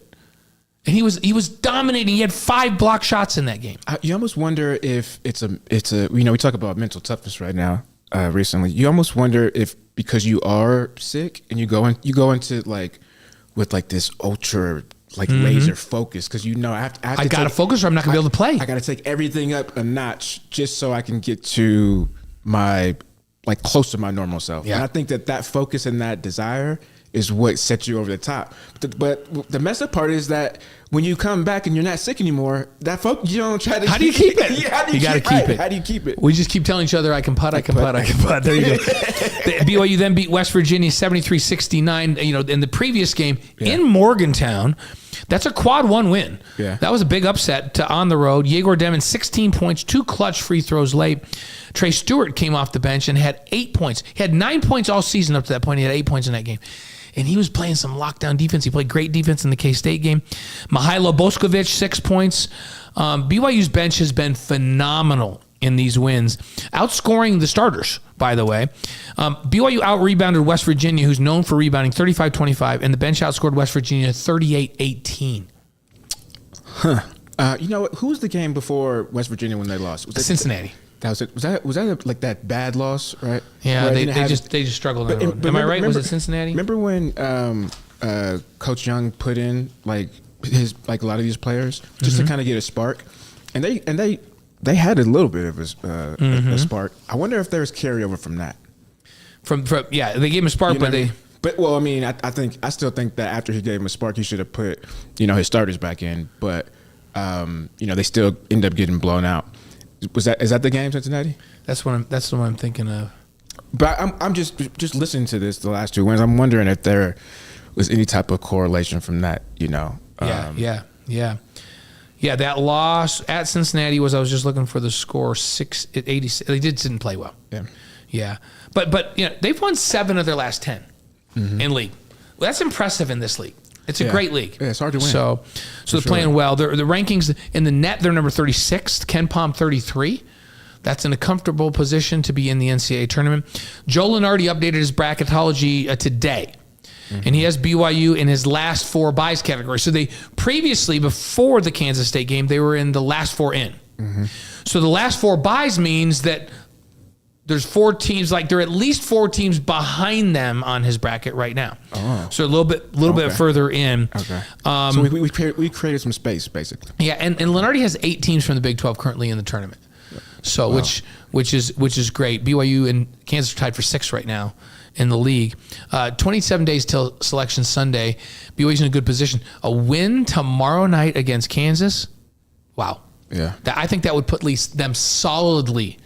Speaker 1: And he was dominating. He had 5 block shots in that game.
Speaker 2: You almost wonder if it's a we talk about mental toughness right now. Recently, you almost wonder if because you are sick and you go into with this ultra laser focus because I
Speaker 1: got to focus or I'm not gonna be able to play.
Speaker 2: I got to take everything up a notch just so I can get to my close to my normal self. Yeah. And I think that focus and that desire is what sets you over the top. But the messed up part is that when you come back and you're not sick anymore, that focus, you don't try to.
Speaker 1: How do you keep it?
Speaker 2: You got to keep it. How do you keep it?
Speaker 1: We just keep telling each other, I can putt, I can putt, I can putt. There you go. BYU then beat West Virginia 73-69. In the previous game in Morgantown, that's a quad 1 win. Yeah. That was a big upset on the road. Yegor Demon, 16 points, 2 clutch free throws late. Trey Stewart came off the bench and had 8 points. He had 9 points all season up to that point. He had 8 points in that game. And he was playing some lockdown defense. He played great defense in the K-State game. Mihailo Boskovic, 6 points. BYU's bench has been phenomenal in these wins, outscoring the starters, by the way. BYU out-rebounded West Virginia, who's known for rebounding, 35-25, and the bench outscored West Virginia 38-18.
Speaker 2: Huh. Who was the game before West Virginia when they lost? Was
Speaker 1: Cincinnati.
Speaker 2: That was it. Was that that bad loss, right?
Speaker 1: Yeah, they just struggled on the road. Am I right? Was it Cincinnati?
Speaker 2: Remember when Coach Young put in his a lot of these players just to kind of get a spark, and they had a little bit of a spark. I wonder if there's carryover from that.
Speaker 1: From they gave him a spark, but
Speaker 2: But I mean, I still think that after he gave him a spark, he should have put, his starters back in. But they still end up getting blown out. Is that the game, Cincinnati?
Speaker 1: That's the one I'm thinking of.
Speaker 2: But I'm just listening to this the last 2 wins. I'm wondering if there was any type of correlation from that.
Speaker 1: Yeah, that loss at Cincinnati I was just looking for the score 6-86. They didn't play well. Yeah. But they've won 7 of their last 10 in league. Well, that's impressive in this league. It's a great league.
Speaker 2: Yeah, it's hard to win.
Speaker 1: So they're playing well. The rankings in the net, they're number 36, Ken Palm 33. That's in a comfortable position to be in the NCAA tournament. Joe Lunardi updated his bracketology today. And he has BYU in his last 4 buys category. So they previously, before the Kansas State game, they were in the last 4 in. So the last 4 buys means that there's 4 teams, like there are at least 4 teams behind them on his bracket right now. Oh. So a little bit further in.
Speaker 2: Okay. So we created some space, basically.
Speaker 1: Yeah, and Lunardi has 8 teams from the Big 12 currently in the tournament. So which is great. BYU and Kansas are tied for 6th right now in the league. 27 days till Selection Sunday. BYU's in a good position. A win tomorrow night against Kansas. Wow.
Speaker 2: Yeah.
Speaker 1: I think that would put them solidly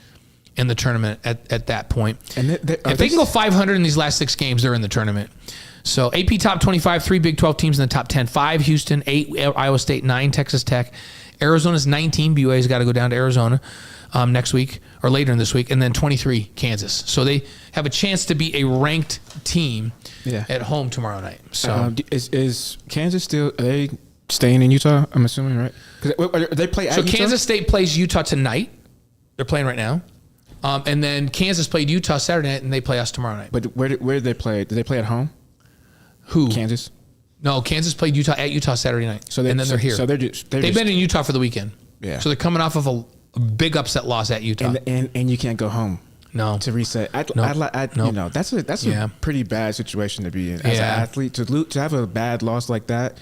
Speaker 1: in the tournament at that point. And if they can go 500 in these last 6 games, they're in the tournament. So AP top 25, 3 Big 12 teams in the top 10. 5 Houston, 8 Iowa State, 9 Texas Tech. Arizona's 19. BYU's got to go down to Arizona next week or later in this week. And then 23 Kansas. So they have a chance to be a ranked team at home tomorrow night. So
Speaker 2: is Kansas still, are they staying in Utah, I'm assuming, right? Because they play at Utah?
Speaker 1: Kansas State plays Utah tonight. They're playing right now. And then Kansas played Utah Saturday night, and they play us tomorrow night.
Speaker 2: But where did they play? Did they play at home?
Speaker 1: Who?
Speaker 2: Kansas?
Speaker 1: No, Kansas played Utah at Utah Saturday night. And then they're here.
Speaker 2: So they've
Speaker 1: been in Utah for the weekend.
Speaker 2: Yeah.
Speaker 1: So they're coming off of a big upset loss at Utah.
Speaker 2: And you can't go home.
Speaker 1: No.
Speaker 2: To reset. That's a pretty bad situation to be in as an athlete. To have a bad loss like that.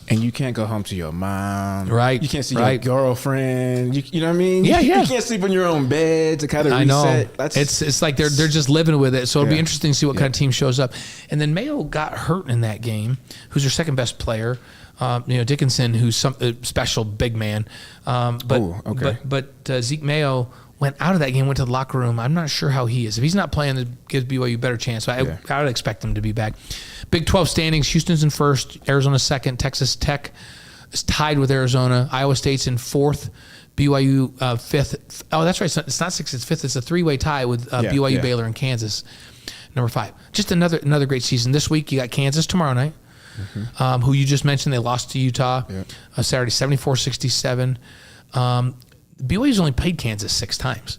Speaker 2: And you can't go home to your mom.
Speaker 1: Right.
Speaker 2: You can't see your girlfriend. You know what I mean?
Speaker 1: Yeah.
Speaker 2: You can't sleep on your own bed to kind of reset.
Speaker 1: I know. It's like they're just living with it. So it'll be interesting to see what kind of team shows up. And then Mayo got hurt in that game, who's their second best player. Dickinson, who's some special big man. But Zeke Mayo went out of that game, went to the locker room. I'm not sure how he is. If he's not playing, it gives BYU a better chance. So I would expect him to be back. Big 12 standings, Houston's in 1st, Arizona 2nd, Texas Tech is tied with Arizona, Iowa State's in 4th, BYU 5th. Oh, that's right. It's not 6th, it's 5th. It's a 3-way tie with BYU, Baylor, and Kansas, number 5. Just another great season. This week, you got Kansas tomorrow night, who you just mentioned. They lost to Utah Saturday, 74-67. BYU's only played Kansas 6 times.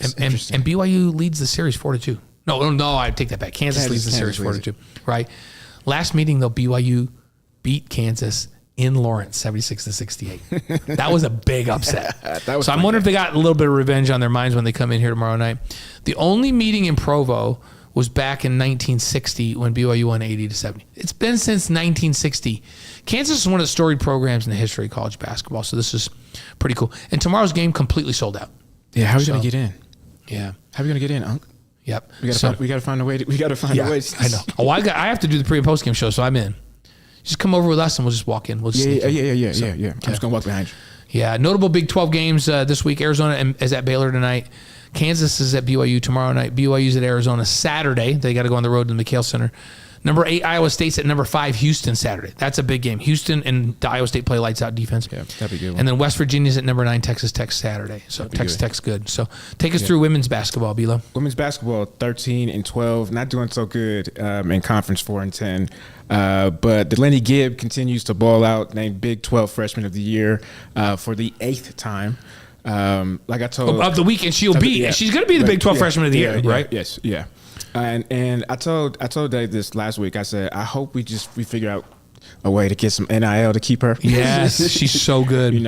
Speaker 1: And BYU leads the series 4-2. No, I take that back. Kansas leads the series 4-2. Right. Last meeting, though, BYU beat Kansas in Lawrence 76-68. That was a big upset. So I'm wondering if they got a little bit of revenge on their minds when they come in here tomorrow night. The only meeting in Provo was back in 1960 when BYU won 80-70. It's been since 1960. Kansas is one of the storied programs in the history of college basketball, so this is pretty cool. And tomorrow's game completely sold out.
Speaker 2: Yeah, how are we going to get in?
Speaker 1: Yeah.
Speaker 2: How are we going to get in, Unc?
Speaker 1: Yep.
Speaker 2: We got to find a way.
Speaker 1: I know. Oh, I have to do the pre and post game show, so I'm in. Just come over with us and we'll just walk in. We'll just
Speaker 2: Yeah. I'm just going to walk behind you.
Speaker 1: Yeah. Notable Big 12 games this week. Arizona is at Baylor tonight. Kansas is at BYU tomorrow night. BYU's at Arizona Saturday. They got to go on the road to the McHale Center. Number 8, Iowa State's at number 5, Houston Saturday. That's a big game. Houston and the Iowa State play lights out defense.
Speaker 2: Yeah, that'd be a good one.
Speaker 1: And then West Virginia's at number 9, Texas Tech Saturday. So Texas Tech's good. So take us through women's basketball, Bilo.
Speaker 2: Women's basketball 13-12, not doing so good in conference 4-10. But Delaney Gibb continues to ball out, named Big 12 Freshman of the Year for the 8th time. Like I told
Speaker 1: of the weekend, she's going to be the Big 12 Freshman of the Year, right?
Speaker 2: Yes, yeah. And I told Dave this last week. I said I hope we figure out a way to get some NIL to keep her.
Speaker 1: Yes, she's so good.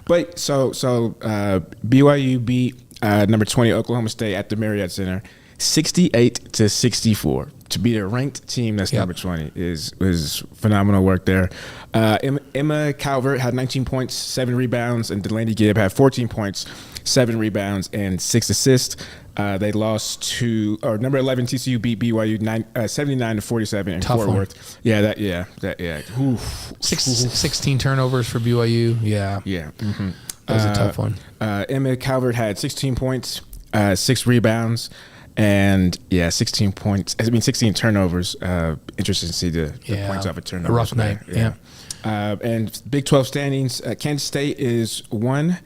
Speaker 2: But so BYU beat number 20 Oklahoma State at the Marriott Center, 68-64. To be a ranked team that's number 20 is phenomenal work there. Emma Calvert had 19 points, 7 rebounds, and Delaney Gibb had 14 points, 7 rebounds, and 6 assists. They lost to, or number 11 TCU beat BYU 79-47 in
Speaker 1: Tough
Speaker 2: Fort
Speaker 1: one.
Speaker 2: Worth. Yeah. Oof.
Speaker 1: 16 turnovers for BYU. Yeah.
Speaker 2: Mm-hmm.
Speaker 1: That was a tough one.
Speaker 2: Emma Calvert had 16 points, 6 rebounds, and 16 points. 16 turnovers. Interesting to see the points off a turnover.
Speaker 1: A rough night. Yeah.
Speaker 2: And Big 12 standings, Kansas State is 1.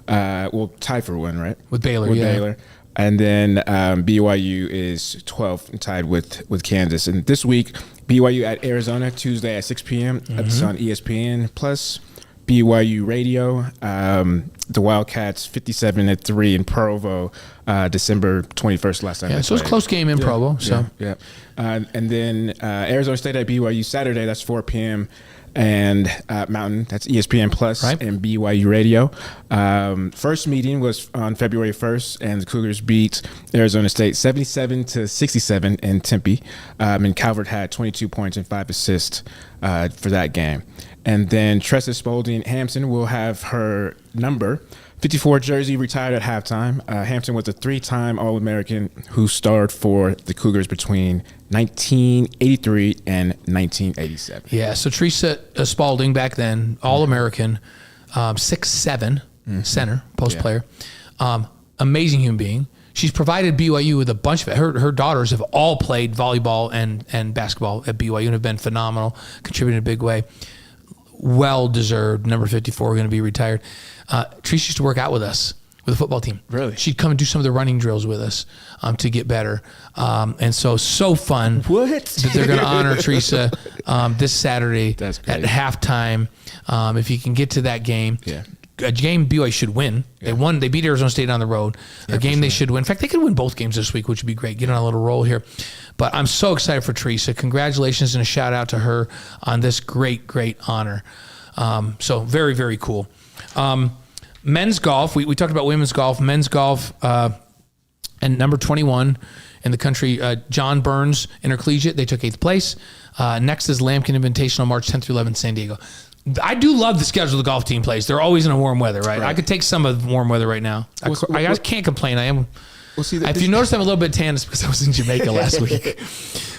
Speaker 2: Tied for 1, right?
Speaker 1: With Baylor,
Speaker 2: Baylor. And then BYU is 12th, tied with Kansas. And this week, BYU at Arizona, Tuesday at 6 p.m. It's on ESPN Plus. BYU Radio, the Wildcats 57-3 in Provo, December 21st. Last time.
Speaker 1: Yeah, so it's a close game in Provo. So
Speaker 2: and then Arizona State at BYU Saturday. That's 4 p.m. and Mountain. That's ESPN Plus and BYU Radio. First meeting was on February 1st, and the Cougars beat Arizona State 77-67 in Tempe. And Calvert had 22 points and 5 assists for that game. And then Tressa Spalding-Hampton will have her number 54 jersey retired at halftime. Hampton was a 3-time All-American who starred for the Cougars between 1983 and 1987.
Speaker 1: Yeah, so Teresa Spalding back then, All-American, 6'7", center, post player. Amazing human being. She's provided BYU with a bunch of her daughters have all played volleyball and basketball at BYU and have been phenomenal, contributed in a big way. Well-deserved. Number 54 going to be retired. Teresa used to work out with us with the football team.
Speaker 2: Really?
Speaker 1: She'd come and do some of the running drills with us to get better. And so fun that they're going to honor Teresa this Saturday at halftime. If you can get to that game.
Speaker 2: Yeah.
Speaker 1: A game BYU should win.
Speaker 2: Yeah.
Speaker 1: They beat Arizona State on the road. A game they should win. In fact, they could win both games this week, which would be great. Get on a little roll here. But I'm so excited for Teresa. Congratulations and a shout out to her on this great honor. So very, very cool. Men's golf. We talked about women's golf. Men's golf and number 21 in the country, John Burns Intercollegiate. They took 8th place. Next is Lambkin Invitational, March 10th through 11th, San Diego. I do love the schedule the golf team plays. They're always in a warm weather, right? I could take some of the warm weather right now. I can't complain. I am. If you notice I'm a little bit tan, it's because I was in Jamaica last week.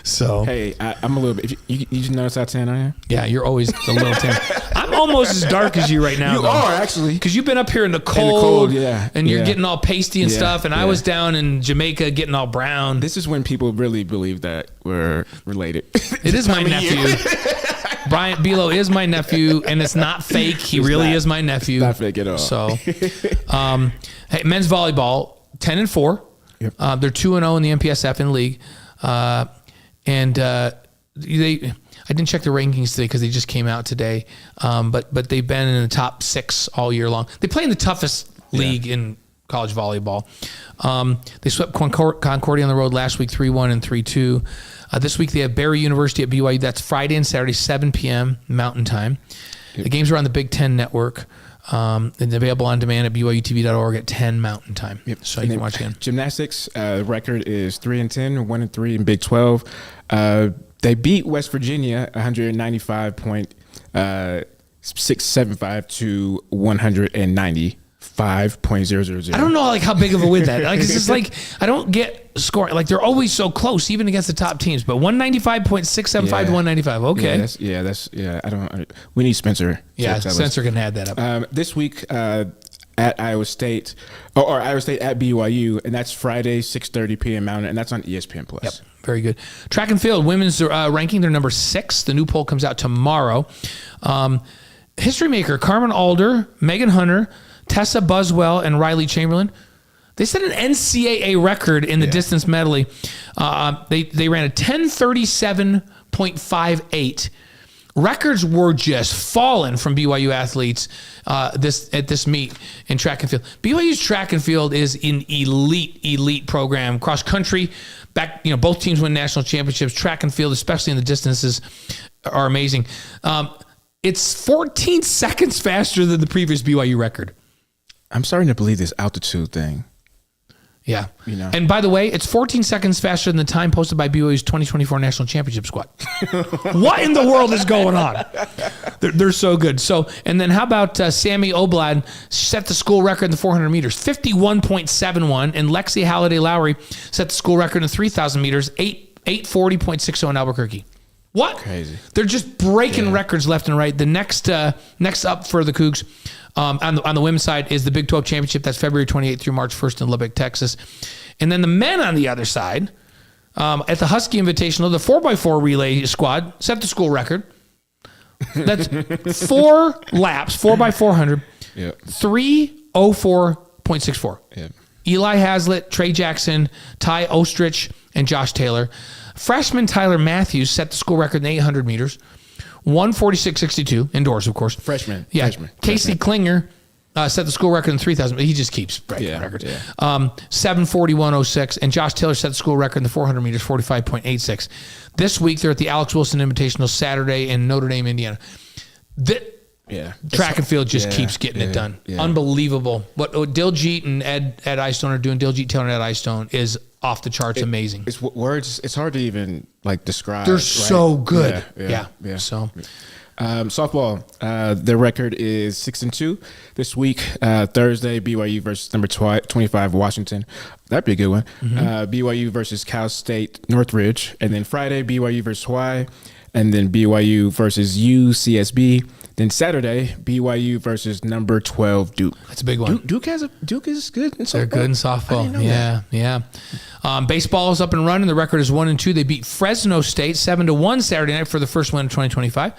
Speaker 1: So
Speaker 2: hey, I'm a little bit. You just notice how tan I am?
Speaker 1: Yeah, you're always a little tan. I'm almost as dark as you right now.
Speaker 2: You are actually,
Speaker 1: because you've been up here in the cold, and you're
Speaker 2: yeah.
Speaker 1: getting all pasty and stuff. And I was down in Jamaica getting all brown.
Speaker 2: This is when people really believe that we're related.
Speaker 1: It is my nephew. Bryant Belo is my nephew, and it's not fake. He really is my nephew.
Speaker 2: Not fake at all.
Speaker 1: So, hey, men's volleyball 10-4.
Speaker 2: Yep.
Speaker 1: They're 2-0 in the MPSF in league, and they. I didn't check the rankings today because they just came out today, but they've been in the top 6 all year long. They play in the toughest league in college volleyball. They swept Concordia on the road last week, 3-1 and 3-2. This week they have Barry University at BYU. That's Friday and Saturday, 7 p.m. Mountain Time. Yep. The games are on the Big Ten Network. And available on demand at BYUtv.org at 10 Mountain Time. Yep. So you can watch again.
Speaker 2: Gymnastics record is 3-10, 1-3 in Big 12. They beat West Virginia 195.675 to 195.000.
Speaker 1: I don't know how big of a win that. It's just I don't get scoring. They're always so close, even against the top teams. But 195.675 to 195. Okay.
Speaker 2: I don't. We need Spencer.
Speaker 1: Yeah, Spencer can add that up.
Speaker 2: This week at Iowa State, or Iowa State at BYU, and that's Friday 6:30 p.m. Mountain, and that's on ESPN Plus.
Speaker 1: Yep. Very good. Track and field, women's ranking, they're number 6. The new poll comes out tomorrow. History maker Carmen Alder, Megan Hunter, Tessa Buswell, and Riley Chamberlain. They set an NCAA record in the distance medley. They ran a 10:37.58. Records were just falling from BYU athletes at this meet in track and field. BYU's track and field is an elite program. Cross country, both teams win national championships. Track and field, especially in the distances, are amazing. It's 14 seconds faster than the previous BYU record.
Speaker 2: I'm starting to believe this altitude thing.
Speaker 1: Yeah.
Speaker 2: You know.
Speaker 1: And by the way, it's 14 seconds faster than the time posted by BYU's 2024 National Championship squad. What in the world is going on? They're so good. So, and then how about Sammy Oblad set the school record in the 400 meters, 51.71, and Lexi Halliday Lowry set the school record in 3,000 meters, 840.60 in Albuquerque. What?
Speaker 2: Crazy.
Speaker 1: They're just breaking records left and right. The next up for the Cougs on the women's side is the Big 12 Championship. That's February 28th through March 1st in Lubbock, Texas. And then the men on the other side, at the Husky Invitational, the 4x4 relay squad set the school record. That's 4 laps, 4x400, 3:04.64.
Speaker 2: Yeah.
Speaker 1: Eli Hazlitt, Trey Jackson, Ty Ostrich, and Josh Taylor. Freshman Tyler Matthews set the school record in the 800 meters, 1:46.62 indoors, of course.
Speaker 2: Freshman.
Speaker 1: Casey Klinger set the school record in 3,000. He just keeps breaking records.
Speaker 2: Yeah.
Speaker 1: 7:41.06, and Josh Taylor set the school record in the 400 meters, 45.86. This week they're at the Alex Wilson Invitational Saturday in Notre Dame, Indiana. Track and field just keeps getting it done. Yeah. Unbelievable. What Diljit and Ed Eyestone are doing, Diljit Taylor and Ed Eyestone, is off the charts amazing.
Speaker 2: It's words. It's hard to even like describe.
Speaker 1: They're so good. Yeah. So,
Speaker 2: softball. Their record is 6-2 this week. Thursday, BYU versus number 25 Washington. That'd be a good one. BYU versus Cal State Northridge, and then Friday BYU versus Hawaii, and then BYU versus UCSB. Then Saturday, BYU versus number 12 Duke.
Speaker 1: That's a big one.
Speaker 2: Duke is good in softball.
Speaker 1: They're good in softball. Yeah. Baseball is up and running. The record is 1-2. They beat Fresno State 7-1 Saturday night for the first win of 2025.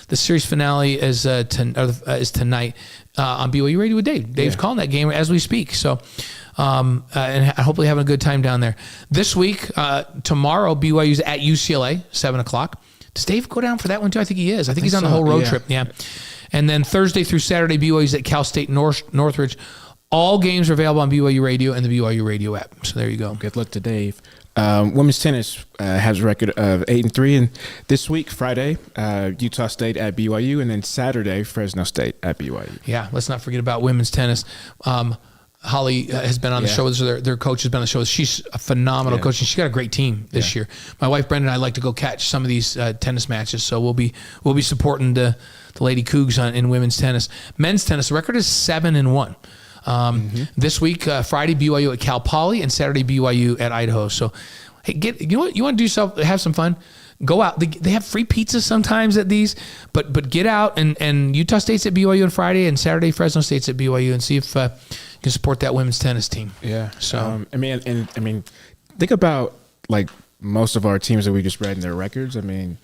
Speaker 1: The series finale is tonight on BYU Radio with Dave. Dave's calling that game as we speak. So, and hopefully having a good time down there. This week, tomorrow, BYU's at UCLA, 7:00. Does Dave go down for that one too? I think he is. I think he's on the whole road trip. Yeah. And then Thursday through Saturday, BYU's at Cal State Northridge. All games are available on BYU Radio and the BYU Radio app. So there you go.
Speaker 2: Good luck to Dave. Women's tennis has a record of 8-3, and this week, Friday, Utah State at BYU, and then Saturday, Fresno State at BYU.
Speaker 1: Yeah, let's not forget about women's tennis. Holly has been on the show. Their coach has been on the show. She's a phenomenal coach, and she's got a great team this year. My wife Brenda and I like to go catch some of these tennis matches, so we'll be supporting the Lady Cougs in women's tennis. Men's tennis, the record is 7-1. This week, Friday BYU at Cal Poly, and Saturday BYU at Idaho. So, hey, you want to have some fun. Go out. They have free pizza sometimes at these, but get out and Utah State's at BYU on Friday, and Saturday Fresno State's at BYU, and see if you can support that women's tennis team.
Speaker 2: Yeah.
Speaker 1: So
Speaker 2: I mean, think about like most of our teams that we just read in their records. I mean,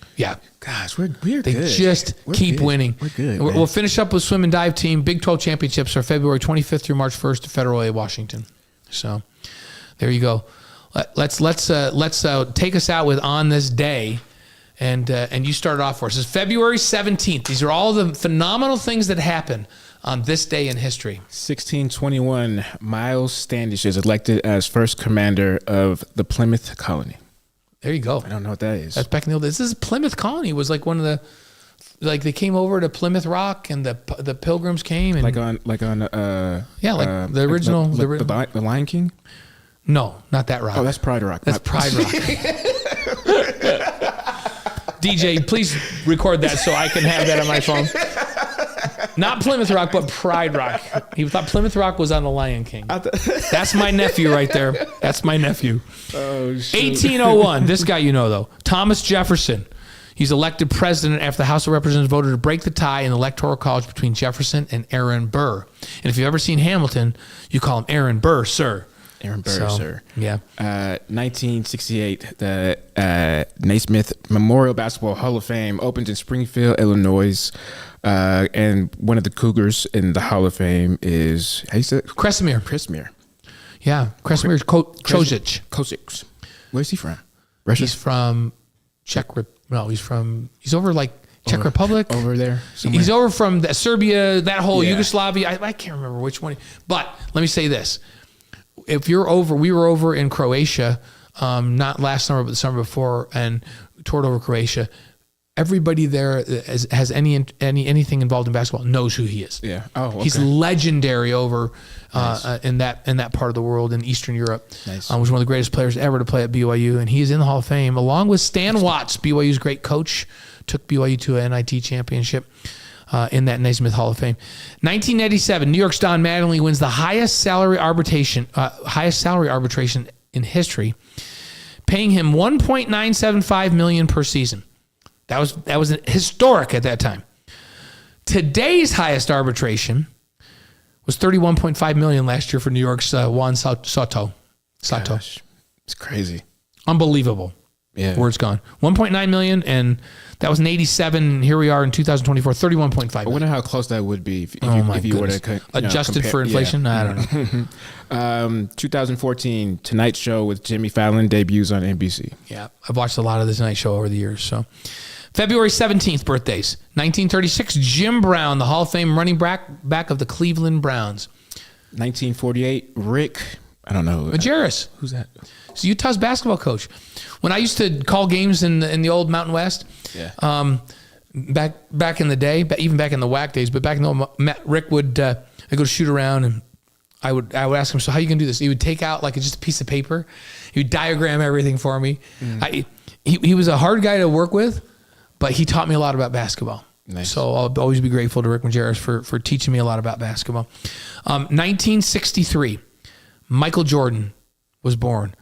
Speaker 2: gosh, we're good.
Speaker 1: They just keep winning.
Speaker 2: We're good.
Speaker 1: We'll finish up with swim and dive team. Big 12 championships are February 25th through March 1st at Federal A, Washington. So there you go. Let's take us out with On This Day. And you started off for us. It's February 17th. These are all the phenomenal things that happen on this day in history.
Speaker 2: 1621, Miles Standish is elected as first commander of the Plymouth Colony.
Speaker 1: There you go.
Speaker 2: I don't know what that is.
Speaker 1: That's back in the old days. This is Plymouth Colony. Was like one of the, like they came over to Plymouth Rock, and the Pilgrims came, and the original
Speaker 2: the Lion King.
Speaker 1: No, not that rock.
Speaker 2: Oh, that's Pride Rock.
Speaker 1: That's Pride Rock. DJ, please record that so I can have that on my phone. Not Plymouth Rock, but Pride Rock. He thought Plymouth Rock was on the Lion King. That's my nephew right there. That's my nephew.
Speaker 2: Oh, shoot.
Speaker 1: 1801. This guy you know, though. Thomas Jefferson. He's elected president after the House of Representatives voted to break the tie in the Electoral College between Jefferson and Aaron Burr. And if you've ever seen Hamilton, you call him Aaron Burr, sir.
Speaker 2: Aaron Burr, sir.
Speaker 1: Yeah.
Speaker 2: 1968, the Naismith Memorial Basketball Hall of Fame opens in Springfield, Illinois. And one of the Cougars in the Hall of Fame is, how you say it?
Speaker 1: Kresimir. Yeah. Kresimir Kosic.
Speaker 2: Where's he from? Russia?
Speaker 1: He's from he's over like Czech Republic.
Speaker 2: Over there somewhere.
Speaker 1: He's over from Serbia, that whole Yugoslavia. I can't remember which one. But let me say this. We were over in Croatia, not last summer, but the summer before, and toured over Croatia. everybody there has anything involved in basketball knows who he is.
Speaker 2: Yeah. Oh, okay.
Speaker 1: He's legendary over in that part of the world in Eastern Europe.
Speaker 2: Nice.
Speaker 1: Was one of the greatest players ever to play at BYU, and he's in the Hall of Fame along with Stan Watts, BYU's great coach, took BYU to an NIT championship in that Naismith Hall of Fame. 1987, New York's Don Mattingly wins the highest salary arbitration in history, paying him $1.975 million per season. That was historic at that time. Today's highest arbitration was $31.5 million last year for New York's Juan Soto.
Speaker 2: Gosh, it's crazy.
Speaker 1: Unbelievable.
Speaker 2: Yeah.
Speaker 1: Where it's gone. $1.9 million, and that was in 87. Here we are in 2024, $31.5 million.
Speaker 2: I wonder how close that would be if you were to
Speaker 1: adjusted for inflation. Yeah. I don't know.
Speaker 2: 2014 Tonight Show with Jimmy Fallon debuts on NBC.
Speaker 1: Yeah, I've watched a lot of the Tonight Show over the years. So, February 17th birthdays. 1936, Jim Brown, the Hall of Fame running back of the Cleveland Browns.
Speaker 2: 1948, Rick. I don't know.
Speaker 1: Majerus.
Speaker 2: Who's that?
Speaker 1: It's Utah's basketball coach. When I used to call games in the old Mountain West, back in the day, even back in the WAC days, but back in the old, Rick would I go to shoot around, and I would ask him, so how are you gonna do this? He would take out just a piece of paper. He would diagram everything for me. He was a hard guy to work with, but he taught me a lot about basketball.
Speaker 2: Nice.
Speaker 1: So I'll always be grateful to Rick Majerus for teaching me a lot about basketball. 1963, Michael Jordan was born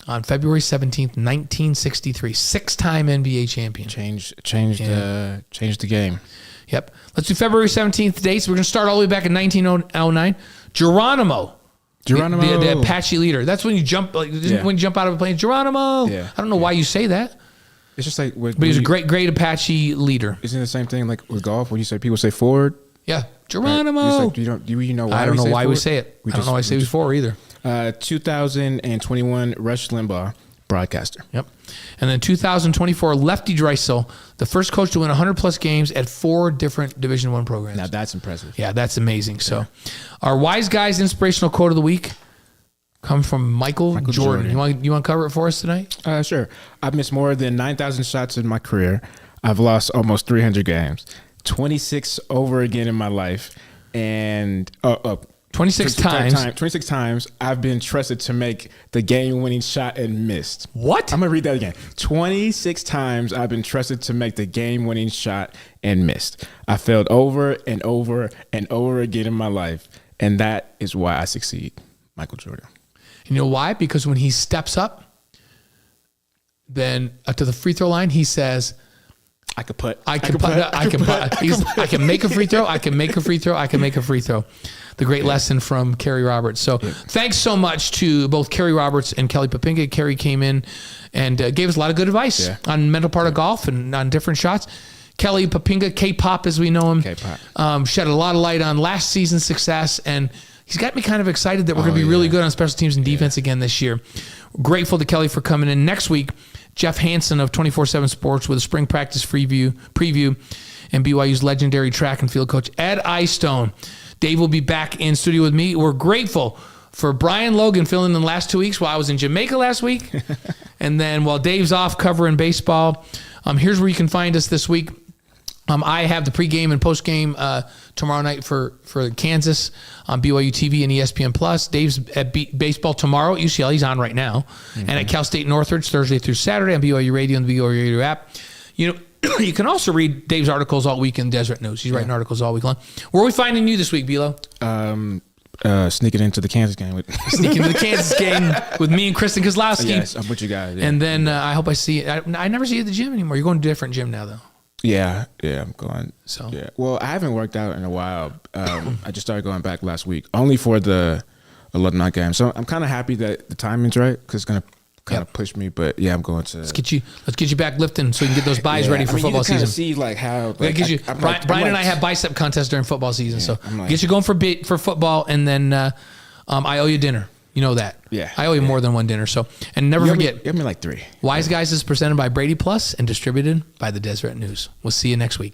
Speaker 1: on February 17th, 1963. 6-time NBA champion.
Speaker 2: Changed the game.
Speaker 1: Yep. Let's do February 17th dates. We're going to start all the way back in 1909. Geronimo. The Apache leader. That's when you jump when you jump out of a plane. Geronimo.
Speaker 2: Yeah.
Speaker 1: I don't know why you say that.
Speaker 2: It's just like,
Speaker 1: but he's a great Apache leader.
Speaker 2: Isn't it the same thing like with golf when you say people say forward?
Speaker 1: Yeah, Geronimo.
Speaker 2: Right? Do you know why?
Speaker 1: I don't know why we say it. I don't know why I say before either.
Speaker 2: 2021, Rush Limbaugh, broadcaster.
Speaker 1: Yep. And then 2024, Lefty Drysdale, the first coach to win 100-plus games at 4 different Division I programs.
Speaker 2: Now that's impressive.
Speaker 1: Yeah, that's amazing. So our Wise Guys inspirational quote of the week comes from Michael Jordan. You want to cover it for us tonight?
Speaker 2: Sure. I've missed more than 9,000 shots in my career. I've lost almost 300 games, 26 over again in my life, and 26 times I've been trusted to make the game-winning shot and missed.
Speaker 1: What?
Speaker 2: I'm going to read that again. 26 times I've been trusted to make the game-winning shot and missed. I failed over and over and over again in my life, and that is why I succeed. Michael Jordan.
Speaker 1: You know why? Because when he steps up, then to the free throw line, he says, I can make a free throw. I can make a free throw. I can make a free throw. The great lesson from Carrie Roberts. So thanks so much to both Carrie Roberts and Kelly Poppinga. Carrie came in and gave us a lot of good advice on mental part of golf and on different shots. Kelly Poppinga, K-Pop as we know him, shed a lot of light on last season's success, and he's got me kind of excited that we're going to be really good on special teams and defense again this year. Grateful to Kelly for coming in. Next week, Jeff Hansen of 24/7 Sports with a spring practice preview and BYU's legendary track and field coach, Ed Eyestone. Dave will be back in studio with me. We're grateful for Brian Logan filling in the last 2 weeks while I was in Jamaica last week. And then while Dave's off covering baseball, here's where you can find us this week. I have the pregame and postgame tomorrow night for Kansas on BYU TV and ESPN Plus. Dave's at baseball tomorrow at UCLA. He's on right now. Mm-hmm. And at Cal State Northridge Thursday through Saturday on BYU Radio and the BYU Radio app. You can also read Dave's articles all week in Deseret News. He's writing articles all week long. Where are we finding you this week, Bilo?
Speaker 2: Sneaking into the Kansas game.
Speaker 1: Sneaking into the Kansas game with me and Kristen Kozlowski.
Speaker 2: Yes, I'm with you guys. Yeah.
Speaker 1: And then I hope I see you. I never see you at the gym anymore. You're going to a different gym now, though.
Speaker 2: Yeah, I'm going. So yeah. Well, I haven't worked out in a while. I just started going back last week, only for the alumni game. So I'm kind of happy that the timing's right because it's gonna kind of push me. But yeah, I'm going to. Let's get
Speaker 1: you back lifting so you can get those buys ready for football season.
Speaker 2: See like how.
Speaker 1: Brian and I have bicep contests during football season, so get you going for football, and then I owe you dinner. You know that.
Speaker 2: Yeah.
Speaker 1: I owe you more than one dinner. So, and never forget.
Speaker 2: Give me like 3.
Speaker 1: Wise Guys is presented by BradyPlus and distributed by the Deseret News. We'll see you next week.